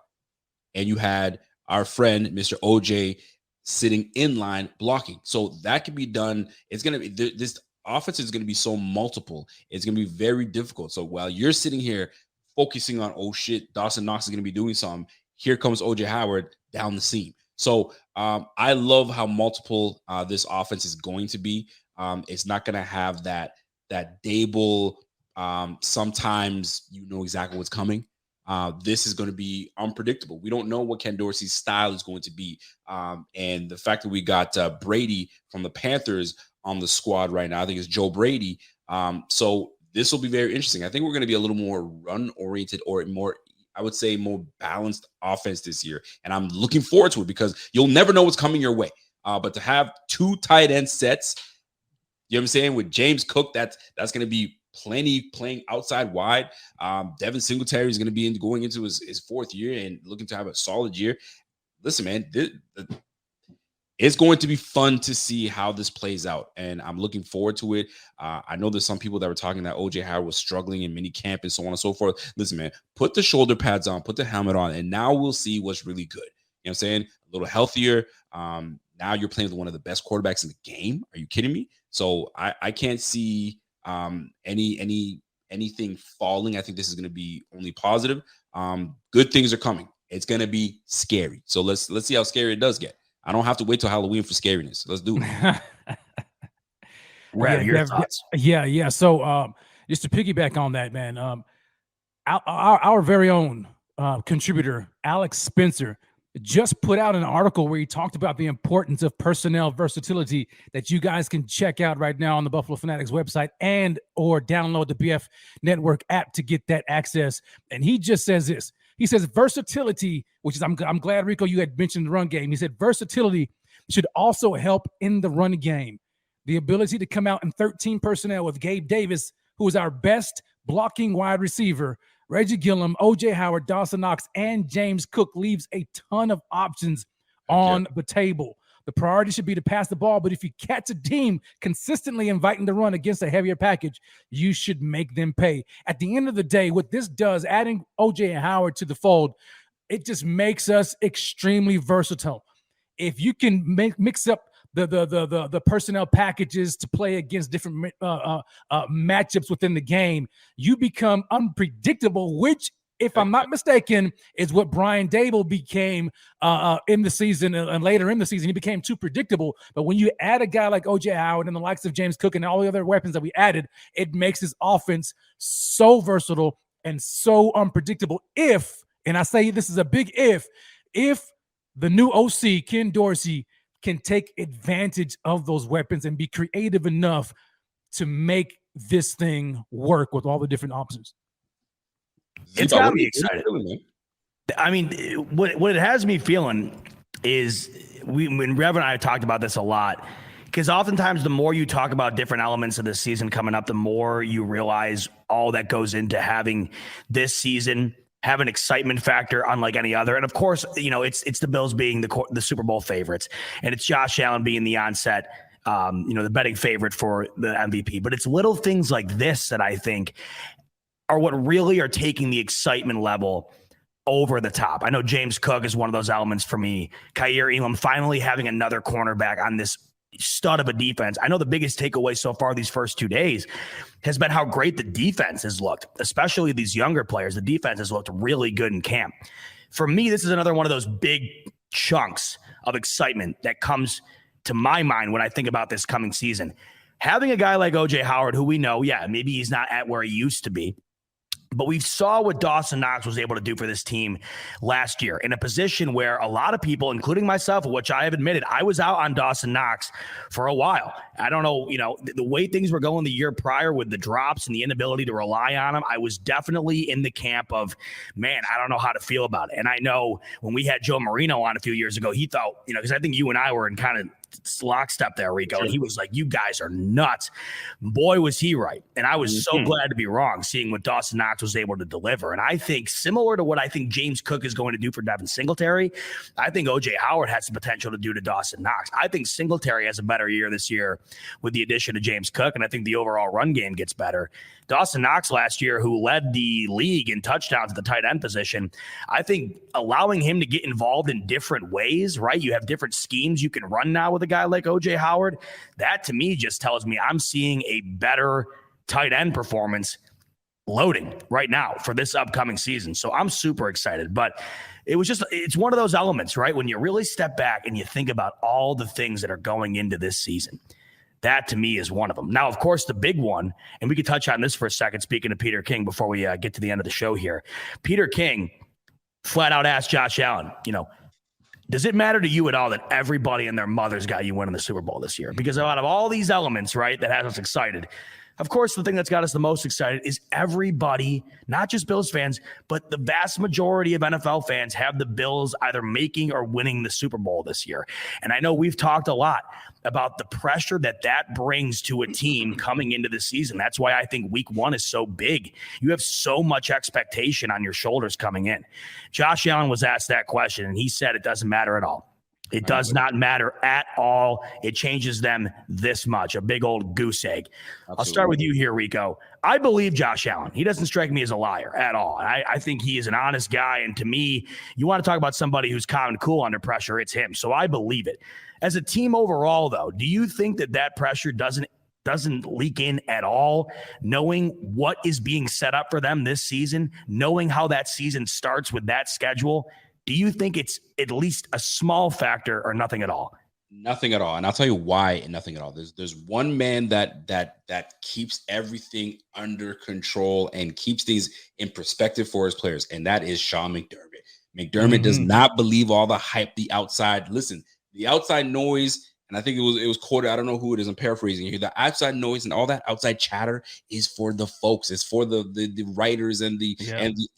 and you had our friend Mr. OJ sitting in line blocking. So that can be done. It's going to be this offense is going to be so multiple. It's going to be very difficult. So while you're sitting here focusing on, oh shit, Dawson Knox is going to be doing something, here comes OJ Howard down the seam. So I love how multiple this offense is going to be. It's not going to have that Dable. Sometimes you know exactly what's coming. This is going to be unpredictable. We don't know what Ken Dorsey's style is going to be. And the fact that we got Brady from the Panthers on the squad right now, I think it's Joe Brady. So this will be very interesting. I think we're going to be a little more run-oriented or more, I would say, more balanced offense this year. And I'm looking forward to it because you'll never know what's coming your way. But to have two tight end sets, you know what I'm saying, with James Cook, that's going to be plenty playing outside wide. Devin Singletary is going to be going into his fourth year and looking to have a solid year. Listen, man, it's going to be fun to see how this plays out, and I'm looking forward to it. I know there's some people that were talking that OJ Howard was struggling in mini camp and so on and so forth. Listen, man, put the shoulder pads on, put the helmet on, and now we'll see what's really good. You know what I'm saying? A little healthier. Now you're playing with one of the best quarterbacks in the game. Are you kidding me? So I can't see anything falling. I think this is going to be only positive. Good things are coming. It's going to be scary. So let's see how scary it does get. I don't have to wait till Halloween for scariness. Let's do it. Rev, your thoughts? Yeah. So just to piggyback on that, man, our very own contributor, Alex Spencer, just put out an article where he talked about the importance of personnel versatility that you guys can check out right now on the Buffalo Fanatics website and or download the BF Network app to get that access. And he just says this. He says versatility, which is I'm glad, Rico, you had mentioned the run game. He said versatility should also help in the run game. The ability to come out in 13 personnel with Gabe Davis, who is our best blocking wide receiver, Reggie Gillum, O.J. Howard, Dawson Knox, and James Cook leaves a ton of options on the table. The priority should be to pass the ball, but if you catch a team consistently inviting the run against a heavier package, you should make them pay. At the end of the day, what this does, adding O.J. and Howard to the fold, it just makes us extremely versatile. If you can mix up the personnel packages to play against different matchups within the game, you become unpredictable, which, if I'm not mistaken, is what Brian Dable became in the season and later in the season. He became too predictable. But when you add a guy like O.J. Howard and the likes of James Cook and all the other weapons that we added, it makes his offense so versatile and so unpredictable. And I say this is a big if the new OC, Ken Dorsey, can take advantage of those weapons and be creative enough to make this thing work with all the different options. It's got me excited. I mean, what it has me feeling is when Rev and I have talked about this a lot, because oftentimes the more you talk about different elements of the season coming up, the more you realize all that goes into having this season have an excitement factor unlike any other. And of course, you know, it's the Bills being the Super Bowl favorites, and it's Josh Allen being the onset, the betting favorite for the MVP. But it's little things like this that I think are what really are taking the excitement level over the top. I know James Cook is one of those elements for me. Kaiir Elam finally having another cornerback on this stud of a defense. I know the biggest takeaway so far these first 2 days has been how great the defense has looked, especially these younger players. The defense has looked really good in camp. For me, this is another one of those big chunks of excitement that comes to my mind when I think about this coming season. Having a guy like O.J. Howard, who we know, maybe he's not at where he used to be, but we saw what Dawson Knox was able to do for this team last year in a position where a lot of people, including myself, which I have admitted, I was out on Dawson Knox for a while. I don't know, the way things were going the year prior with the drops and the inability to rely on him, I was definitely in the camp of, man, I don't know how to feel about it. And I know when we had Joe Marino on a few years ago, he thought, because I think you and I were in kind of lockstep there, Rico. And he was like, you guys are nuts. Boy, was he right. And I was so glad to be wrong, seeing what Dawson Knox was able to deliver. And I think similar to what I think James Cook is going to do for Devin Singletary, I think O.J. Howard has the potential to do to Dawson Knox. I think Singletary has a better year this year with the addition of James Cook, and I think the overall run game gets better. Dawson Knox last year, who led the league in touchdowns at the tight end position, I think allowing him to get involved in different ways, right? You have different schemes you can run now with a guy like O.J. Howard. That to me just tells me I'm seeing a better tight end performance loading right now for this upcoming season. So I'm super excited, but it's one of those elements, right? When you really step back and you think about all the things that are going into this season, that to me is one of them. Now, of course, the big one, and we could touch on this for a second, speaking of Peter King, before we get to the end of the show here. Peter King flat out asked Josh Allen, does it matter to you at all that everybody and their mothers got you winning the Super Bowl this year? Because out of all these elements, right, that has us excited, of course, the thing that's got us the most excited is everybody, not just Bills fans, but the vast majority of NFL fans have the Bills either making or winning the Super Bowl this year. And I know we've talked a lot about the pressure that brings to a team coming into the season. That's why I think week 1 is so big. You have so much expectation on your shoulders coming in. Josh Allen was asked that question, and he said it doesn't matter at all. It does not matter at all. It changes them this much. A big old goose egg. Absolutely. I'll start with you here, Rico. I believe Josh Allen. He doesn't strike me as a liar at all. I think he is an honest guy. And to me, you want to talk about somebody who's calm and cool under pressure, it's him. So I believe it. As a team overall, though, do you think that pressure doesn't leak in at all, knowing what is being set up for them this season, knowing how that season starts with that schedule? Do you think it's at least a small factor or nothing at all? Nothing at all. And I'll tell you why nothing at all. There's one man that keeps everything under control and keeps things in perspective for his players, and that is Sean McDermott. McDermott does not believe all the hype, the outside. Listen, the outside noise, and I think it was quoted, I don't know who it is, I'm paraphrasing here. The outside noise and all that outside chatter is for the folks. It's for the writers and the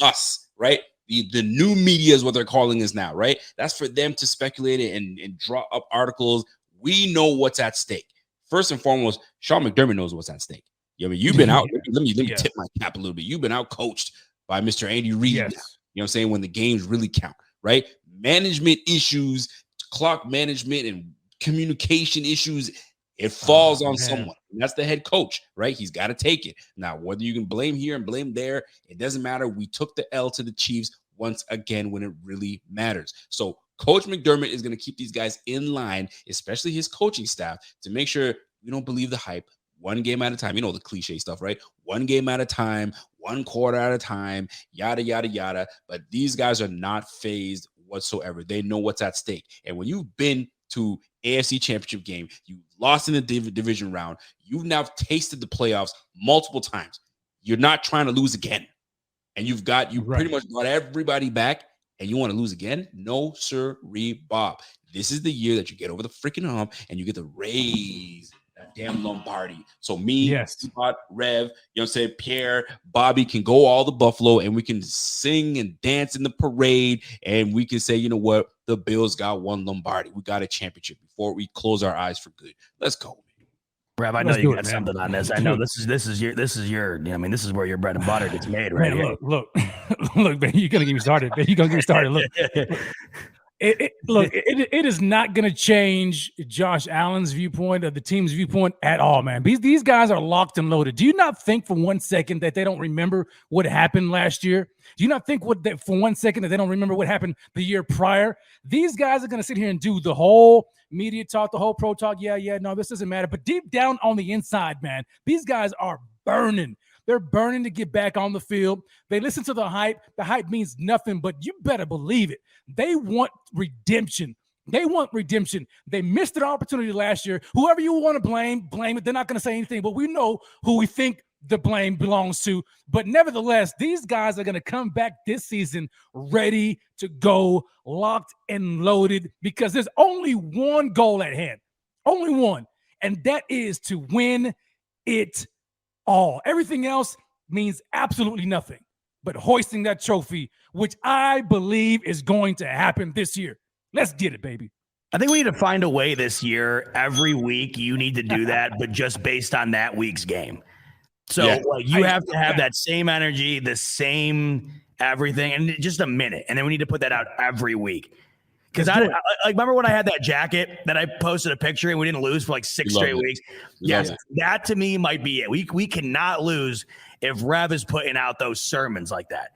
us, right? The new media is what they're calling us now, right? That's for them to speculate and draw up articles. We know what's at stake. First and foremost, Sean McDermott knows what's at stake. You've been out. Let me tip my cap a little bit. You've been out coached by Mr. Andy Reid. Yes. You know what I'm saying? When the games really count, right? Management issues, clock management, and communication issues, it falls on someone. And that's the head coach, right? He's got to take it. Now, whether you can blame here and blame there, it doesn't matter. We took the L to the Chiefs once again when it really matters. So Coach McDermott is going to keep these guys in line, especially his coaching staff, to make sure we don't believe the hype. One game at a time. You know the cliche stuff, right? One game at a time, one quarter at a time, yada, yada, yada. But these guys are not phased whatsoever. They know what's at stake. And when you've been to AFC Championship game, you lost in the division round, you've now tasted the playoffs multiple times. You're not trying to lose again. And pretty much got everybody back, and you want to lose again? No, sirree, Bob. This is the year that you get over the freaking hump and you get to raise that damn Lombardi. So me, Scott, Rev, you know what I'm saying, Pierre, Bobby can go all the Buffalo, and we can sing and dance in the parade, and we can say, you know what, the Bills got one Lombardi. We got a championship before we close our eyes for good. Let's go. Rev, I know you got something on this. I know this is your, this is where your bread and butter gets made, right? Man, look, man, you're gonna get me started. Man. You're gonna get me started. Look, It is not going to change Josh Allen's viewpoint or the team's viewpoint at all, man. These guys are locked and loaded. Do you not think for 1 second that they don't remember what happened last year? Do you not think for 1 second that they don't remember what happened the year prior? These guys are going to sit here and do the whole media talk, the whole pro talk. Yeah, no, this doesn't matter. But deep down on the inside, man, these guys are burning. They're burning to get back on the field. They listen to the hype. The hype means nothing, but you better believe it. They want redemption. They want redemption. They missed an opportunity last year. Whoever you want to blame it. They're not going to say anything, but we know who we think the blame belongs to. But nevertheless, these guys are going to come back this season ready to go, locked and loaded, because there's only one goal at hand. Only one. And that is to win it all. Everything else means absolutely nothing but hoisting that trophy, which I believe is going to happen this year. Let's get it, baby. I think we need to find a way this year. Every week you need to do that, but just based on that week's game. So you have to have that same energy, the same everything, and just a minute. And then we need to put that out every week. Because I remember when I had that jacket that I posted a picture and we didn't lose for like 6 straight weeks. Yes, that to me might be it. We cannot lose if Rev is putting out those sermons like that.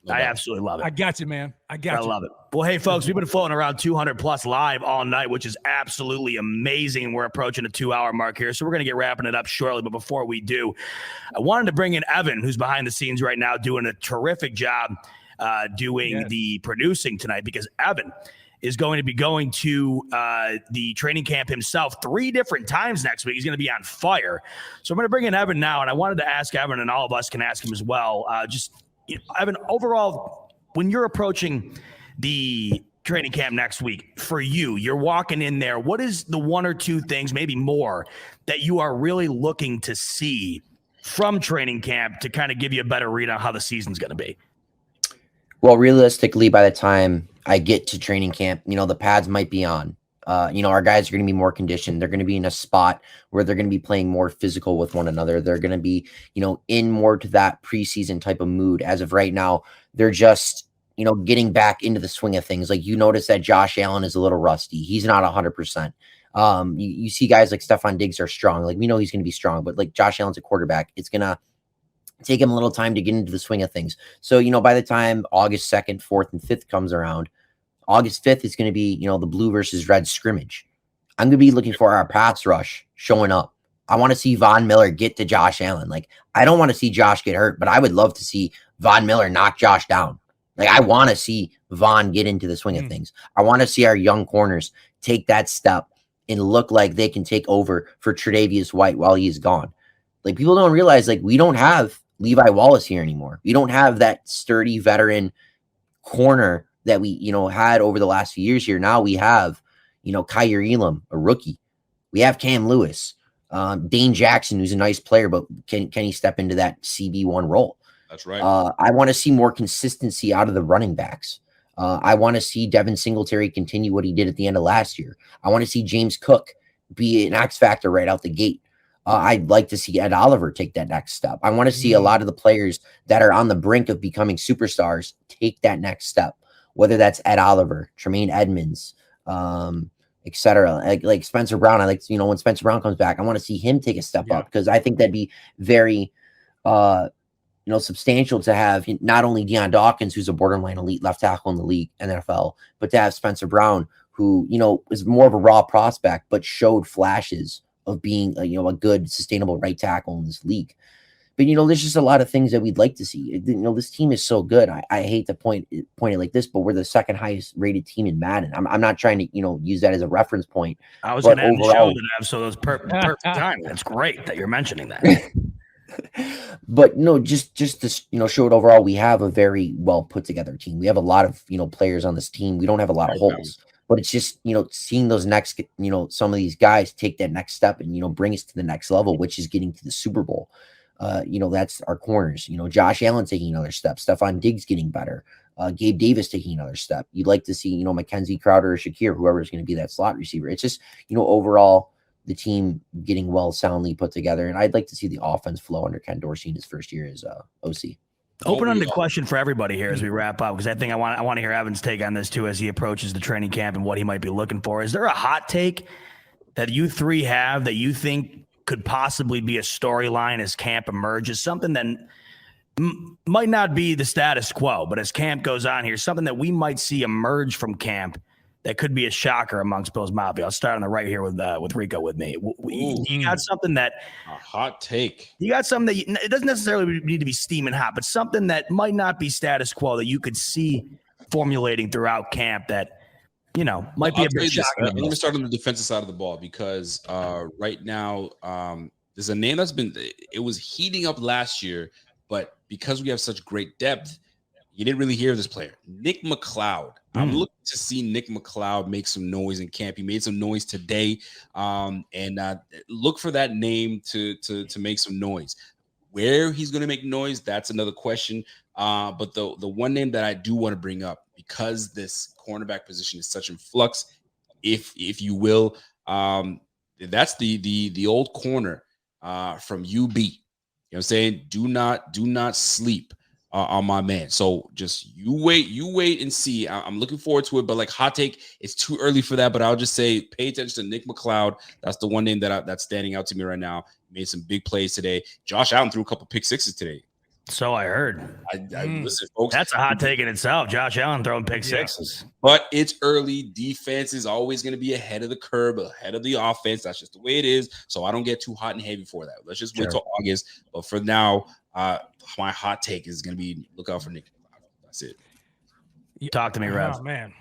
I absolutely love it. I got you, man. I love it. Well, hey, folks, we've been floating around 200 plus live all night, which is absolutely amazing. We're approaching a 2-hour mark here, so we're going to get wrapping it up shortly. But before we do, I wanted to bring in Evan, who's behind the scenes right now doing a terrific job doing the producing tonight, because Evan is going to be going to the training camp himself 3 different times next week. He's going to be on fire. So I'm going to bring in Evan now, and I wanted to ask Evan, and all of us can ask him as well, Evan, overall, when you're approaching the training camp next week, for you're walking in there, what is the 1 or 2 things, maybe more, that you are really looking to see from training camp to kind of give you a better read on how the season's going to be? Well, realistically, by the time I get to training camp, the pads might be on. Our guys are going to be more conditioned. They're going to be in a spot where they're going to be playing more physical with one another. They're going to be, in more to that preseason type of mood. As of right now, they're just, getting back into the swing of things. Like, you notice that Josh Allen is a little rusty. He's not 100%. You see guys like Stephon Diggs are strong. Like, we know he's going to be strong, but like Josh Allen's a quarterback. It's going to take him a little time to get into the swing of things. So, by the time August 2nd, 4th, and 5th comes around, August 5th is going to be, the blue versus red scrimmage. I'm going to be looking for our pass rush showing up. I want to see Von Miller get to Josh Allen. Like, I don't want to see Josh get hurt, but I would love to see Von Miller knock Josh down. Like, I want to see Von get into the swing of things. I want to see our young corners take that step and look like they can take over for Tre'Davious White while he's gone. Like, people don't realize, like, we don't have Levi Wallace here anymore. We don't have that sturdy veteran corner that we, had over the last few years here. Now we have, Kaiir Elam, a rookie. We have Cam Lewis, Dane Jackson, who's a nice player, but can he step into that CB1 role? That's right. I want to see more consistency out of the running backs. I want to see Devin Singletary continue what he did at the end of last year. I want to see James Cook be an X factor right out the gate. I'd like to see Ed Oliver take that next step. I want to see a lot of the players that are on the brink of becoming superstars take that next step, whether that's Ed Oliver, Tremaine Edmonds, etc. Like Spencer Brown. I like, when Spencer Brown comes back, I want to see him take a step up, because I think that'd be very, substantial to have not only Deion Dawkins, who's a borderline elite left tackle in the league, NFL, but to have Spencer Brown, who, is more of a raw prospect, but showed flashes of being, a good, sustainable right tackle in this league. But, there's just a lot of things that we'd like to see. This team is so good. I hate to point it like this, but we're the 2nd highest rated team in Madden. I'm not trying to, use that as a reference point. I was going to end the show that so that's perfect time. That's great that you're mentioning that. But no, just to, show it overall, we have a very well put together team. We have a lot of, players on this team. We don't have a lot of holes. But it's just, seeing those next, some of these guys take that next step and, bring us to the next level, which is getting to the Super Bowl. That's our corners. Josh Allen taking another step. Stephon Diggs getting better. Gabe Davis taking another step. You'd like to see, Mckenzie Crowder or Shakiir, whoever's going to be that slot receiver. It's just, overall, the team getting well, soundly put together. And I'd like to see the offense flow under Ken Dorsey in his first year as OC. Open-ended question for everybody here as we wrap up, because I think I want to hear Evan's take on this too as he approaches the training camp and what he might be looking for. Is there a hot take that you three have that you think could possibly be a storyline as camp emerges? Something that might not be the status quo, but as camp goes on here, something that we might see emerge from camp that could be a shocker amongst Bills Mafia. I'll start on the right here with Rico with me. You got something that a hot take. You got something that it doesn't necessarily need to be steaming hot, but something that might not be status quo that you could see formulating throughout camp that might be a bit shocking. Let me start on the defensive side of the ball because right now there's a name that's it was heating up last year, but because we have such great depth, you didn't really hear this player, Nick McLeod. I'm looking to see Nick McLeod make some noise in camp. He made some noise today, and look for that name to make some noise. Where he's going to make noise, that's another question. But the one name that I do want to bring up, because this cornerback position is such in flux, if you will, that's the old corner from UB. You know what I'm saying? Do not sleep on my man. So just you wait and see. I'm looking forward to it, but like hot take, it's too early for that. But I'll just say pay attention to Nick McLeod. That's the one name that's standing out to me right now. Made some big plays today. Josh Allen threw a couple pick sixes today. So I heard. I listen, folks. That's a hot take in itself. Josh Allen throwing pick sixes. But it's early. Defense is always going to be ahead of the curve, ahead of the offense. That's just the way it is. So I don't get too hot and heavy for that. Let's just wait till August. But for now, my hot take is going to be look out for Nick. That's it. Talk to me, Rev. Oh, man,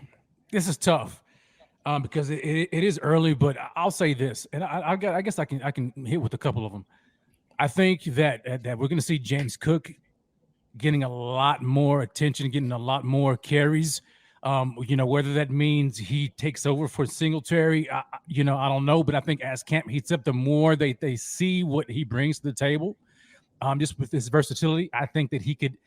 this is tough because it is early. But I'll say this, and I guess I can hit with a couple of them. I think that we're going to see James Cook getting a lot more attention, getting a lot more carries. Whether that means he takes over for Singletary, I don't know. But I think as camp heats up, the more they see what he brings to the table, just with his versatility, I think that he could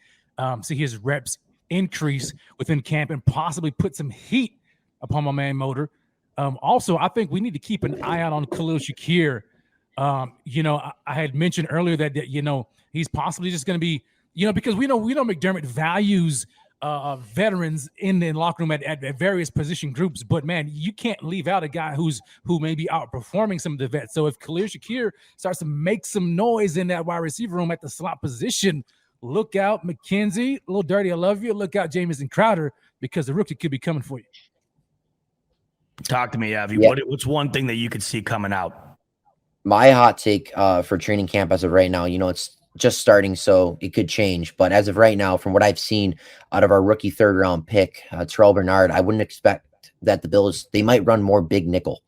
see his reps increase within camp and possibly put some heat upon my man Motor. Also, I think we need to keep an eye out on Khalil Shakiir. I had mentioned earlier that he's possibly just going to be, because we know McDermott values veterans in the locker room at various position groups, but man, you can't leave out a guy who may be outperforming some of the vets. So if Khalil Shakiir starts to make some noise in that wide receiver room at the slot position, look out, Mckenzie, a little dirty, I love you. Look out, Jamison Crowder, because the rookie could be coming for you. Talk to me, Avi. Yeah. What's one thing that you could see coming out? My hot take for training camp as of right now, it's just starting, so it could change. But as of right now, from what I've seen out of our rookie third-round pick, Terrell Bernard, I wouldn't expect that the Bills, they might run more big nickel.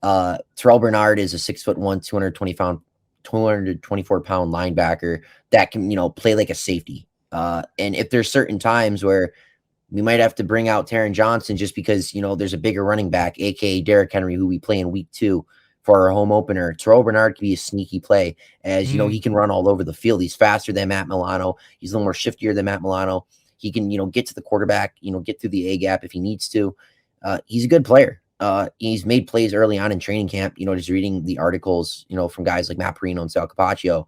Terrell Bernard is a 6'1", 224-pound linebacker that can, play like a safety. And if there's certain times where we might have to bring out Taron Johnson just because, there's a bigger running back, a.k.a. Derrick Henry, who we play in week 2 for our home opener, Terrell Bernard can be a sneaky play as, he can run all over the field. He's faster than Matt Milano. He's a little more shiftier than Matt Milano. He can, get to the quarterback, get through the A-gap if he needs to. He's a good player. He's made plays early on in training camp, just reading the articles, from guys like Matt Perino and Sal Capaccio,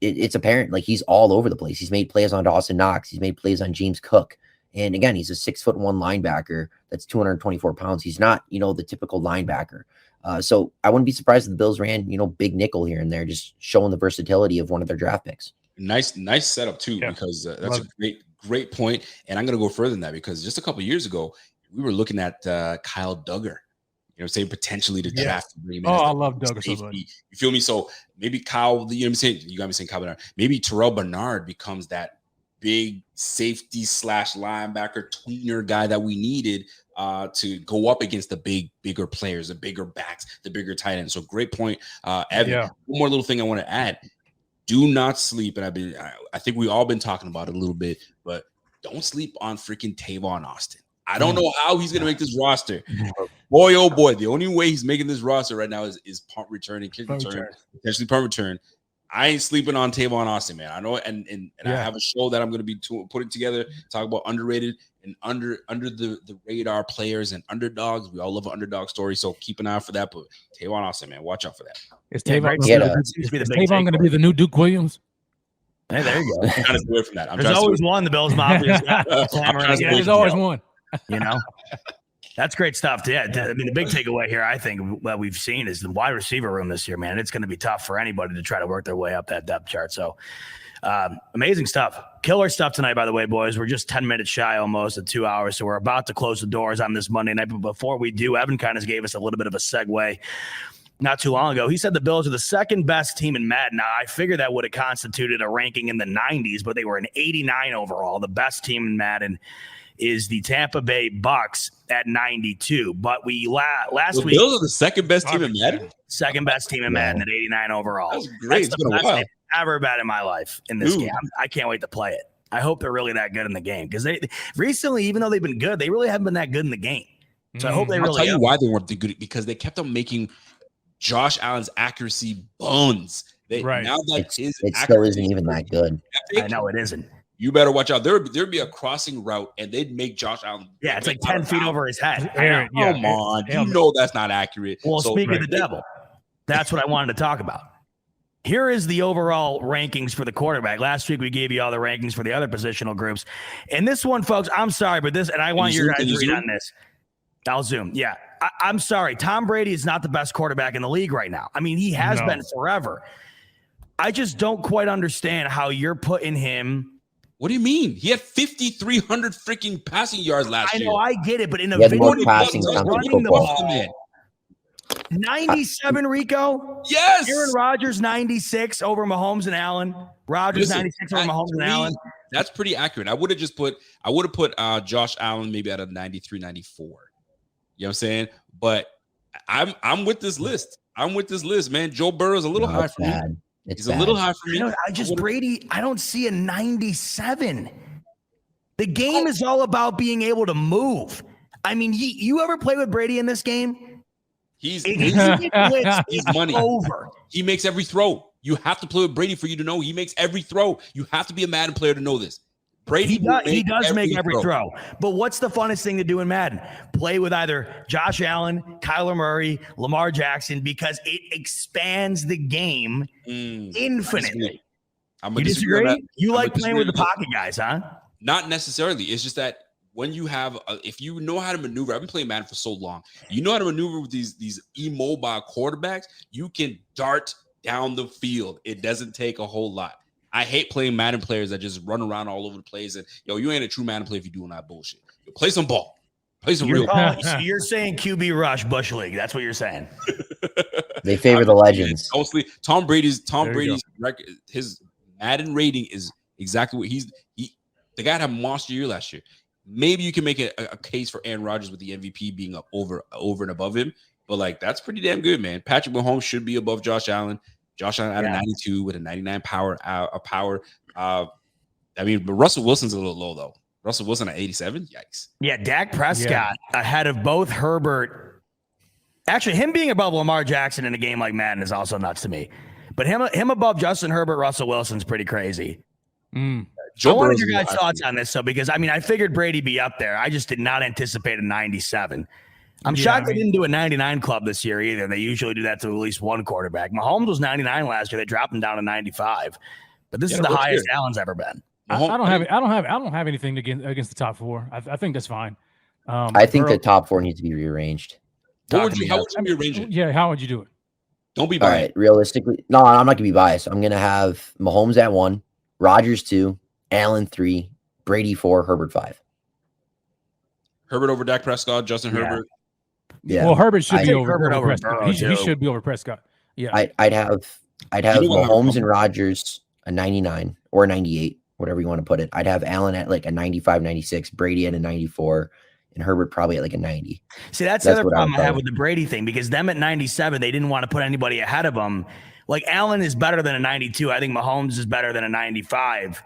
it's apparent, like he's all over the place. He's made plays on Dawson Knox. He's made plays on James Cook. And again, he's a 6'1" linebacker that's 224 pounds. He's not, the typical linebacker. So I wouldn't be surprised if the Bills ran, big nickel here and there, just showing the versatility of one of their draft picks. Nice setup too, because that's a great point. And I'm going to go further than that because just a couple of years ago, we were looking at Kyle Duggar, saying potentially to draft. I love Duggar so much. You feel me? So maybe Kyle, you got me saying Kyle Bernard. Maybe Terrell Bernard becomes that big safety / linebacker tweener guy that we needed to go up against the bigger players, the bigger backs, the bigger tight ends. So great point, Evan. One more little thing I want to add. Do not sleep, and I think we all been talking about it a little bit, but don't sleep on freaking Tavon Austin. I don't know how he's going to make this roster. Boy, oh boy, the only way he's making this roster right now is punt return and kick return, potentially punt return. I ain't sleeping on Tavon Austin, man. I know, and I have a show that I'm going to be putting together, talk about underrated and under the radar players and underdogs. We all love an underdog story, so keep an eye out for that. But Tavon Austin, man, watch out for that. Is Tavon going to be the new Duke Williams? Hey, there you go. I'm trying to stay away from that. There's always one. The Bills Mafia. There's always one. You know, that's great stuff. Yeah, I mean, the big takeaway here, I think, what we've seen is the wide receiver room this year, man. It's going to be tough for anybody to try to work their way up that depth chart. So, amazing stuff. Killer stuff tonight, by the way, boys. We're just 10 minutes shy almost at 2 hours, so we're about to close the doors on this Monday night. But before we do, Evan kind of gave us a little bit of a segue not too long ago. He said the Bills are the second best team in Madden. Now, I figured that would have constituted a ranking in the 90s, but they were an 89 overall. The best team in Madden is the Tampa Bay Bucks at 92. But we last week, Bills are the second best team in Madden. Second best team in Madden at 89 overall. That's great. That's the best I've ever bet in my life in this game. I can't wait to play it. I hope they're really that good in the game because they recently, even though they've been good, they really haven't been that good in the game. So I hope they really. I'll tell you why they weren't good, because they kept on making Josh Allen's accuracy bones. Now that it still isn't even that good. I know it isn't. You better watch out. There'd be a crossing route, and they'd make Josh Allen. Yeah, it's like 10 feet over his head. Come on, you know that's not accurate. Well, speaking of the devil, that's what I wanted to talk about. Here is the overall rankings for the quarterback. Last week we gave you all the rankings for the other positional groups, and this one, folks, I'm sorry, but this, and I want your guys to read on this. I'll zoom. Yeah, I'm sorry. Tom Brady is not the best quarterback in the league right now. I mean, he has been forever. I just don't quite understand how you're putting him. What do you mean? He had 5,300 freaking passing yards last year. I know, I get it, but in a video, running the ball. 97, Rico? Yes. Aaron Rodgers, 96 over Mahomes and Allen. Rodgers, 96 over Mahomes and Allen. That's pretty accurate. I would have put Josh Allen maybe at a 93, 94. You know what I'm saying? But I'm with this list. Man. Joe Burrow's a little high for me. He's a little high for me. Brady, I don't see a 97. The game is all about being able to move. I mean, you ever play with Brady in this game? He's money. Over. He makes every throw. You have to play with Brady for you to know he makes every throw. You have to be a Madden player to know this. Brady he does make every throw. But what's the funnest thing to do in Madden? Play with either Josh Allen, Kyler Murray, Lamar Jackson, because it expands the game infinitely. You disagree? You like playing with the pocket guys, huh? Not necessarily. It's just that when you have, if you know how to maneuver, I've been playing Madden for so long. You know how to maneuver with these immobile quarterbacks. You can dart down the field. It doesn't take a whole lot. I hate playing Madden players that just run around all over the place. And you ain't a true Madden player if you're doing that bullshit. Play some ball. Play some real ball. So you're saying QB rush Bush League. That's what you're saying. They favor the legends. Mostly Tom Brady's record, his Madden rating is exactly what the guy had a monster year last year. Maybe you can make a case for Aaron Rodgers with the MVP being up over and above him, but that's pretty damn good, man. Patrick Mahomes should be above Josh Allen. Josh Allen at a 92 with a 99 power. But Russell Wilson's a little low though. Russell Wilson at 87. Yikes. Yeah, Dak Prescott ahead of both Herbert. Actually, him being above Lamar Jackson in a game like Madden is also nuts to me. But him above Justin Herbert, Russell Wilson's pretty crazy. I wanted your guys' thoughts on this, because I figured Brady be up there. I just did not anticipate a 97. I'm shocked they didn't do a 99 club this year either. They usually do that to at least one quarterback. Mahomes was 99 last year. They dropped him down to 95, but this is the highest Allen's ever been. I don't have anything against the top four. I think that's fine. I think the top four needs to be rearranged. How would you rearrange it? Yeah, how would you do it? Don't be biased. All right, realistically, no, I'm not gonna be biased. I'm gonna have Mahomes at 1, Rodgers 2, Allen 3, Brady 4, Herbert 5. Herbert over Dak Prescott, Justin Herbert. Yeah. Well, Herbert should be over Prescott. He should be over Prescott. Yeah. I'd have Mahomes and Rodgers a 99 or a 98, whatever you want to put it. I'd have Allen at a 95, 96, Brady at a 94, and Herbert probably at a 90. See, that's the other problem I have with the Brady thing, because them at 97, they didn't want to put anybody ahead of them. Allen is better than a 92. I think Mahomes is better than a 95.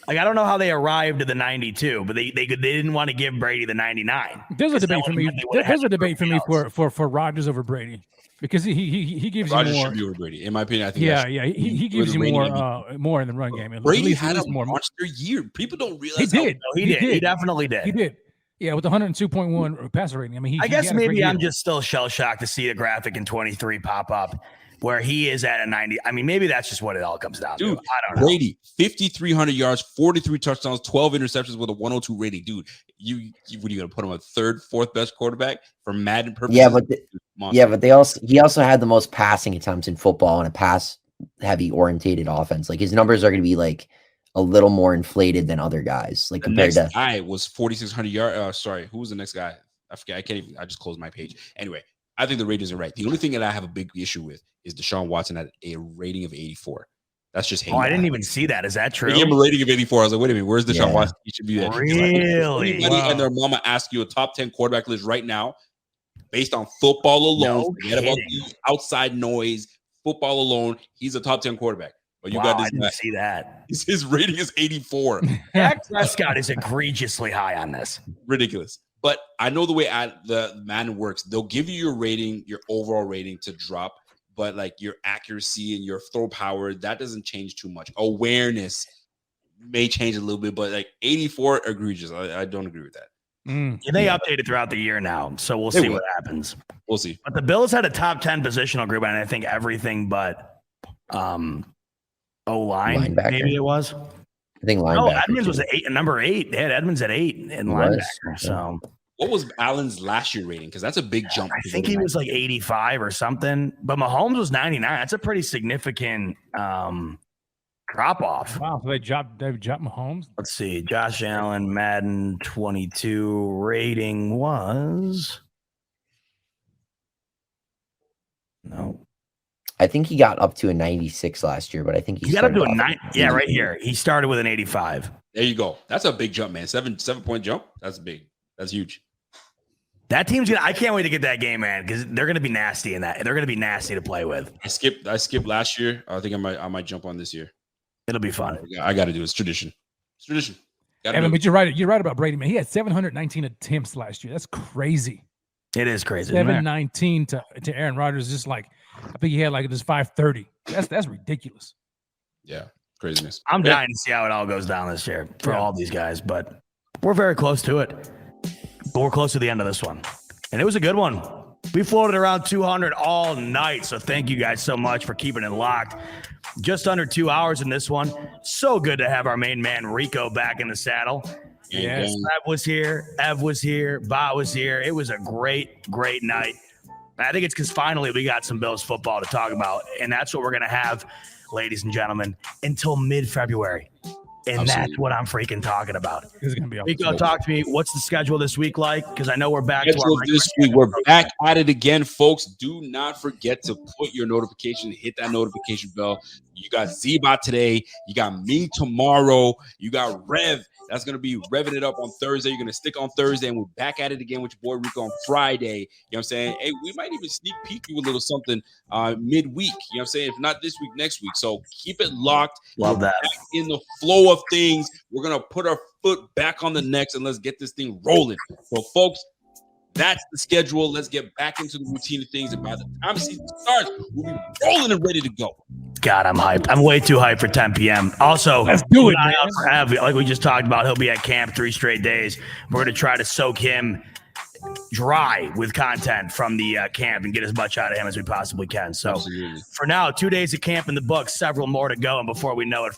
I don't know how they arrived at the 92, but they didn't want to give Brady the 99. There's a debate for me. There's a debate for me for Rodgers over Brady, because he gives Rodgers you more. Should be over Brady, in my opinion. I think. He gives you more in the run game. Brady had a monster year. People don't realize he did. He definitely did. He did. Yeah, with 102.1 passer rating. I guess maybe I'm just still shell shocked to see a graphic in 23 pop up. where he is at a 90. I mean, maybe that's just what it all comes down to. I don't know. Brady, 5,300 yards, 43 touchdowns, 12 interceptions with a 102 rating. Dude, you what are you going to put him a third, fourth best quarterback for Madden purposes? Yeah, but he also had the most passing attempts in football in a pass heavy orientated offense. Like his numbers are going to be like a little more inflated than other guys. Like the compared next to guy was 4,600 yards. Sorry, who was the next guy? I forget. I can't even. I just closed my page. Anyway, I think the ratings are right. The only thing that I have a big issue with is Deshaun Watson at a rating of 84. That's just him. Oh, I didn't even see that. Is that true? He gave him a rating of 84. I was like, wait a minute, where's Deshaun Watson? He should be there. Really? Anybody and their mama ask you a top 10 quarterback list right now, based on football alone, forget about the outside noise, football alone, he's a top 10 quarterback. But you got this. I didn't see that. His rating is 84. Dak Prescott is egregiously high on this. Ridiculous. But I know the way the Madden works. They'll give you your rating, your overall rating to drop, but like your accuracy and your throw power, that doesn't change too much. Awareness may change a little bit, but like 84, egregious. I don't agree with that. Yeah, they updated throughout the year now, so we'll see what happens. We'll see. But the Bills had a top 10 positional group, and I think everything but O-line, maybe it was. I think linebacker. No, Edmonds was number 8. They had Edmonds at 8 in linebacker. So what was Allen's last year rating? Because that's a big jump. I think he was like 85 or something. But Mahomes was 99. That's a pretty significant drop off. Wow, so they dropped Mahomes. Let's see. Josh Allen, Madden 22 rating was no. I think he got up to a 96 last year, but I think he got up to a 9. Yeah, right here. He started with an 85. There you go. That's a big jump, man. 7-point jump. That's big. That's huge. That team's I can't wait to get that game, man, because they're gonna be nasty in that. They're gonna be nasty to play with. I skipped last year. I think I might jump on this year. It'll be fun. I got to do it. It's tradition. It's tradition. Evan, but you're right. You're right about Brady, man. He had 719 attempts last year. That's crazy. It is crazy. 719 to Aaron Rodgers, just like I think he had like this 530. That's ridiculous. Yeah, craziness. I'm dying to see how it all goes down this year for all these guys, but we're very close to it. But we're close to the end of this one, and it was a good one. We floated around 200 all night, so thank you guys so much for keeping it locked. Just under 2 hours in this one. So good to have our main man Rico back in the saddle. Yes, Ev was here, Ba was here. It was a great night. I think it's because finally we got some Bills football to talk about, and that's what we're going to have, ladies and gentlemen, until mid-February. And that's what I'm freaking talking about. This is going to be Rico, talk to me. What's the schedule this week like? Because I know we're back to our this week. We're back at it again, folks. Do not forget to put your notification, hit that notification bell. You got Z-Bot today. You got me tomorrow. You got Rev. That's going to be revving it up on Thursday. You're going to stick on Thursday, and we're back at it again with your boy Rico on Friday. You know what I'm saying? Hey, we might even sneak peek you a little something midweek. You know what I'm saying? If not this week, next week. So keep it locked. Love that. Back in the flow of things. We're going to put our foot back on the necks, and let's get this thing rolling. So, folks, that's the schedule. Let's get back into the routine of things. And by the time the season starts, we'll be rolling and ready to go. God, I'm hyped. I'm way too hyped for 10 p.m. Also, let's do it, man. Like we just talked about, he'll be at camp 3 straight days. We're going to try to soak him dry with content from the camp and get as much out of him as we possibly can. So for now, 2 days of camp in the books, several more to go. And before we know it,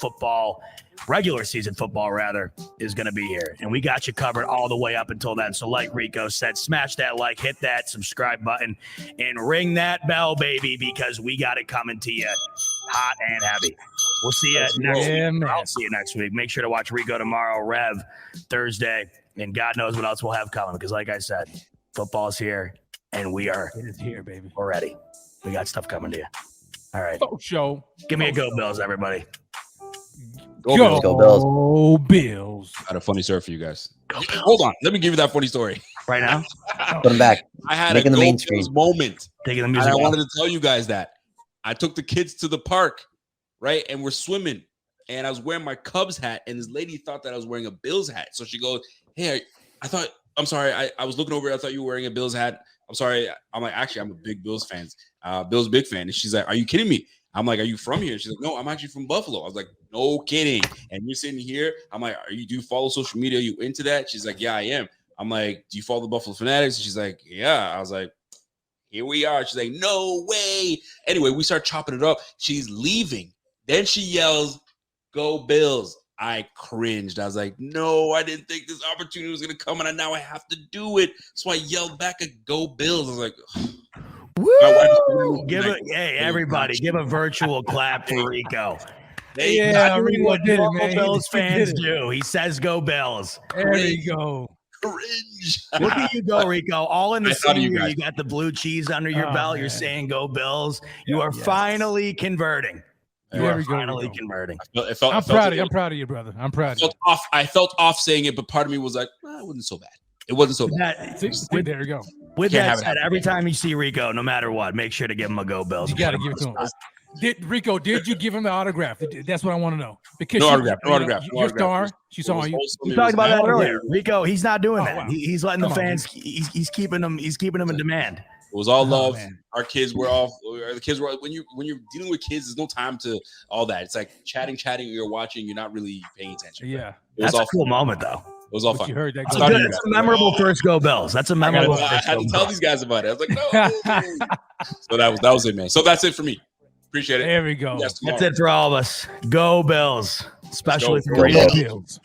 regular season football rather, is going to be here. And we got you covered all the way up until then. So like Rico said, smash that like, hit that subscribe button, and ring that bell, baby, because we got it coming to you hot and heavy. We'll see you next week. I'll see you next week. Make sure to watch Rico tomorrow, Rev Thursday, and God knows what else we'll have coming, because like I said, football's here, and it is here, baby. We're ready. We got stuff coming to you. All right. Show. Give me a go, Bills, everybody. Go Bills. Go Bills. Oh, Bills. I had a funny story for you guys. Hold on. Let me give you that funny story. Right now? Put them back. I had Making a the main Bills screen moment. Taking the And music I off. wanted to tell you guys that. I took the kids to the park, right? And we're swimming. And I was wearing my Cubs hat. And this lady thought that I was wearing a Bills hat. So she goes, hey, I'm sorry. I was looking over. I thought you were wearing a Bills hat. I'm sorry. I'm like, actually, I'm a big Bills fan. Bills big fan. And she's like, are you kidding me? I'm like, are you from here? She's like, no, I'm actually from Buffalo. I was like, no kidding. And you're sitting here. I'm like, do you follow social media? Are you into that? She's like, yeah, I am. I'm like, do you follow the Buffalo Fanatics? And she's like, yeah. I was like, Here we are. She's like, no way. Anyway, we start chopping it up. She's leaving. Then she yells, go Bills. I cringed. I was like, no, I didn't think this opportunity was going to come, and now I have to do it. So I yelled back at go Bills. I was like, woo! Hey, everybody, give a virtual clap to Rico. Yeah, Rico did it, man. Bills fans do. He says go Bills. There you go. Cringe. Look at you go, Rico. All in the same year. You guys. got the blue cheese under your belt. Man. You're saying go Bills. You are finally converting. I'm proud of you, brother. I'm proud of you. I felt off saying it, but part of me was like, it wasn't so bad. It wasn't so bad. There you go. With that said, every time you see Rico, no matter what, make sure to give him a go Bills. You got to give it to him. Rico, did you give him the autograph? That's what I want to know. Because no autograph. Your star, she saw you. We talked about that earlier. Rico, he's not doing that. Wow. He's letting the fans. He's keeping them. He's keeping them in demand. It was all love. Man. Our kids were when you're dealing with kids, there's no time to all that. It's like chatting. You're watching. You're not really paying attention. Yeah, that's a cool moment though. It was all fun. You heard that? That's a memorable first go Bills. That's a memorable. I had to tell these guys about it. I was like, no. So that was it, man. So that's it for me. Appreciate it. There we go. That's it for all of us. Go Bills, especially for Bills.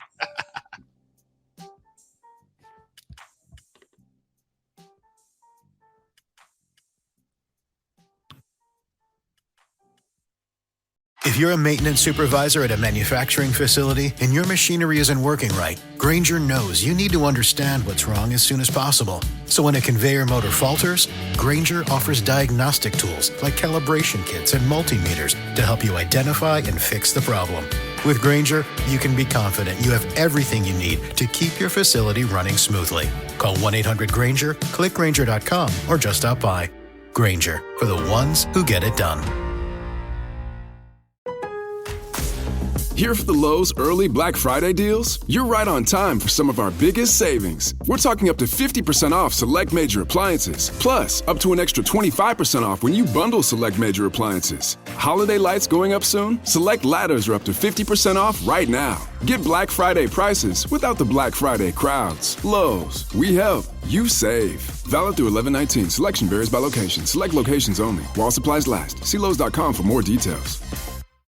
If you're a maintenance supervisor at a manufacturing facility and your machinery isn't working right, Grainger knows you need to understand what's wrong as soon as possible. So when a conveyor motor falters, Grainger offers diagnostic tools like calibration kits and multimeters to help you identify and fix the problem. With Grainger, you can be confident you have everything you need to keep your facility running smoothly. Call 1-800-GRAINGER, click Grainger.com, or just stop by. Grainger, for the ones who get it done. Here for the Lowe's early Black Friday deals? You're right on time for some of our biggest savings. We're talking up to 50% off select major appliances, plus up to an extra 25% off when you bundle select major appliances. Holiday lights going up soon? Select ladders are up to 50% off right now. Get Black Friday prices without the Black Friday crowds. Lowe's, we help, you save. Valid through 11/19. Selection varies by location. Select locations only. While supplies last. See Lowe's.com for more details.